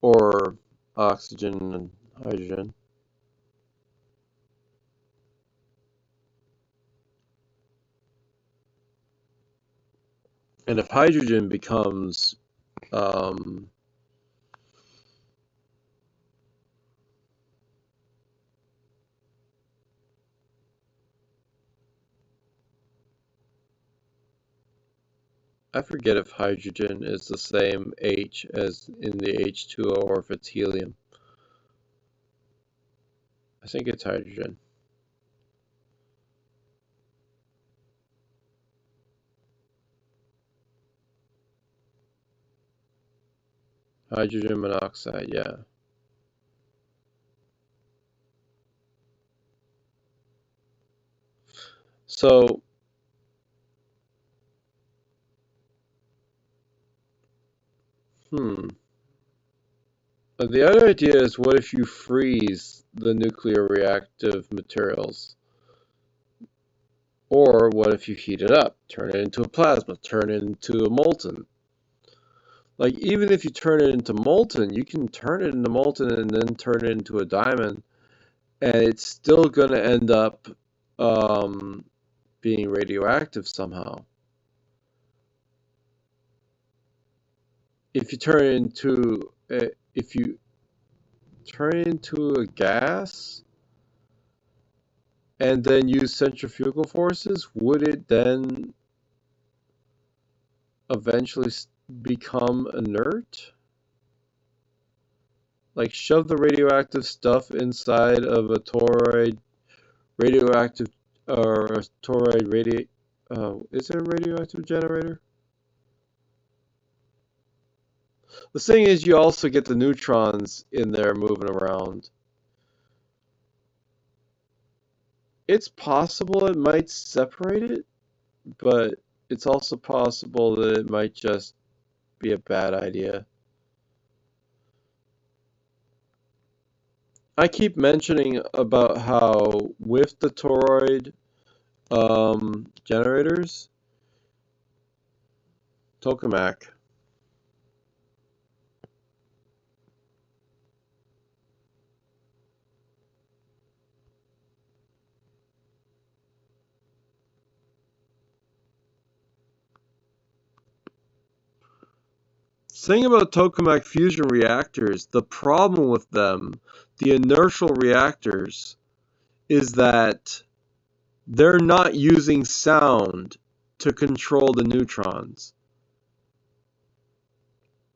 Speaker 1: Or oxygen and hydrogen. And if hydrogen becomes I forget if hydrogen is the same H as in the H2O or if it's helium. I think it's hydrogen. Hydrogen monoxide, yeah. So the other idea is, what if you freeze the nuclear reactive materials? Or what if you heat it up, turn it into a plasma, turn it into a molten? Like, even if you turn it into molten, you can turn it into molten and then turn it into a diamond, and it's still going to end up being radioactive somehow. If you turn it into a gas and then use centrifugal forces, would it then eventually become inert? Like, shove the radioactive stuff inside of a toroid radioactive, or a toroid is it a radioactive generator? The thing is, you also get the neutrons in there moving around. It's possible it might separate it, but it's also possible that it might just be a bad idea. I keep mentioning about how with the toroid generators, tokamak, thing about tokamak fusion reactors, the problem with them, the inertial reactors, is that they're not using sound to control the neutrons.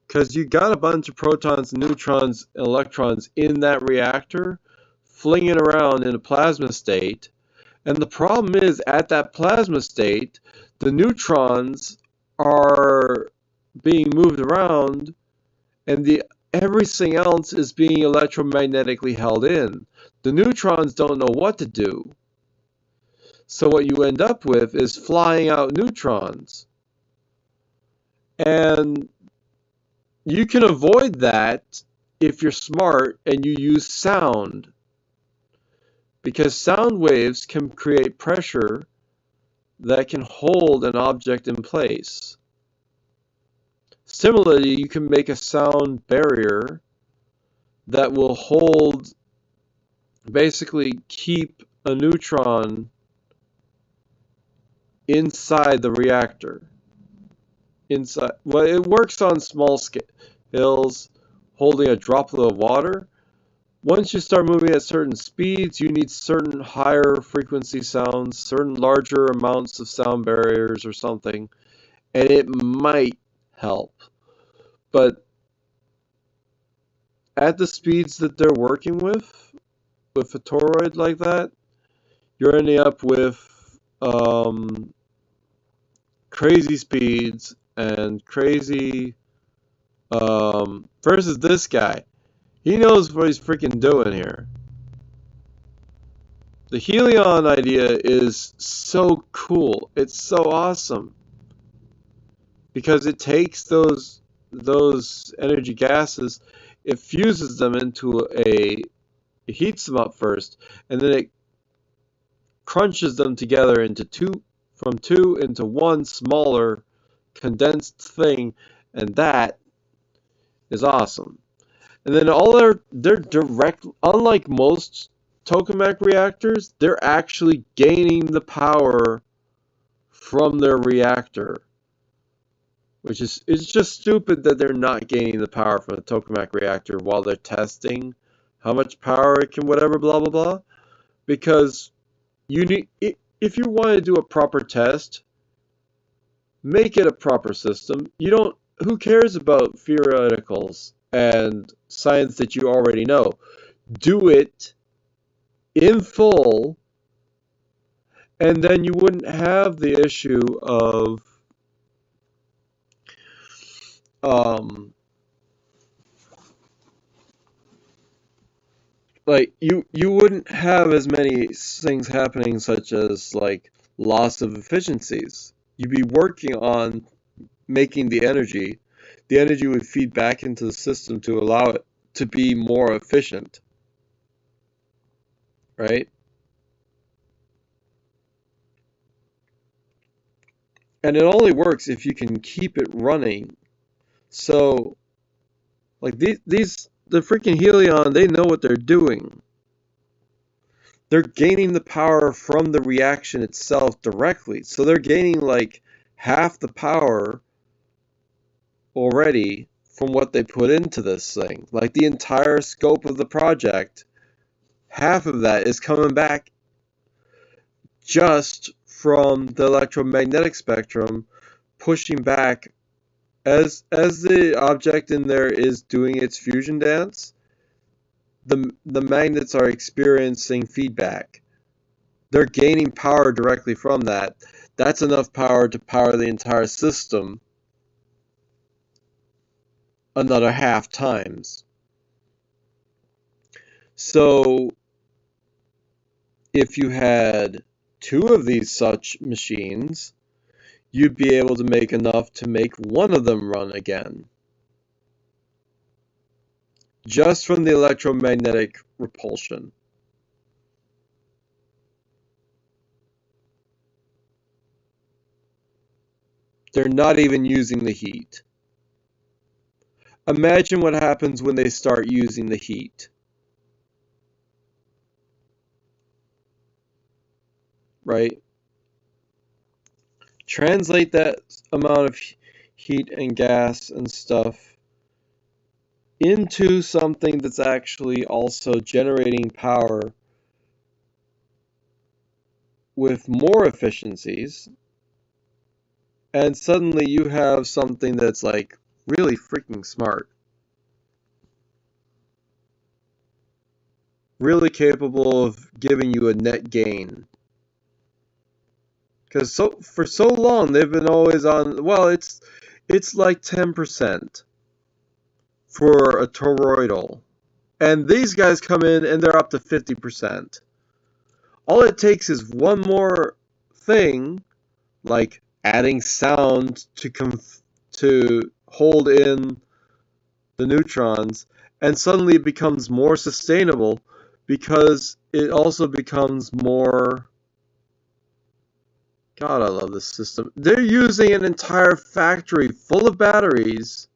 Speaker 1: Because you got a bunch of protons, neutrons, and electrons in that reactor flinging around in a plasma state. And the problem is, at that plasma state, the neutrons are being moved around, and everything else is being electromagnetically held in. The neutrons don't know what to do. So what you end up with is flying out neutrons. And you can avoid that if you're smart and you use sound. Because sound waves can create pressure that can hold an object in place. Similarly, you can make a sound barrier that will basically keep a neutron inside the reactor. Well, it works on small scales, holding a droplet of water, once you start moving at certain speeds, you need certain higher frequency sounds, certain larger amounts of sound barriers or something, and it might help. But at the speeds that they're working with a toroid like that, you're ending up with crazy speeds and crazy versus this guy. He knows what he's freaking doing here. The Helion idea is so cool. It's so awesome because it takes those energy gases, it fuses them into it heats them up first, and then it crunches them together into from two into one smaller condensed thing, and that is awesome. And then all they're direct, unlike most tokamak reactors, they're actually gaining the power from their reactor, which is, it's just stupid that they're not gaining the power from the tokamak reactor while they're testing how much power it can whatever blah blah blah, because you need, if you want to do a proper test, make it a proper system. You don't, who cares about theoreticals and science that you already know? Do it in full, and then you wouldn't have the issue of like you wouldn't have as many things happening, such as like loss of efficiencies. You'd be working on making the energy would feed back into the system to allow it to be more efficient, right? And it only works if you can keep it running. So, like the freaking Helion, they know what they're doing. They're gaining the power from the reaction itself directly. So they're gaining like half the power already from what they put into this thing. Like the entire scope of the project, half of that is coming back just from the electromagnetic spectrum pushing back as the object in there is doing its fusion dance. The magnets are experiencing feedback. They're gaining power directly from that. That's enough power to power the entire system another half times. So if you had two of these such machines, you'd be able to make enough to make one of them run again, just from the electromagnetic repulsion. They're not even using the heat. Imagine what happens when they start using the heat. Right? Translate that amount of heat and gas and stuff into something that's actually also generating power with more efficiencies, and suddenly you have something that's like really freaking smart, really capable of giving you a net gain. Because for so long they've been always on, well, it's like 10% for a toroidal, and these guys come in and they're up to 50%. All it takes is one more thing, like adding sound to hold in the neutrons, and suddenly it becomes more sustainable because it also becomes more. God, I love this system. They're using an entire factory full of batteries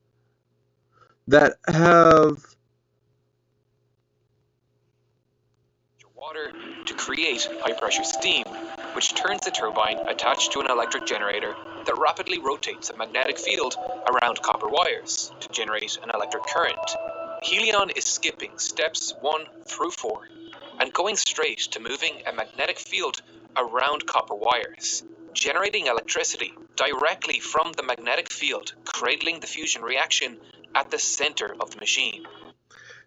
Speaker 1: that have
Speaker 2: water to create high-pressure steam, which turns the turbine attached to an electric generator that rapidly rotates a magnetic field around copper wires to generate an electric current.
Speaker 5: Helion is skipping steps 1 through 4 and going straight to moving a magnetic field around copper wires, generating electricity directly from the magnetic field, cradling the fusion reaction at the center of the machine.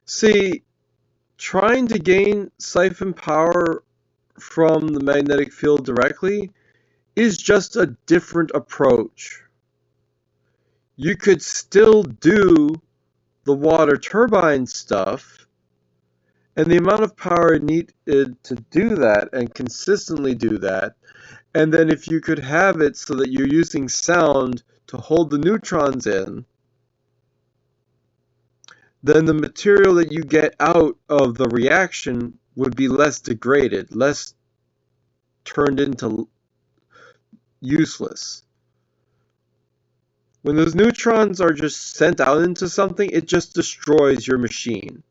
Speaker 1: See, trying to gain siphon power from the magnetic field directly is just a different approach. You could still do the water turbine stuff, and the amount of power needed to do that and consistently do that, and then if you could have it so that you're using sound to hold the neutrons in, then the material that you get out of the reaction would be less degraded, less turned into useless. When those neutrons are just sent out into something, it just destroys your machine.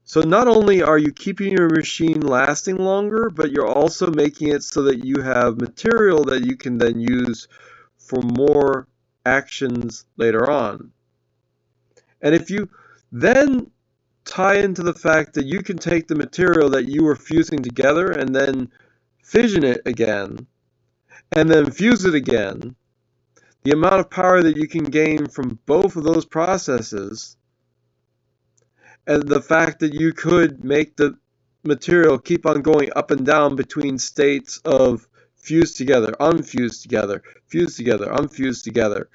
Speaker 1: So not only are you keeping your machine lasting longer, but you're also making it so that you have material that you can then use for more actions later on. And if you then tie into the fact that you can take the material that you were fusing together and then fission it again, and then fuse it again, the amount of power that you can gain from both of those processes, and the fact that you could make the material keep on going up and down between states of fused together, unfused together, fused together, unfused together,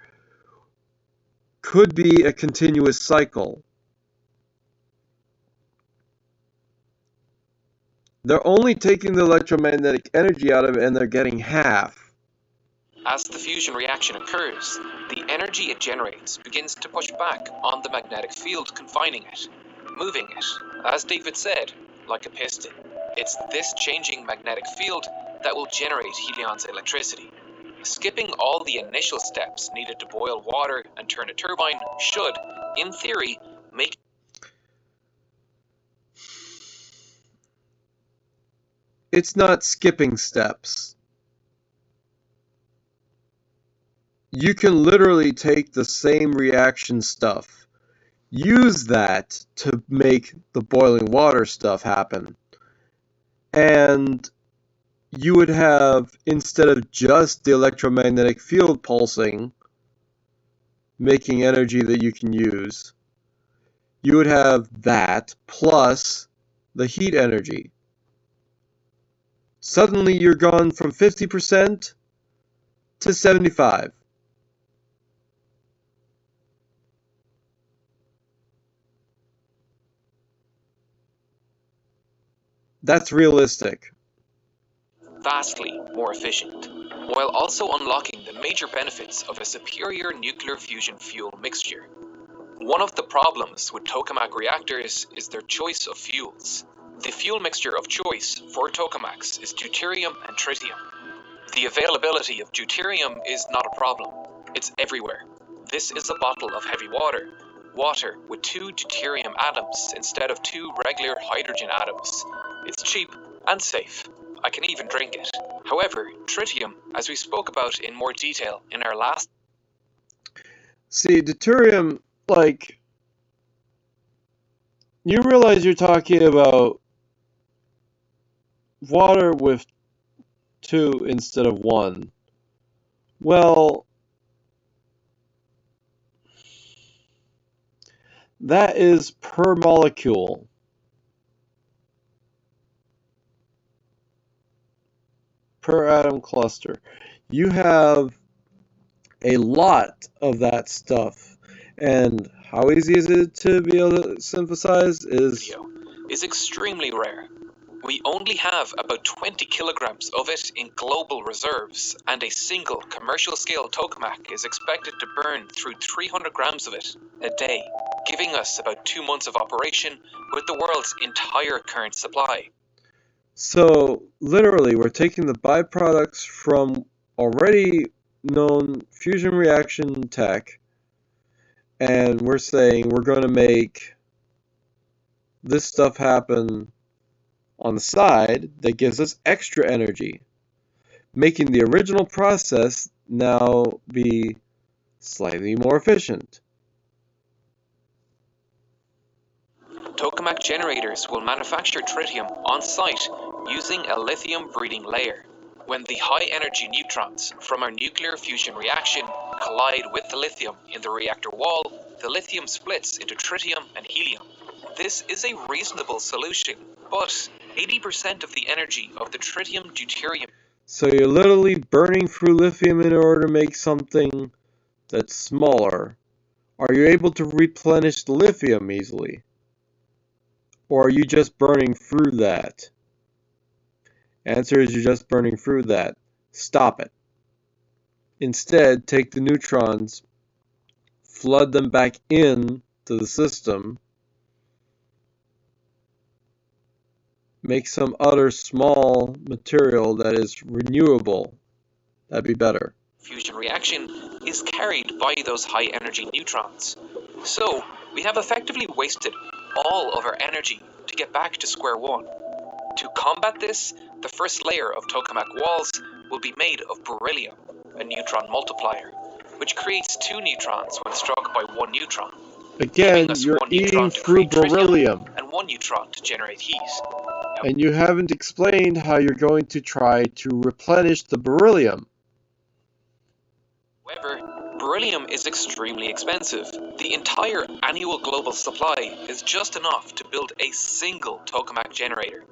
Speaker 1: could be a continuous cycle. They're only taking the electromagnetic energy out of it, and they're getting half.
Speaker 5: As the fusion reaction occurs, the energy it generates begins to push back on the magnetic field confining it, moving it, as David said, like a piston. It's this changing magnetic field that will generate Helion's electricity. Skipping all the initial steps needed to boil water and turn a turbine should, in theory, make
Speaker 1: It's not skipping steps. You can literally take the same reaction stuff, use that to make the boiling water stuff happen, and you would have, instead of just the electromagnetic field pulsing, making energy that you can use, you would have that plus the heat energy. Suddenly you're gone from 50% to 75%. That's realistic.
Speaker 5: vastly more efficient, while also unlocking the major benefits of a superior nuclear fusion fuel mixture. One of the problems with tokamak reactors is their choice of fuels. The fuel mixture of choice for tokamaks is deuterium and tritium. The availability of deuterium is not a problem. It's everywhere. This is a bottle of heavy water. Water with 2 deuterium atoms instead of 2 regular hydrogen atoms. It's cheap and safe. I can even drink it. However, tritium, as we spoke about in more detail in our last...
Speaker 1: See, deuterium, like, you realize you're talking about water with 2 instead of 1. Well, that is per molecule. Per atom cluster. You have a lot of that stuff. And how easy is it to be able to synthesize? Is
Speaker 5: extremely rare. We only have about 20 kilograms of it in global reserves, and a single commercial scale tokamak is expected to burn through 300 grams of it a day, giving us about 2 months of operation with the world's entire current supply.
Speaker 1: So, literally, we're taking the byproducts from already known fusion reaction tech, and we're saying we're going to make this stuff happen on the side that gives us extra energy, making the original process now be slightly more efficient.
Speaker 5: tokamak generators will manufacture tritium on site using a lithium breeding layer. When the high-energy neutrons from our nuclear fusion reaction collide with the lithium in the reactor wall, the lithium splits into tritium and helium. This is a reasonable solution, but 80% of the energy of the tritium-deuterium.
Speaker 1: So you're literally burning through lithium in order to make something that's smaller. Are you able to replenish the lithium easily? Or are you just burning through that? Answer is you're just burning through that. Stop it. Instead, take the neutrons, flood them back in to the system, make some other small material that is renewable. That'd be better.
Speaker 5: Fusion reaction is carried by those high energy neutrons. So we have effectively wasted all of our energy to get back to square one. To combat this, the first layer of tokamak walls will be made of beryllium, a neutron multiplier, which creates two neutrons when struck by one neutron.
Speaker 1: Again,
Speaker 5: us
Speaker 1: you're
Speaker 5: one
Speaker 1: eating
Speaker 5: neutron to
Speaker 1: through
Speaker 5: create tritium
Speaker 1: beryllium.
Speaker 5: and one neutron to generate heat.
Speaker 1: And you haven't explained how you're going to try to replenish the beryllium.
Speaker 5: However, beryllium is extremely expensive. The entire annual global supply is just enough to build a single tokamak generator.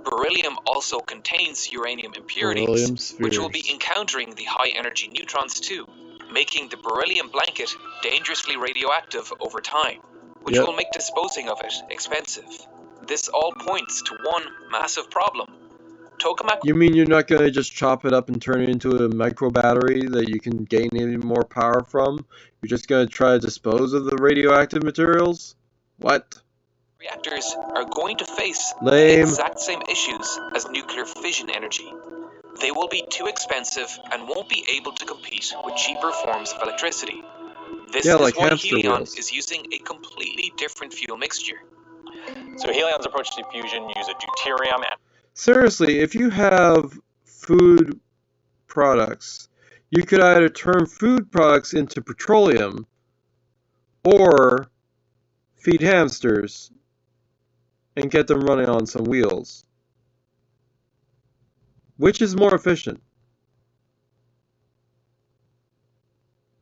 Speaker 5: Beryllium also contains uranium impurities, which will be encountering the high-energy neutrons too, making the beryllium blanket dangerously radioactive over time, which will make disposing of it expensive. This all points to one massive problem. Tokamak.
Speaker 1: You mean you're not going to just chop it up and turn it into a micro battery that you can gain any more power from? You're just going to try to dispose of the radioactive materials? What?
Speaker 5: Reactors are going to face
Speaker 1: Lame.
Speaker 5: the exact same issues as nuclear fission energy. They will be too expensive and won't be able to compete with cheaper forms of electricity. This is
Speaker 1: like
Speaker 5: why
Speaker 1: hamster
Speaker 5: Helion
Speaker 1: wheels.
Speaker 5: is using a completely different fuel mixture.
Speaker 3: So Helion's approach to fusion uses deuterium and
Speaker 1: Seriously, if you have food products, you could either turn food products into petroleum or feed hamsters and get them running on some wheels. Which is more efficient?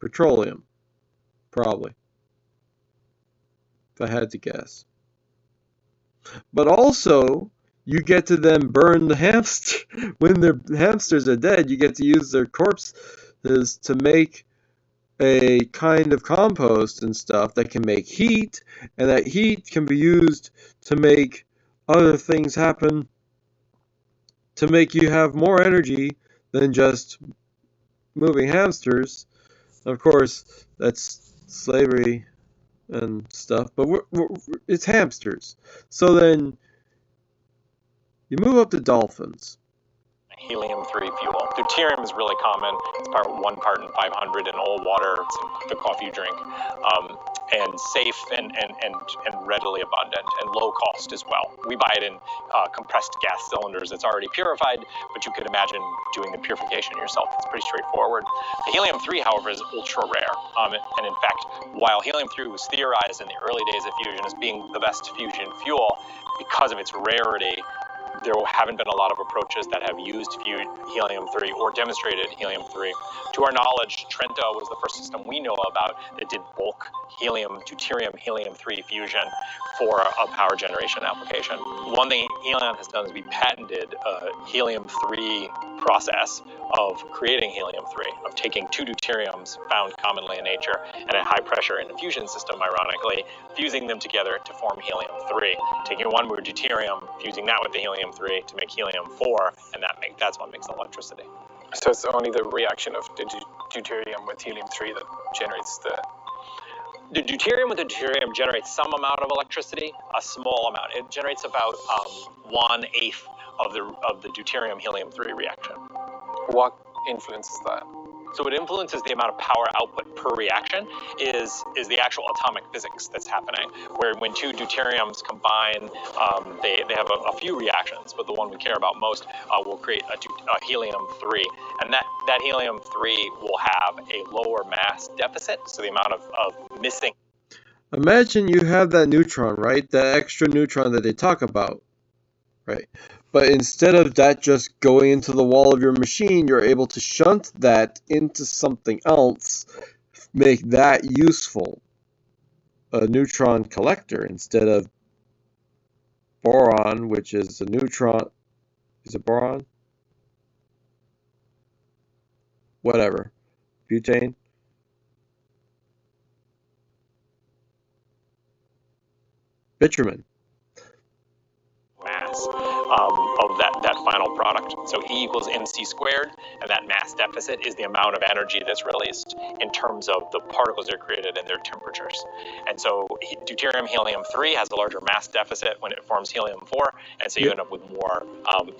Speaker 1: Petroleum, probably, if I had to guess. But also, you get to then burn the hamster. When the hamsters are dead, you get to use their corpses to make a kind of compost and stuff that can make heat, and that heat can be used to make other things happen, to make you have more energy than just moving hamsters. Of course, that's slavery and stuff, but it's hamsters. So then you move up to dolphins.
Speaker 3: helium-3 fuel. Deuterium is really common. It's part 1 part in 500 in old water. It's in the coffee you drink. And safe and readily abundant and low cost as well. We buy it in compressed gas cylinders. It's already purified, but you could imagine doing the purification yourself. It's pretty straightforward. The helium-3, however, is ultra rare. And in fact, while helium-3 was theorized in the early days of fusion as being the best fusion fuel, because of its rarity, there haven't been a lot of approaches that have used helium-3 or demonstrated helium-3. To our knowledge, Trento was the first system we know about that did bulk deuterium helium-3 fusion for a power generation application. One thing Helion has done is we patented a helium-3 process of creating helium-3, of taking two deuteriums found commonly in nature and a high pressure in a fusion system, ironically, fusing them together to form helium-3, taking one more deuterium, fusing that with the helium-3 to make helium-4, and that's what makes electricity.
Speaker 6: So it's only the reaction of the deuterium with helium-3 that generates
Speaker 3: The deuterium with the deuterium generates some amount of electricity, a small amount. It generates about 1/8 of the deuterium helium-3 reaction.
Speaker 6: What influences that?
Speaker 3: So what influences the amount of power output per reaction is the actual atomic physics that's happening, where when two deuteriums combine, they have a few reactions, but the one we care about most will create a helium-3, and that helium-3 will have a lower mass deficit, so the amount of missing.
Speaker 1: Imagine you have that neutron, right? That extra neutron that they talk about, right? But instead of that just going into the wall of your machine, you're able to shunt that into something else, make that useful. A neutron collector instead of boron, which is a neutron. Is it boron? Whatever. Butane. Bitumen.
Speaker 3: Mass of that final product. So E equals mc squared, and that mass deficit is the amount of energy that's released in terms of the particles that are created and their temperatures. And so deuterium helium-3 has a larger mass deficit when it forms helium-4, and so you end up with more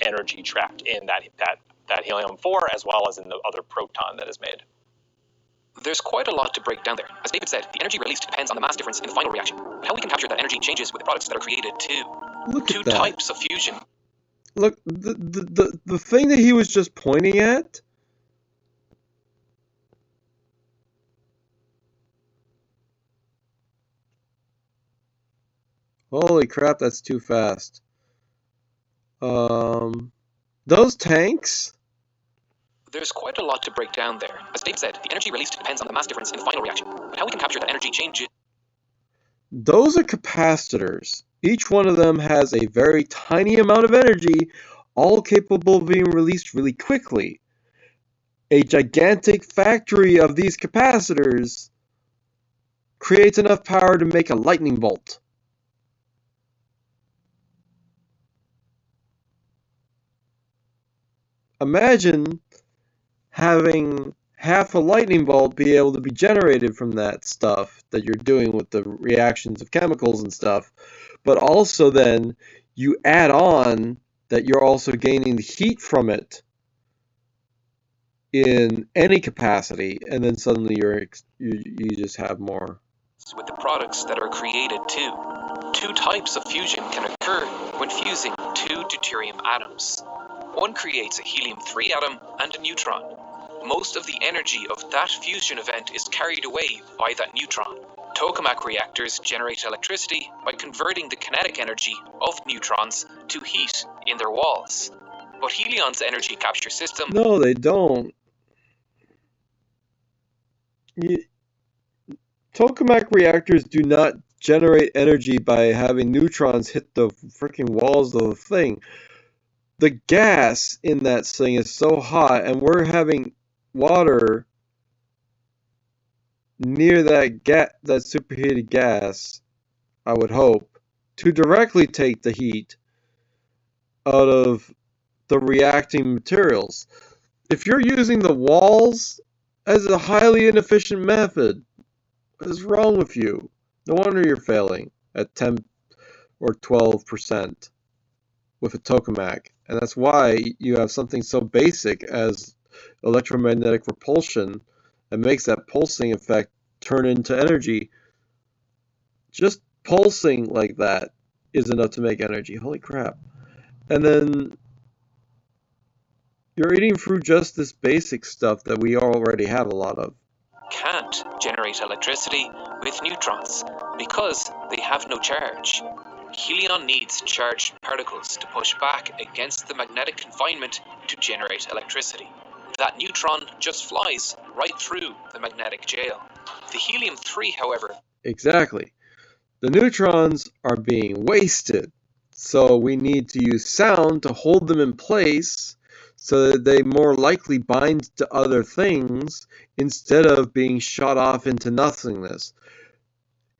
Speaker 3: energy trapped in that helium-4 as well as in the other proton that is made.
Speaker 5: There's quite a lot to break down there. As David said, the energy released depends on the mass difference in the final reaction. But how we can capture that energy changes with the products that are created too.
Speaker 1: Look
Speaker 5: Two
Speaker 1: at that.
Speaker 5: types of fusion.
Speaker 1: Look, the thing that he was just pointing at. Holy crap, that's too fast. Those tanks.
Speaker 5: There's quite a lot to break down there. As Dave said, the energy released depends on the mass difference in the final reaction. But how we can capture that energy changes.
Speaker 1: Those are capacitors. Each one of them has a very tiny amount of energy, all capable of being released really quickly. A gigantic factory of these capacitors creates enough power to make a lightning bolt. Imagine having half a lightning bolt be able to be generated from that stuff that you're doing with the reactions of chemicals and stuff, but also then you add on that you're also gaining the heat from it in any capacity, and then suddenly you just have more.
Speaker 5: With the products that are created too. Two types of fusion can occur when fusing two deuterium atoms. One creates a helium-3 atom and a neutron. Most of the energy of that fusion event is carried away by that neutron. Tokamak reactors generate electricity by converting the kinetic energy of neutrons to heat in their walls. But Helion's energy capture system...
Speaker 1: No, they don't. Tokamak reactors do not generate energy by having neutrons hit the freaking walls of the thing. The gas in that thing is so hot, and we're having water near that superheated gas, I would hope, to directly take the heat out of the reacting materials. If you're using the walls as a highly inefficient method, what is wrong with you? No wonder you're failing at 10 or 12% with a tokamak. And that's why you have something so basic as electromagnetic repulsion that makes that pulsing effect turn into energy. Just pulsing like that is enough to make energy. Holy crap. And then you're eating through just this basic stuff that we already have a lot of.
Speaker 5: Can't generate electricity with neutrons because they have no charge. Helion needs charged particles to push back against the magnetic confinement to generate electricity. That neutron just flies right through the magnetic jail. The helium-3, however...
Speaker 1: Exactly. The neutrons are being wasted, so we need to use sound to hold them in place so that they more likely bind to other things instead of being shot off into nothingness.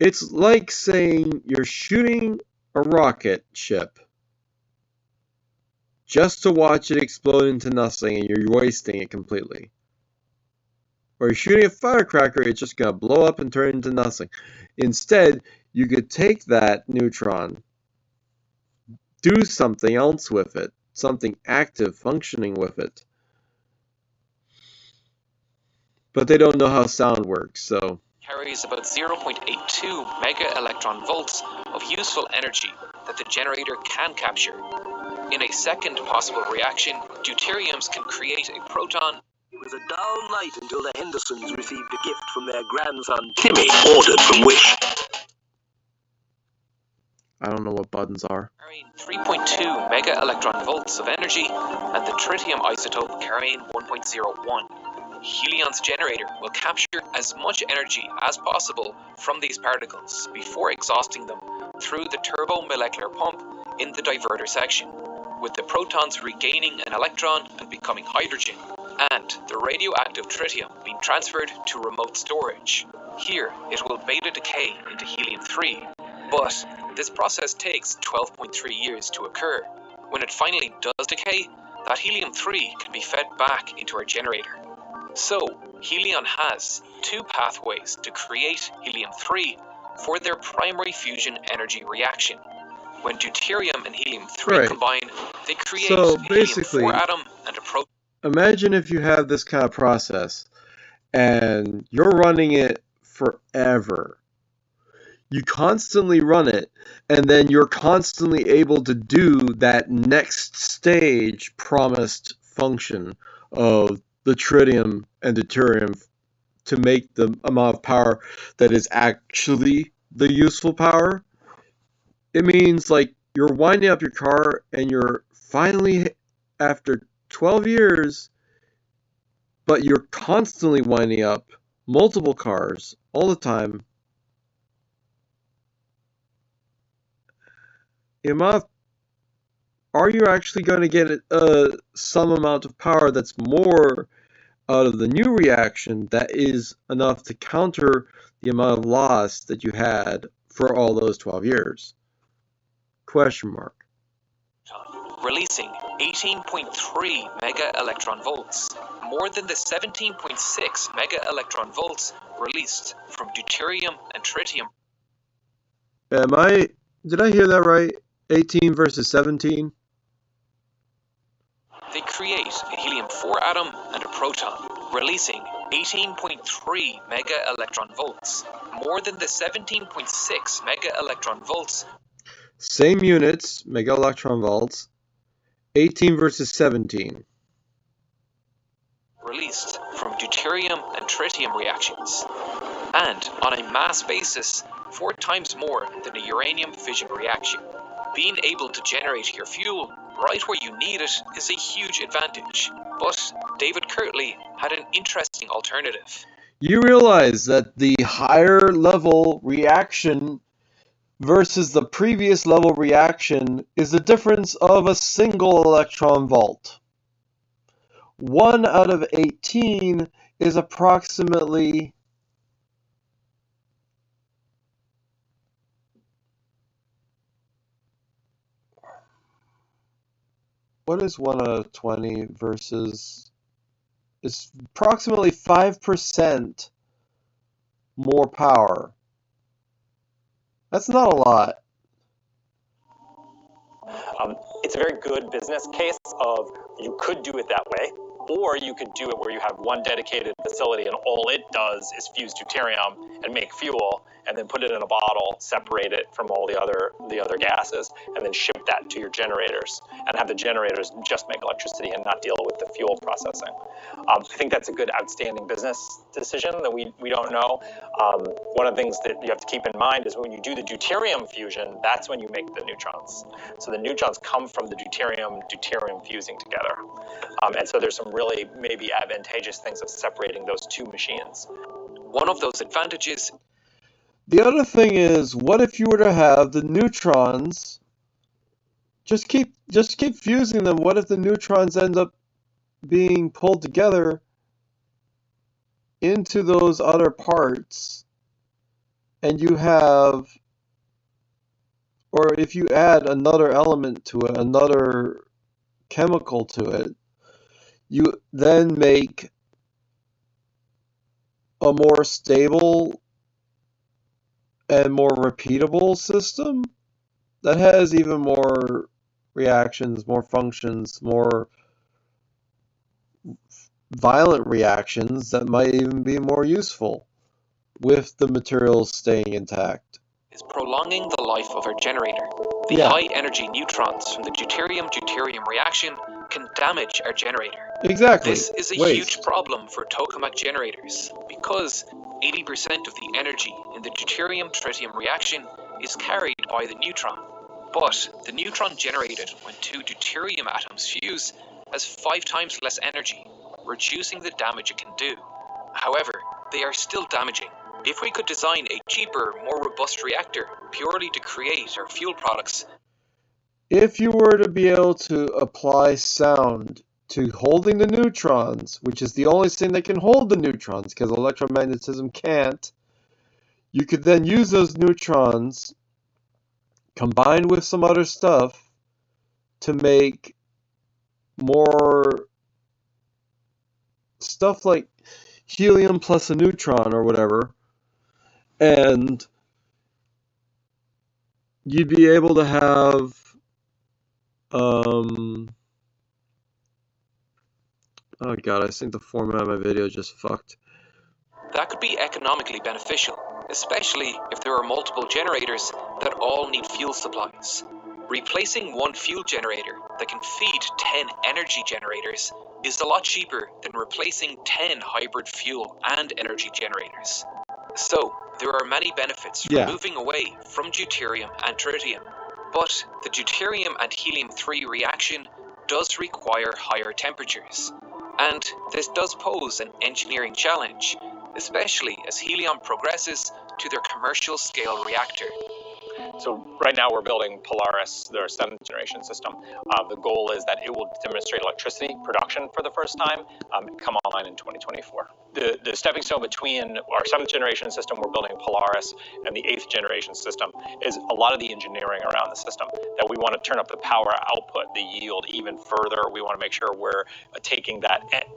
Speaker 1: It's like saying you're shooting a rocket ship just to watch it explode into nothing and you're wasting it completely. Or you're shooting a firecracker, it's just going to blow up and turn into nothing. Instead, you could take that neutron, do something else with it, something active functioning with it. But they don't know how sound works, so...
Speaker 5: carries about 0.82 mega electron volts of useful energy that the generator can capture. In a second possible reaction, deuteriums can create a proton.
Speaker 7: It was a dull night until the Hendersons received a gift from their grandson Timmy, ordered from Wish.
Speaker 1: I don't know what buttons are.
Speaker 5: carrying 3.2 mega electron volts of energy, and the tritium isotope carrying 1.01. Helion's generator will capture as much energy as possible from these particles before exhausting them through the turbomolecular pump in the diverter section, with the protons regaining an electron and becoming hydrogen, and the radioactive tritium being transferred to remote storage. Here, it will beta decay into helium-3, but this process takes 12.3 years to occur. When it finally does decay, that helium-3 can be fed back into our generator. So, Helion has two pathways to create helium-3 for their primary fusion energy reaction. When deuterium and helium-3
Speaker 1: Right.
Speaker 5: combine, they create
Speaker 1: So,
Speaker 5: a
Speaker 1: basically,
Speaker 5: helium-4 atom and a proton.
Speaker 1: Imagine if you have this kind of process and you're running it forever. You constantly run it, and then you're constantly able to do that next stage promised function of the tritium and deuterium to make the amount of power that is actually the useful power. It means like you're winding up your car and you're finally, after 12 years, but you're constantly winding up multiple cars all the time. Are you actually going to get some amount of power that's more out of the new reaction that is enough to counter the amount of loss that you had for all those 12 years? Question mark.
Speaker 5: Releasing 18.3 mega electron volts, more than the 17.6 mega electron volts released from deuterium and tritium.
Speaker 1: Did I hear that right? 18 versus 17?
Speaker 5: They create a helium-4 atom and a proton, releasing 18.3 mega electron volts, more than the 17.6 mega electron volts.
Speaker 1: Same units, mega electron volts. 18 versus 17.
Speaker 5: Released from deuterium and tritium reactions, and on a mass basis, 4 times more than a uranium fission reaction. Being able to generate your fuel right where you need it is a huge advantage, but David Kirtley had an interesting alternative.
Speaker 1: You realize that the higher level reaction versus the previous level reaction is the difference of a single electron volt. 1 out of 18 is approximately what is 1 out of 20 versus, it's approximately 5% more power. That's not a lot.
Speaker 3: It's a very good business case of you could do it that way, or you could do it where you have one dedicated facility and all it does is fuse deuterium and make fuel and then put it in a bottle, separate it from all the other gases, and then ship that to your generators and have the generators just make electricity and not deal with the fuel processing. I think that's a good, outstanding business decision that we don't know. One of the things that you have to keep in mind is when you do the deuterium fusion, that's when you make the neutrons. So the neutrons come from the deuterium fusing together. And so there's some really maybe advantageous things of separating those two machines.
Speaker 5: One of those advantages.
Speaker 1: The other thing is, what if you were to have the neutrons, just keep fusing them, what if the neutrons end up being pulled together into those other parts, and you have, or if you add another element to it, another chemical to it, you then make a more stable and more repeatable system that has even more reactions, more functions, more violent reactions that might even be more useful with the materials staying intact.
Speaker 5: Is prolonging the life of our generator. The high energy neutrons from the deuterium reaction can damage our generator.
Speaker 1: Exactly.
Speaker 5: This is a huge problem for tokamak generators because 80% of the energy in the deuterium-tritium reaction is carried by the neutron. But the neutron generated when two deuterium atoms fuse has 5 times less energy, reducing the damage it can do. However, they are still damaging. If we could design a cheaper, more robust reactor purely to create our fuel products,
Speaker 1: If you were to be able to apply sound to holding the neutrons, which is the only thing that can hold the neutrons because electromagnetism can't, you could then use those neutrons combined with some other stuff to make more stuff like helium plus a neutron or whatever, and you'd be able to have oh god, I think the format of my video is just fucked.
Speaker 5: that could be economically beneficial, especially if there are multiple generators that all need fuel supplies. Replacing one fuel generator that can feed 10 energy generators is a lot cheaper than replacing 10 hybrid fuel and energy generators. So, there are many benefits from moving away from deuterium and tritium, but the deuterium and helium-3 reaction does require higher temperatures, and this does pose an engineering challenge, especially as Helion progresses to their commercial scale reactor.
Speaker 3: So right now we're building Polaris, their 7th generation system. The goal is that it will demonstrate electricity production for the first time, come online in 2024. The stepping stone between our 7th generation system we're building Polaris and the 8th generation system is a lot of the engineering around the system, that we want to turn up the power output, the yield even further. We want to make sure we're taking the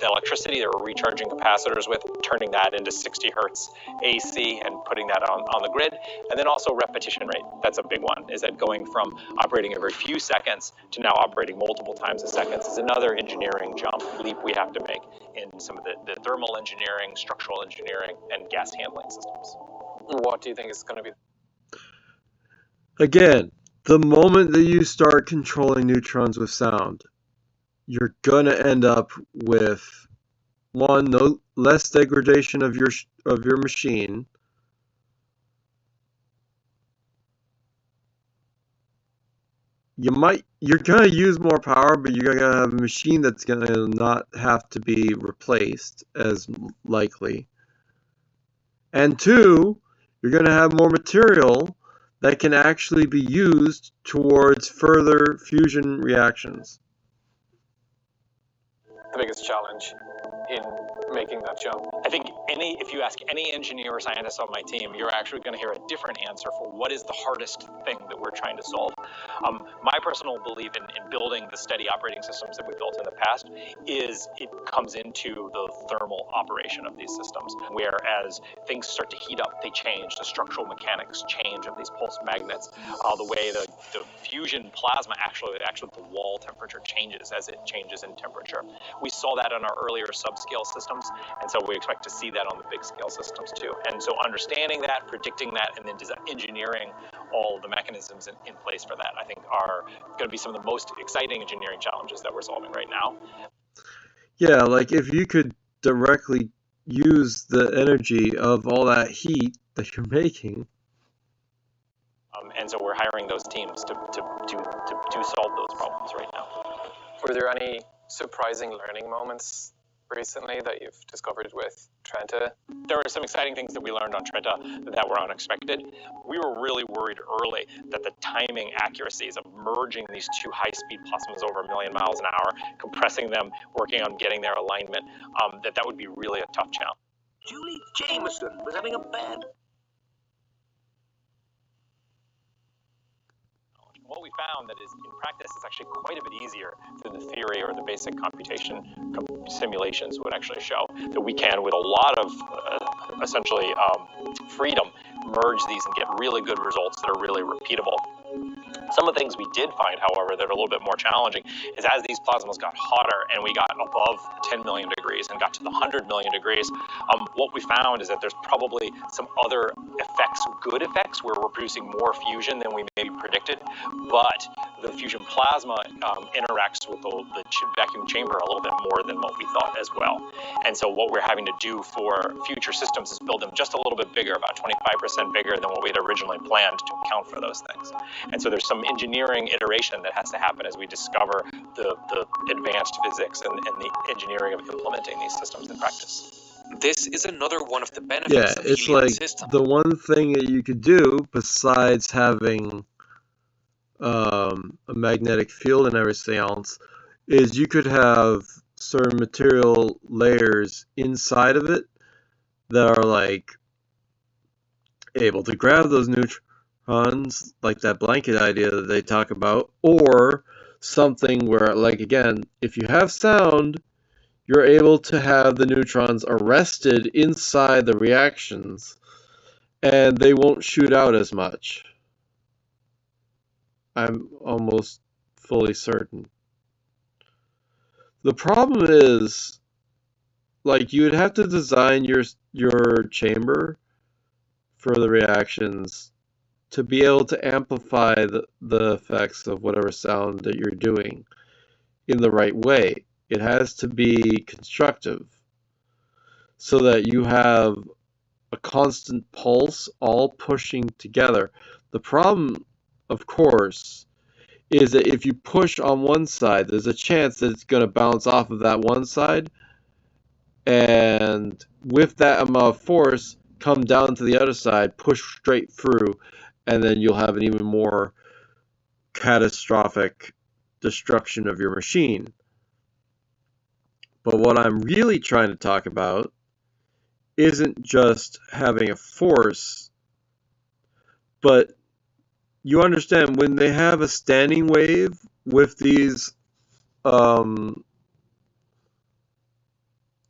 Speaker 3: electricity that we're recharging capacitors with, turning that into 60 hertz AC and putting that on the grid. And then also repetition rate. That's a big one, is that going from operating every few seconds to now operating multiple times a second is another engineering leap we have to make in some of the thermal engineering, structural engineering, and gas handling systems.
Speaker 6: What do you think is going to be?
Speaker 1: Again, the moment that you start controlling neutrons with sound, you're gonna end up with one, no less degradation of your machine. You're gonna use more power, but you're gonna have a machine that's gonna not have to be replaced as likely. And two, you're gonna have more material that can actually be used towards further fusion reactions.
Speaker 6: The biggest challenge in making that jump?
Speaker 3: I think if you ask any engineer or scientist on my team, you're actually going to hear a different answer for what is the hardest thing that we're trying to solve. My personal belief in building the steady operating systems that we built in the past is it comes into the thermal operation of these systems, where as things start to heat up, they change. The structural mechanics change of these pulse magnets. The way the fusion plasma actually the wall temperature changes as it changes in temperature. We saw that on our earlier subscale systems, and so we expect to see that on the big scale systems too. And so understanding that, predicting that, and then engineering all the mechanisms in place for that, I think are going to be some of the most exciting engineering challenges that we're solving right now.
Speaker 1: Yeah, like if you could directly use the energy of all that heat that you're making.
Speaker 3: And so we're hiring those teams to solve those problems right now.
Speaker 6: Were there any surprising learning moments recently that you've discovered with Trenta?
Speaker 3: There were some exciting things that we learned on Trenta that were unexpected. We were really worried early that the timing accuracies of merging these two high-speed plasmas over 1 million miles an hour, compressing them, working on getting their alignment, that would be really a tough challenge.
Speaker 7: Julie Jameson was having a bad...
Speaker 3: What we found that is in practice it's actually quite a bit easier than the theory or the basic computation simulations would actually show, that we can, with a lot of essentially freedom, merge these and get really good results that are really repeatable. Some of the things we did find, however, that are a little bit more challenging is as these plasmas got hotter and we got above 10 million degrees and got to the 100 million degrees, what we found is that there's probably some other effects, good effects, where we're producing more fusion than we maybe predicted, but the fusion plasma interacts with the vacuum chamber a little bit more than what we thought as well. And so what we're having to do for future systems is build them just a little bit bigger, about 25% bigger than what we had originally planned to account for those things. And so there's some some engineering iteration that has to happen as we discover the advanced physics and the engineering of implementing these systems in practice.
Speaker 5: This is another one of the
Speaker 1: Yeah,
Speaker 5: benefits of
Speaker 1: it's
Speaker 5: Helion's
Speaker 1: like
Speaker 5: system.
Speaker 1: the one thing that you could do besides having a magnetic field and everything else is you could have certain material layers inside of it that are like able to grab those neutrons, like that blanket idea that they talk about, or something where, like, again, if you have sound, you're able to have the neutrons arrested inside the reactions and they won't shoot out as much. I'm almost fully certain. The problem is, like, you would have to design your chamber for the reactions to be able to amplify the effects of whatever sound that you're doing in the right way. It has to be constructive so that you have a constant pulse all pushing together. The problem, of course, is that if you push on one side, there's a chance that it's going to bounce off of that one side, and with that amount of force, come down to the other side, push straight through, and then you'll have an even more catastrophic destruction of your machine. But what I'm really trying to talk about isn't just having a force, but you understand when they have a standing wave with these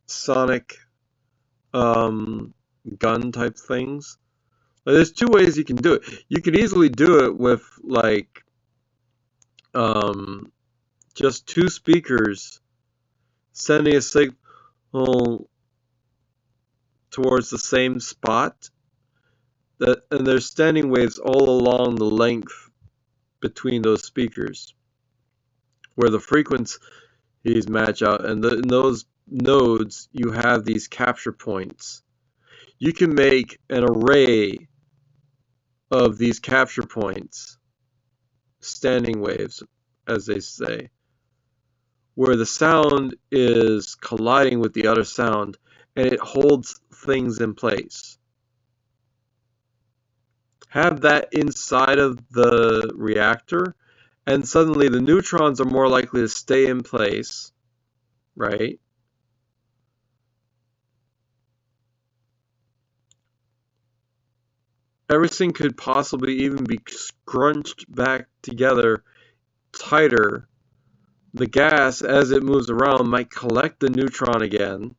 Speaker 1: sonic gun type things. There's two ways you can do it. You can easily do it with like just two speakers sending a signal towards the same spot, and there's standing waves all along the length between those speakers where the frequencies match out, and in those nodes you have these capture points. You can make an array of these capture points, standing waves as they say, where the sound is colliding with the other sound and it holds things in place. Have that inside of the reactor and suddenly the neutrons are more likely to stay in place, right? Everything could possibly even be scrunched back together tighter. The gas, as it moves around, might collect the neutron again.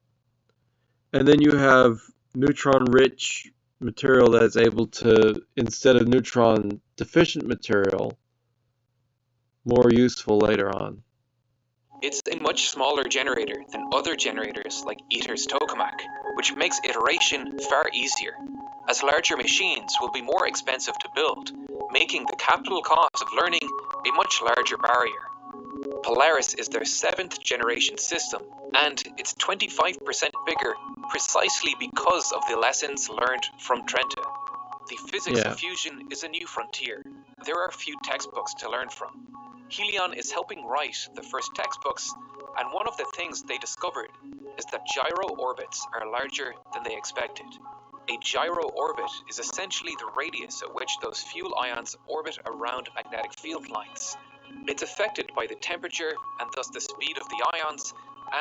Speaker 1: And then you have neutron-rich material that's able to, instead of neutron-deficient material, more useful later on.
Speaker 5: It's a much smaller generator than other generators like ITER's tokamak, which makes iteration far easier, as larger machines will be more expensive to build, making the capital cost of learning a much larger barrier. Polaris is their 7th generation system, and it's 25% bigger precisely because of the lessons learned from Trenta. The physics of fusion is a new frontier. There are few textbooks to learn from. Helion is helping write the first textbooks, and one of the things they discovered is that gyro orbits are larger than they expected. A gyro orbit is essentially the radius at which those fuel ions orbit around magnetic field lines. It's affected by the temperature and thus the speed of the ions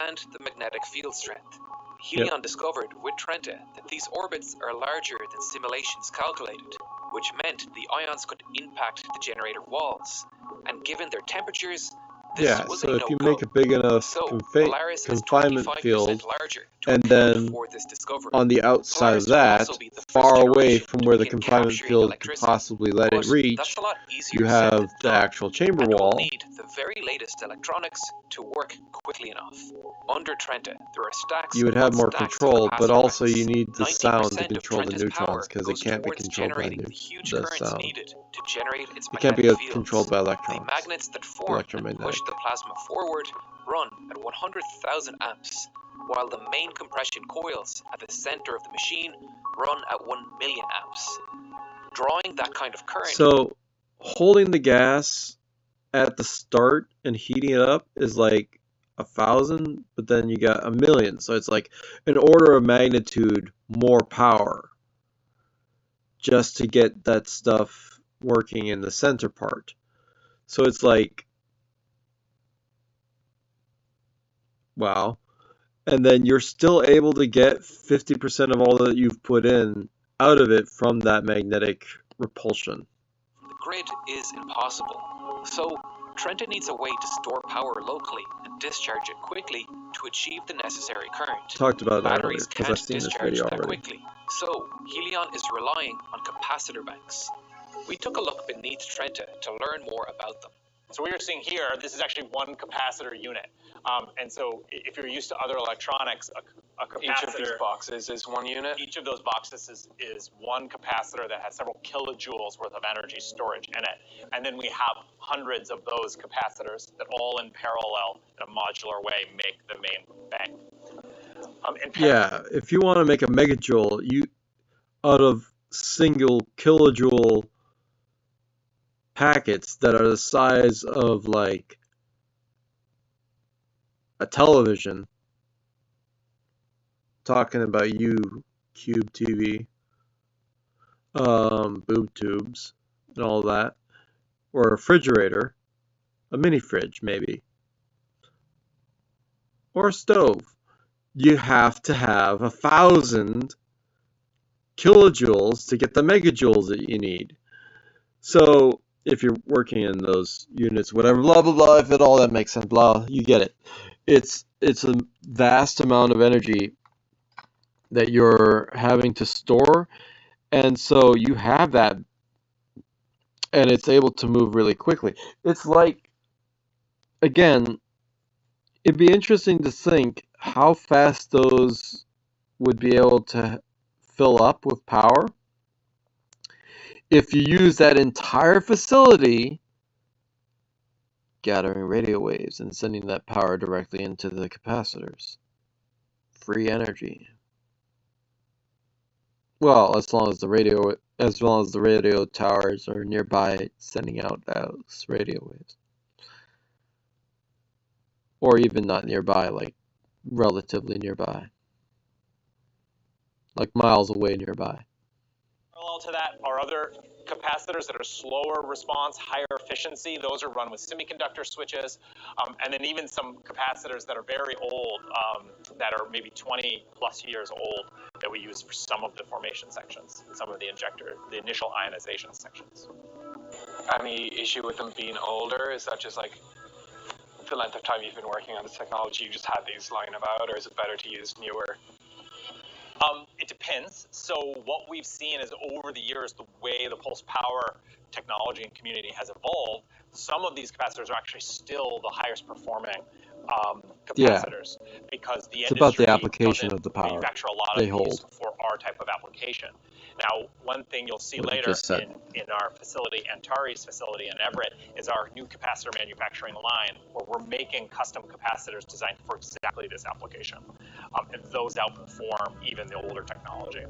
Speaker 5: and the magnetic field strength. Helion discovered with Trenta that these orbits are larger than simulations calculated, which meant the ions could impact the generator walls. And given their temperatures, this was
Speaker 1: so
Speaker 5: a
Speaker 1: if you
Speaker 5: no-go.
Speaker 1: make a big enough
Speaker 5: So Polaris is
Speaker 1: confinement
Speaker 5: 25%
Speaker 1: field,
Speaker 5: larger to
Speaker 1: and
Speaker 5: account
Speaker 1: then
Speaker 5: for this discovery.
Speaker 1: on the outside
Speaker 5: Polaris
Speaker 1: of
Speaker 5: will
Speaker 1: that,
Speaker 5: also be the first
Speaker 1: far away
Speaker 5: generation
Speaker 1: from
Speaker 5: to
Speaker 1: where the
Speaker 5: begin
Speaker 1: confinement
Speaker 5: capturing
Speaker 1: field could
Speaker 5: electricity.
Speaker 1: possibly let it
Speaker 5: But
Speaker 1: reach,
Speaker 5: that's a lot easier
Speaker 1: you
Speaker 5: said
Speaker 1: have
Speaker 5: than
Speaker 1: the
Speaker 5: done,
Speaker 1: actual chamber
Speaker 5: and we'll
Speaker 1: wall.
Speaker 5: need the very latest electronics to work quickly enough. Under Trenta, there are stacks
Speaker 1: You would have
Speaker 5: upon
Speaker 1: more
Speaker 5: stacks of
Speaker 1: control, but
Speaker 5: capacitor
Speaker 1: also you
Speaker 5: banks.
Speaker 1: need the sound to
Speaker 5: 90% of
Speaker 1: control the
Speaker 5: Trenta's
Speaker 1: neutrons
Speaker 5: power
Speaker 1: because it
Speaker 5: goes
Speaker 1: can't be
Speaker 5: towards
Speaker 1: controlled by
Speaker 5: generating the huge
Speaker 1: the
Speaker 5: currents
Speaker 1: sound.
Speaker 5: needed to generate its
Speaker 1: It can't be
Speaker 5: magnetic fields.
Speaker 1: controlled by
Speaker 5: The
Speaker 1: electrons.
Speaker 5: magnets that form and
Speaker 1: Electromagnetic.
Speaker 5: push the plasma forward run at 100,000 amps, while the main compression coils at the center of the machine run at 1 million amps. Drawing that kind of current
Speaker 1: So holding the gas at the start and heating it up is like 1,000, but then you got 1,000,000. So it's like an order of magnitude more power just to get that stuff working in the center part. So it's like, wow. And then you're still able to get 50% of all that you've put in out of it from that magnetic repulsion.
Speaker 5: The grid is impossible. So Trenta needs a way to store power locally and discharge it quickly to achieve the necessary current.
Speaker 1: Talked about that earlier
Speaker 5: Batteries
Speaker 1: because
Speaker 5: can't
Speaker 1: I've seen this
Speaker 5: discharge
Speaker 1: video
Speaker 5: that
Speaker 1: already.
Speaker 5: quickly. So Helion is relying on capacitor banks. We took a look beneath Trenta to learn more about them.
Speaker 3: So what you're seeing here, this is actually one capacitor unit. And so if you're used to other electronics, a capacitor...
Speaker 6: Each of these boxes is one unit?
Speaker 3: Each of those boxes is one capacitor that has several kilojoules worth of energy storage in it. And then we have hundreds of those capacitors that all in parallel in a modular way make the main bank.
Speaker 1: Yeah, if you want to make a megajoule, out of single kilojoule packets that are the size of like a television, talking about cube TV, boob tubes and all that, or a refrigerator, a mini fridge maybe, or a stove, you have to have 1,000 kilojoules to get the megajoules that you need. So if you're working in those units, whatever, blah, blah, blah, if it all that makes sense, blah, you get it. It's a vast amount of energy that you're having to store, and so you have that, and it's able to move really quickly. It's like, again, it'd be interesting to think how fast those would be able to fill up with power if you use that entire facility gathering radio waves and sending that power directly into the capacitors. Free energy. Well, as long as the radio towers are nearby sending out those radio waves. Or even not nearby, like relatively nearby. Like miles away nearby.
Speaker 3: Parallel to that are other capacitors that are slower response, higher efficiency. Those are run with semiconductor switches. And then even some capacitors that are very old, that are maybe 20 plus years old, that we use for some of the formation sections, some of the initial ionization sections.
Speaker 6: Any issue with them being older? Is that just like the length of time you've been working on this technology, you just had these lying about, or is it better to use newer?
Speaker 3: It depends. So what we've seen is over the years, the way the pulse power technology and community has evolved, some of these capacitors are actually still the highest performing capacitors, because the
Speaker 1: It's
Speaker 3: industry
Speaker 1: about the application
Speaker 3: doesn't
Speaker 1: of the power
Speaker 3: manufacture a lot
Speaker 1: they
Speaker 3: of these
Speaker 1: hold.
Speaker 3: for our type of application. Now, one thing you'll see
Speaker 1: What you
Speaker 3: later
Speaker 1: just said.
Speaker 3: in our facility, Antares facility in Everett, is our new capacitor manufacturing line, where we're making custom capacitors designed for exactly this application. And those outperform even the older technology.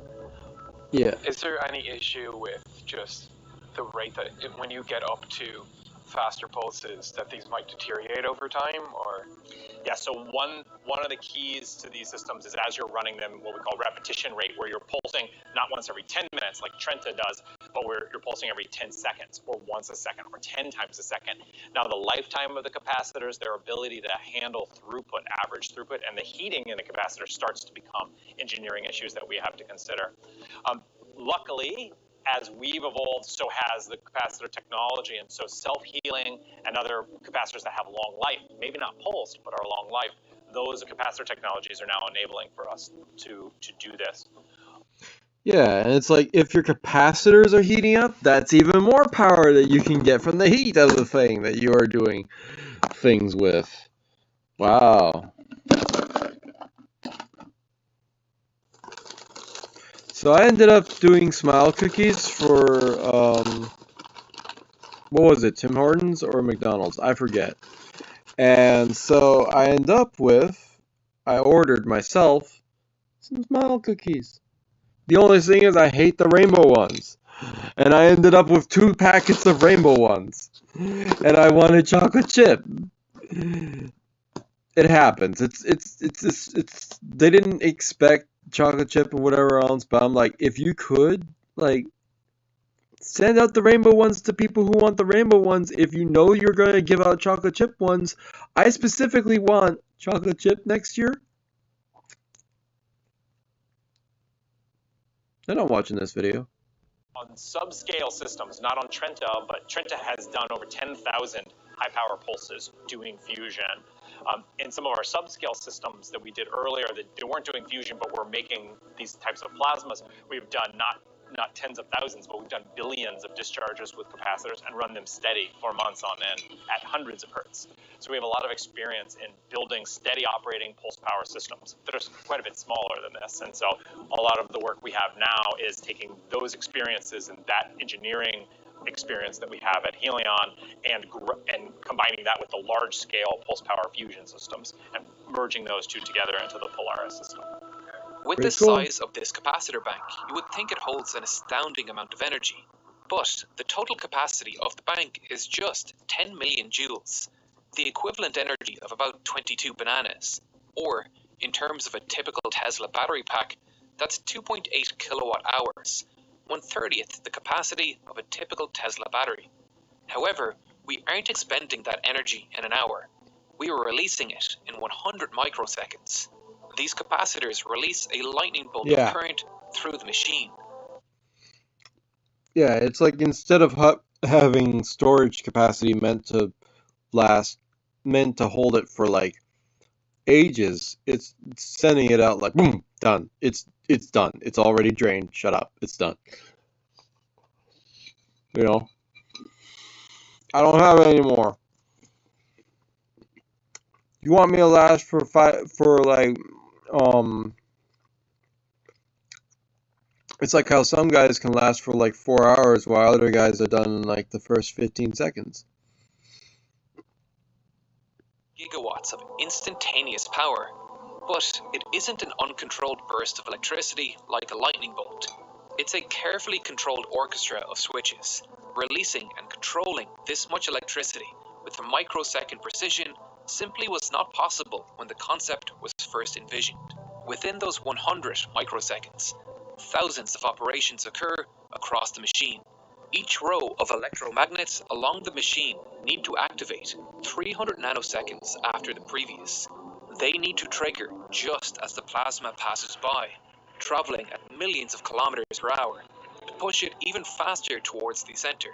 Speaker 1: Yeah.
Speaker 6: Is there any issue with just the rate that when you get up to faster pulses that these might deteriorate over time, or?
Speaker 3: Yeah, so one of the keys to these systems is as you're running them, what we call repetition rate, where you're pulsing not once every 10 minutes like Trenta does, but where you're pulsing every 10 seconds or once a second or 10 times a second. Now, the lifetime of the capacitors, their ability to handle throughput, average throughput, and the heating in the capacitor starts to become engineering issues that we have to consider. Luckily, as we've evolved, so has the capacitor technology, and so self-healing and other capacitors that have long life, maybe not pulsed, but are long life, those capacitor technologies are now enabling for us to do this.
Speaker 1: Yeah, and it's like if your capacitors are heating up, that's even more power that you can get from the heat of the thing that you are doing things with. Wow. So I ended up doing smile cookies for, what was it, Tim Hortons or McDonald's? I forget. And so I ordered myself some smile cookies. The only thing is I hate the rainbow ones. and I ended up with 2 packets of Rainbow Ones, and I wanted chocolate chip. It happens. It's they didn't expect chocolate chip or whatever else, but I'm like, if you could, like, send out the Rainbow Ones to people who want the Rainbow Ones. If you know you're going to give out chocolate chip ones, I specifically want chocolate chip next year. They're not watching this video.
Speaker 3: On subscale systems, not on Trenta, but Trenta has done over 10,000 high power pulses doing fusion. In some of our subscale systems that we did earlier that they weren't doing fusion, but were making these types of plasmas, we've done not tens of thousands, but we've done billions of discharges with capacitors and run them steady for months on end at hundreds of hertz. So we have a lot of experience in building steady operating pulse power systems that are quite a bit smaller than this. And so a lot of the work we have now is taking those experiences and that engineering experience that we have at Helion and combining that with the large scale pulse power fusion systems and merging those two together into the Polaris system.
Speaker 5: With
Speaker 1: Pretty
Speaker 5: the
Speaker 1: cool.
Speaker 5: size of this capacitor bank, you would think it holds an astounding amount of energy. But the total capacity of the bank is just 10 million joules, the equivalent energy of about 22 bananas. Or, in terms of a typical Tesla battery pack, that's 2.8 kilowatt hours, 1/30th the capacity of a typical Tesla battery. However, we aren't expending that energy in an hour. We are releasing it in 100 microseconds. These capacitors release a lightning bolt
Speaker 1: Yeah.
Speaker 5: of current through the machine.
Speaker 1: Yeah, it's like instead of having storage capacity meant to hold it for like ages, it's sending it out like boom, done. It's done. It's already drained. Shut up. It's done. You know, I don't have it anymore. You want me to last for it's like how some guys can last for like 4 hours while other guys are done in like the first 15 seconds.
Speaker 5: Gigawatts of instantaneous power. But it isn't an uncontrolled burst of electricity like a lightning bolt. It's a carefully controlled orchestra of switches, releasing and controlling this much electricity with a microsecond precision simply was not possible when the concept was first envisioned. Within those 100 microseconds, thousands of operations occur across the machine. Each row of electromagnets along the machine need to activate 300 nanoseconds after the previous. They need to trigger just as the plasma passes by, traveling at millions of kilometers per hour, to push it even faster towards the center.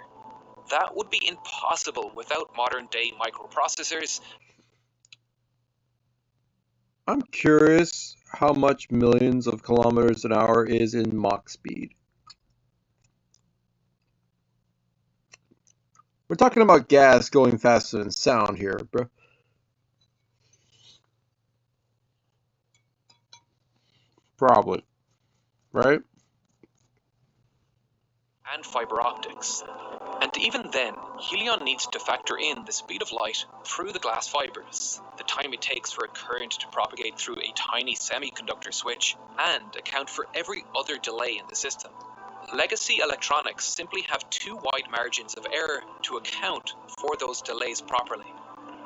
Speaker 5: That would be impossible without modern-day microprocessors.
Speaker 1: I'm curious how much millions of kilometers an hour is in Mach speed. We're talking about gas going faster than sound here, bro. Probably. Right?
Speaker 5: And fiber optics. And even then, Helion needs to factor in the speed of light through the glass fibers, the time it takes for a current to propagate through a tiny semiconductor switch, and account for every other delay in the system. Legacy electronics simply have too wide margins of error to account for those delays properly.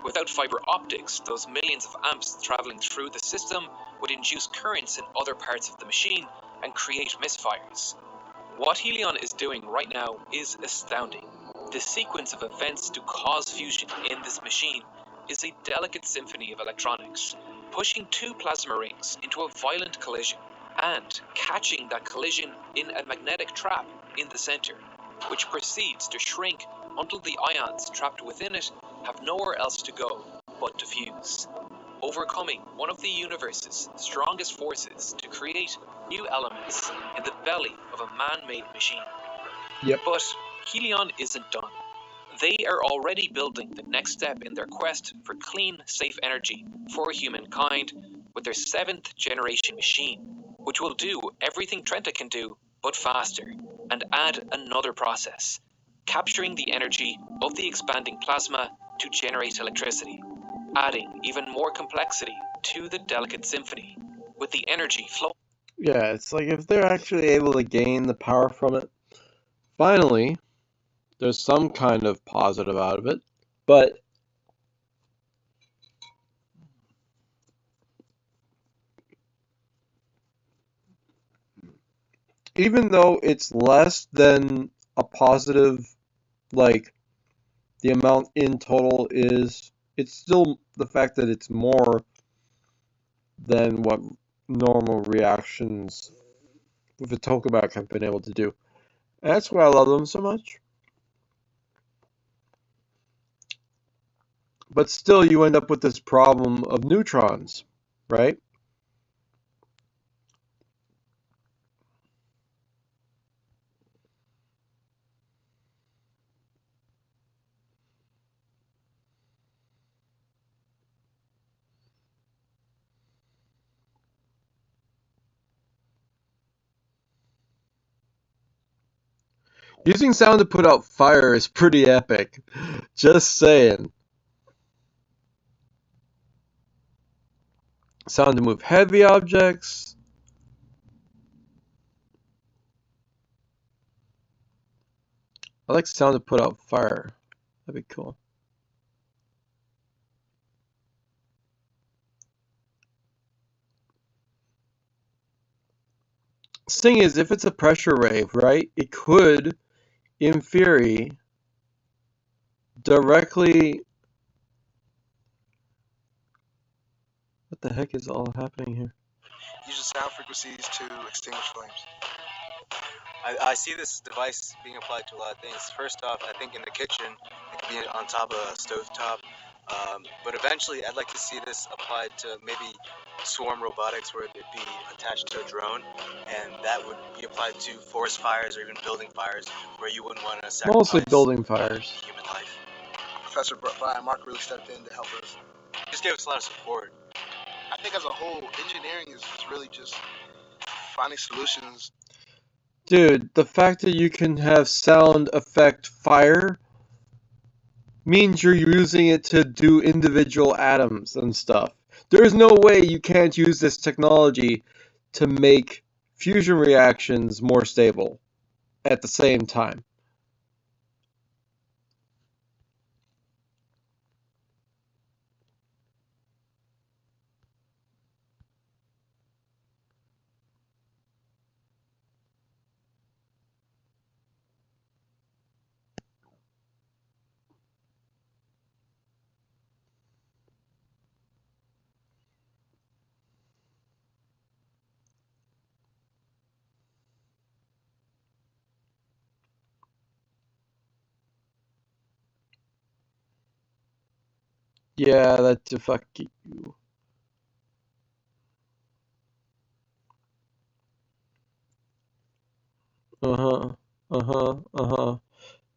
Speaker 5: Without fiber optics, those millions of amps traveling through the system would induce currents in other parts of the machine and create misfires. What Helion is doing right now is astounding. The sequence of events to cause fusion in this machine is a delicate symphony of electronics, pushing two plasma rings into a violent collision and catching that collision in a magnetic trap in the center, which proceeds to shrink until the ions trapped within it have nowhere else to go but to fuse, overcoming one of the universe's strongest forces to create new elements in the belly of a man-made machine.
Speaker 1: Yep.
Speaker 5: But Helion isn't done. They are already building the next step in their quest for clean, safe energy for humankind with their 7th generation machine, which will do everything Trenta can do, but faster, and add another process, capturing the energy of the expanding plasma to generate electricity, adding even more complexity to the delicate symphony, with the energy flow.
Speaker 1: Yeah, it's like if they're actually able to gain the power from it finally, there's some kind of positive out of it, but even though it's less than a positive, like the amount in total is, it's still the fact that it's more than what normal reactions with the tokamak have been able to do. And that's why I love them so much. But still, you end up with this problem of neutrons, right? Using sound to put out fire is pretty epic. Just saying. Sound to move heavy objects. I like sound to put out fire. That'd be cool. Thing is, if it's a pressure wave, right, it could, in theory, directly... What the heck is all happening here?
Speaker 8: Use the sound frequencies to extinguish flames.
Speaker 9: I see this device being applied to a lot of things. First off, I think in the kitchen, it could be on top of a stovetop. But eventually, I'd like to see this applied to maybe swarm robotics, where it'd be attached to a drone, and that would be applied to forest fires or even building fires, where you wouldn't want to sacrifice
Speaker 1: Mostly building fires.
Speaker 9: human life.
Speaker 8: Professor Brian Mark really stepped in to help us.
Speaker 9: Just gave us a lot of support.
Speaker 8: I think as a whole, engineering is really just finding solutions.
Speaker 1: Dude, the fact that you can have sound affect fire means you're using it to do individual atoms and stuff. There's no way you can't use this technology to make fusion reactions more stable at the same time. Yeah, that's a fuck you. Uh-huh. Uh-huh. Uh-huh.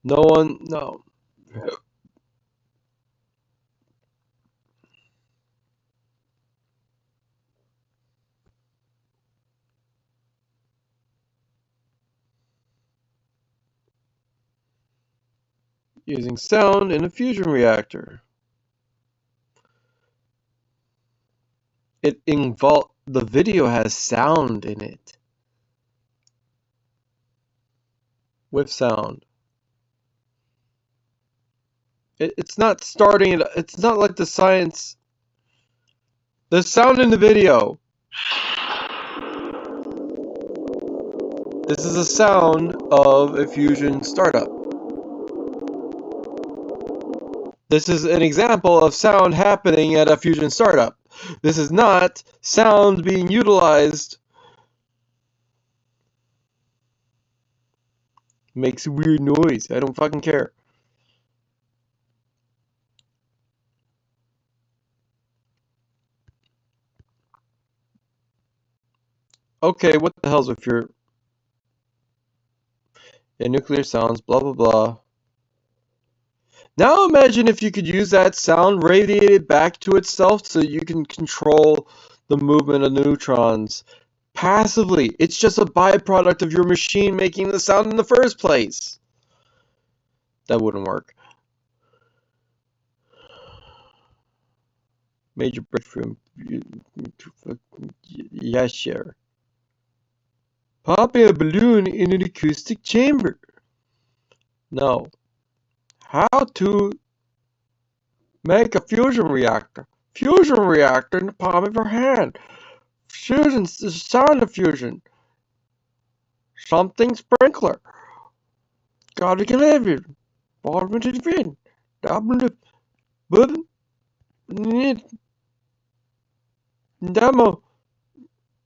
Speaker 1: No one, no. Using sound in a fusion reactor. The video has sound in it. With sound. It's not starting it. It's not like the science. There's sound in the video. This is a sound of a fusion startup. This is an example of sound happening at a fusion startup. This is not sound being utilized. Makes a weird noise. I don't fucking care. Okay, what the hell's with your... Yeah, nuclear sounds, blah blah blah. Now imagine if you could use that sound, radiate it back to itself so you can control the movement of neutrons passively. It's just a byproduct of your machine making the sound in the first place. That wouldn't work. Major breakthrough. Yes, sure. Popping a balloon in an acoustic chamber. No. How to make a fusion reactor. Fusion reactor in the palm of your hand. Fusion is the sound of fusion. Something sprinkler. Gotta get it. Bottom to the fin. Double the demo.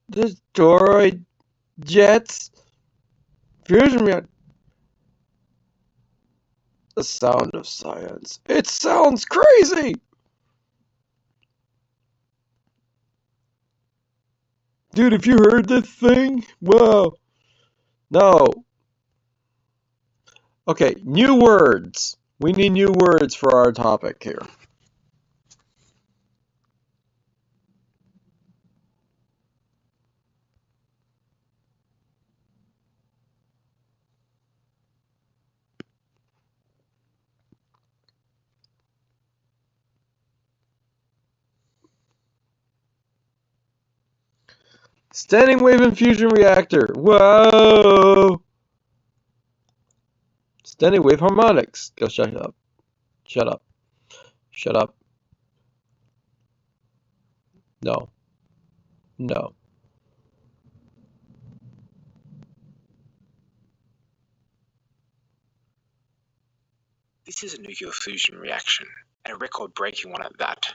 Speaker 1: Destroy jets. Fusion reactor. The sound of science. It sounds crazy! Dude, have you heard this thing? Whoa. No. Okay, new words. We need new words for our topic here. Standing wave infusion reactor. Whoa. Standing wave harmonics. Go shut up. Shut up. Shut up. No. No.
Speaker 10: This is a nuclear fusion reaction, and a record-breaking one at that.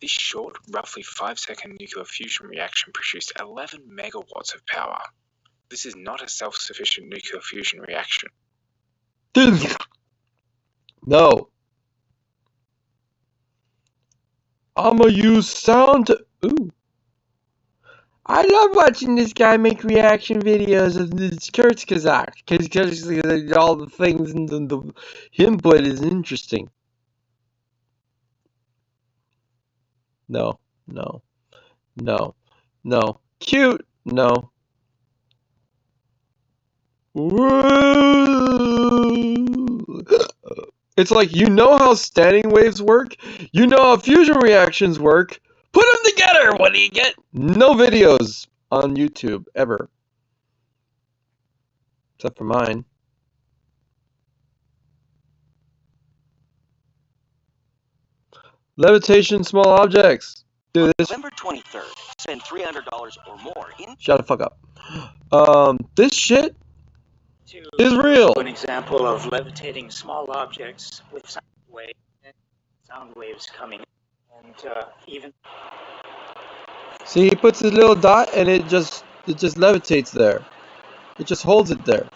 Speaker 10: This short, roughly 5-second nuclear fusion reaction produced 11 megawatts of power. This is not a self-sufficient nuclear fusion reaction.
Speaker 1: No. I'ma use sound to... Ooh. I love watching this guy make reaction videos of this Kurzgesagt, because all the things and the input is interesting. No, no, no, no. Cute, no. It's like, you know how standing waves work? You know how fusion reactions work? Put them together! What do you get? No videos on YouTube, ever. Except for mine. Levitation, small objects. Do this.
Speaker 7: November 23rd, spend $300 or more in...
Speaker 1: Shut the fuck up. This shit is real.
Speaker 11: An example of levitating small objects with sound waves coming in. And even...
Speaker 1: See, he puts his little dot and it just levitates there. It just holds it there.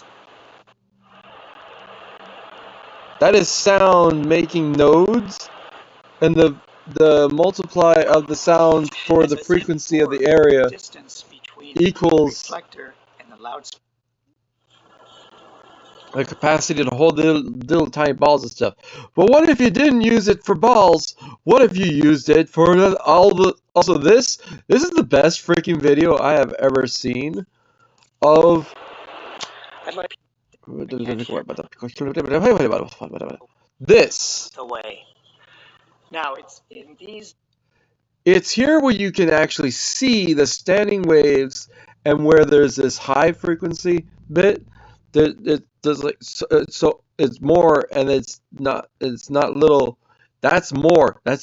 Speaker 1: That is sound making nodes, and the multiply of the sound for the frequency of the area equals the capacity to hold little tiny balls and stuff. But what if you didn't use it for balls? What if you used it for also this? This is the best freaking video I have ever seen of this.
Speaker 11: Now it's in these.
Speaker 1: It's here where you can actually see the standing waves, and where there's this high frequency bit. There's like so it's more, and it's not little. That's more. And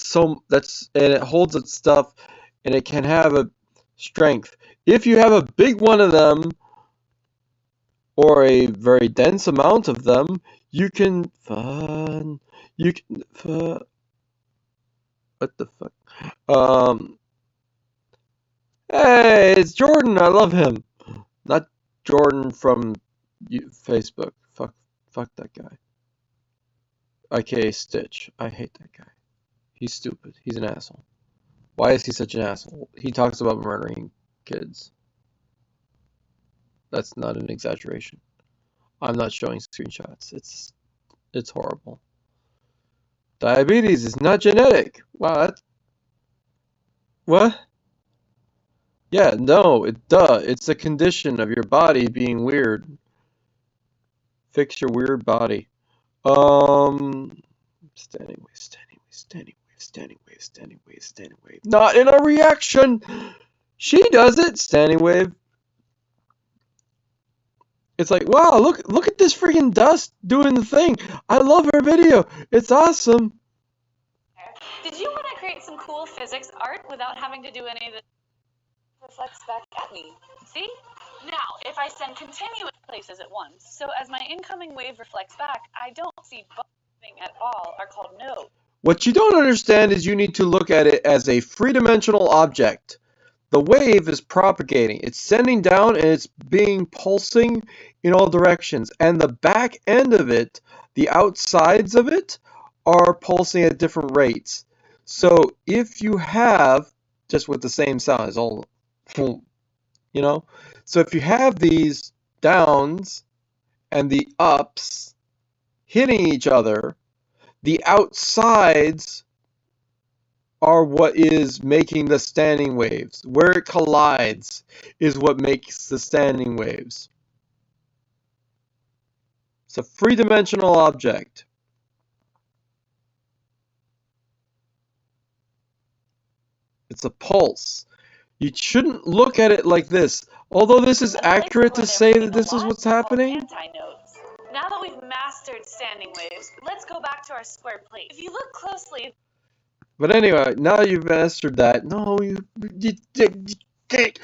Speaker 1: it holds its stuff, and it can have a strength. If you have a big one of them, or a very dense amount of them, you can what the fuck? Hey, it's Jordan. I love him. Not Jordan from Facebook. Fuck that guy. IKA Stitch. I hate that guy. He's stupid. He's an asshole. Why is he such an asshole? He talks about murdering kids. That's not an exaggeration. I'm not showing screenshots. It's horrible. Diabetes is not genetic. What? What? Yeah, no, it's a condition of your body being weird. Fix your weird body. Standing wave. Not in a reaction. She does it. Standing wave. It's like, wow, look at this freaking dust doing the thing. I love her video. It's awesome.
Speaker 12: Did you want to create some cool physics art without having to do any of the reflects back at me? See? Now, if I send continuous places at once, so as my incoming wave reflects back, I don't see bumping at all are called nodes.
Speaker 1: What you don't understand is you need to look at it as a three-dimensional object. The wave is propagating. It's sending down and it's being pulsing in all directions. And the back end of it, the outsides of it, are pulsing at different rates. So if you have, just with the same sound, it's all, you know? So if you have these downs and the ups hitting each other, the outsides are what is making the standing waves. Where it collides is what makes the standing waves. It's a three-dimensional object. It's a pulse. You shouldn't look at it like this. Although this is accurate to say that this is what's happening.
Speaker 12: Antinodes. Now that we've mastered standing waves, let's go back to our square plate. If you look closely,
Speaker 1: but anyway, now you've mastered that. No, you can't.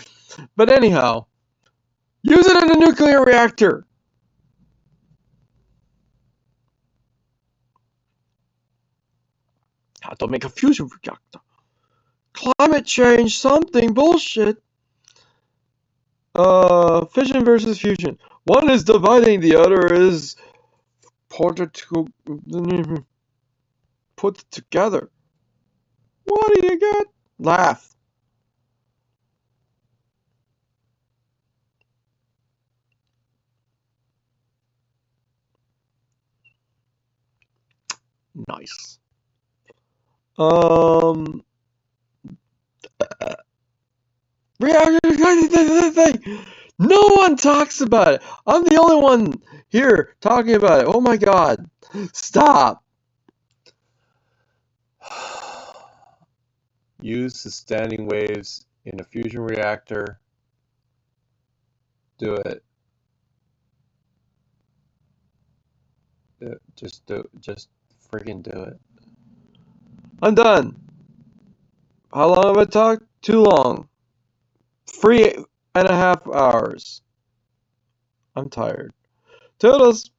Speaker 1: But anyhow, use it in a nuclear reactor. How to make a fusion reactor. Climate change, something bullshit. Fission versus fusion. One is dividing, the other is put together. What do you get? Laugh. Nice. Reactor. No one talks about it. I'm the only one here talking about it. Oh my god. Stop. Use the standing waves in a fusion reactor. Do it. Just freaking do it. I'm done. How long have I talked? Too long. 3.5 hours. I'm tired. Toodles.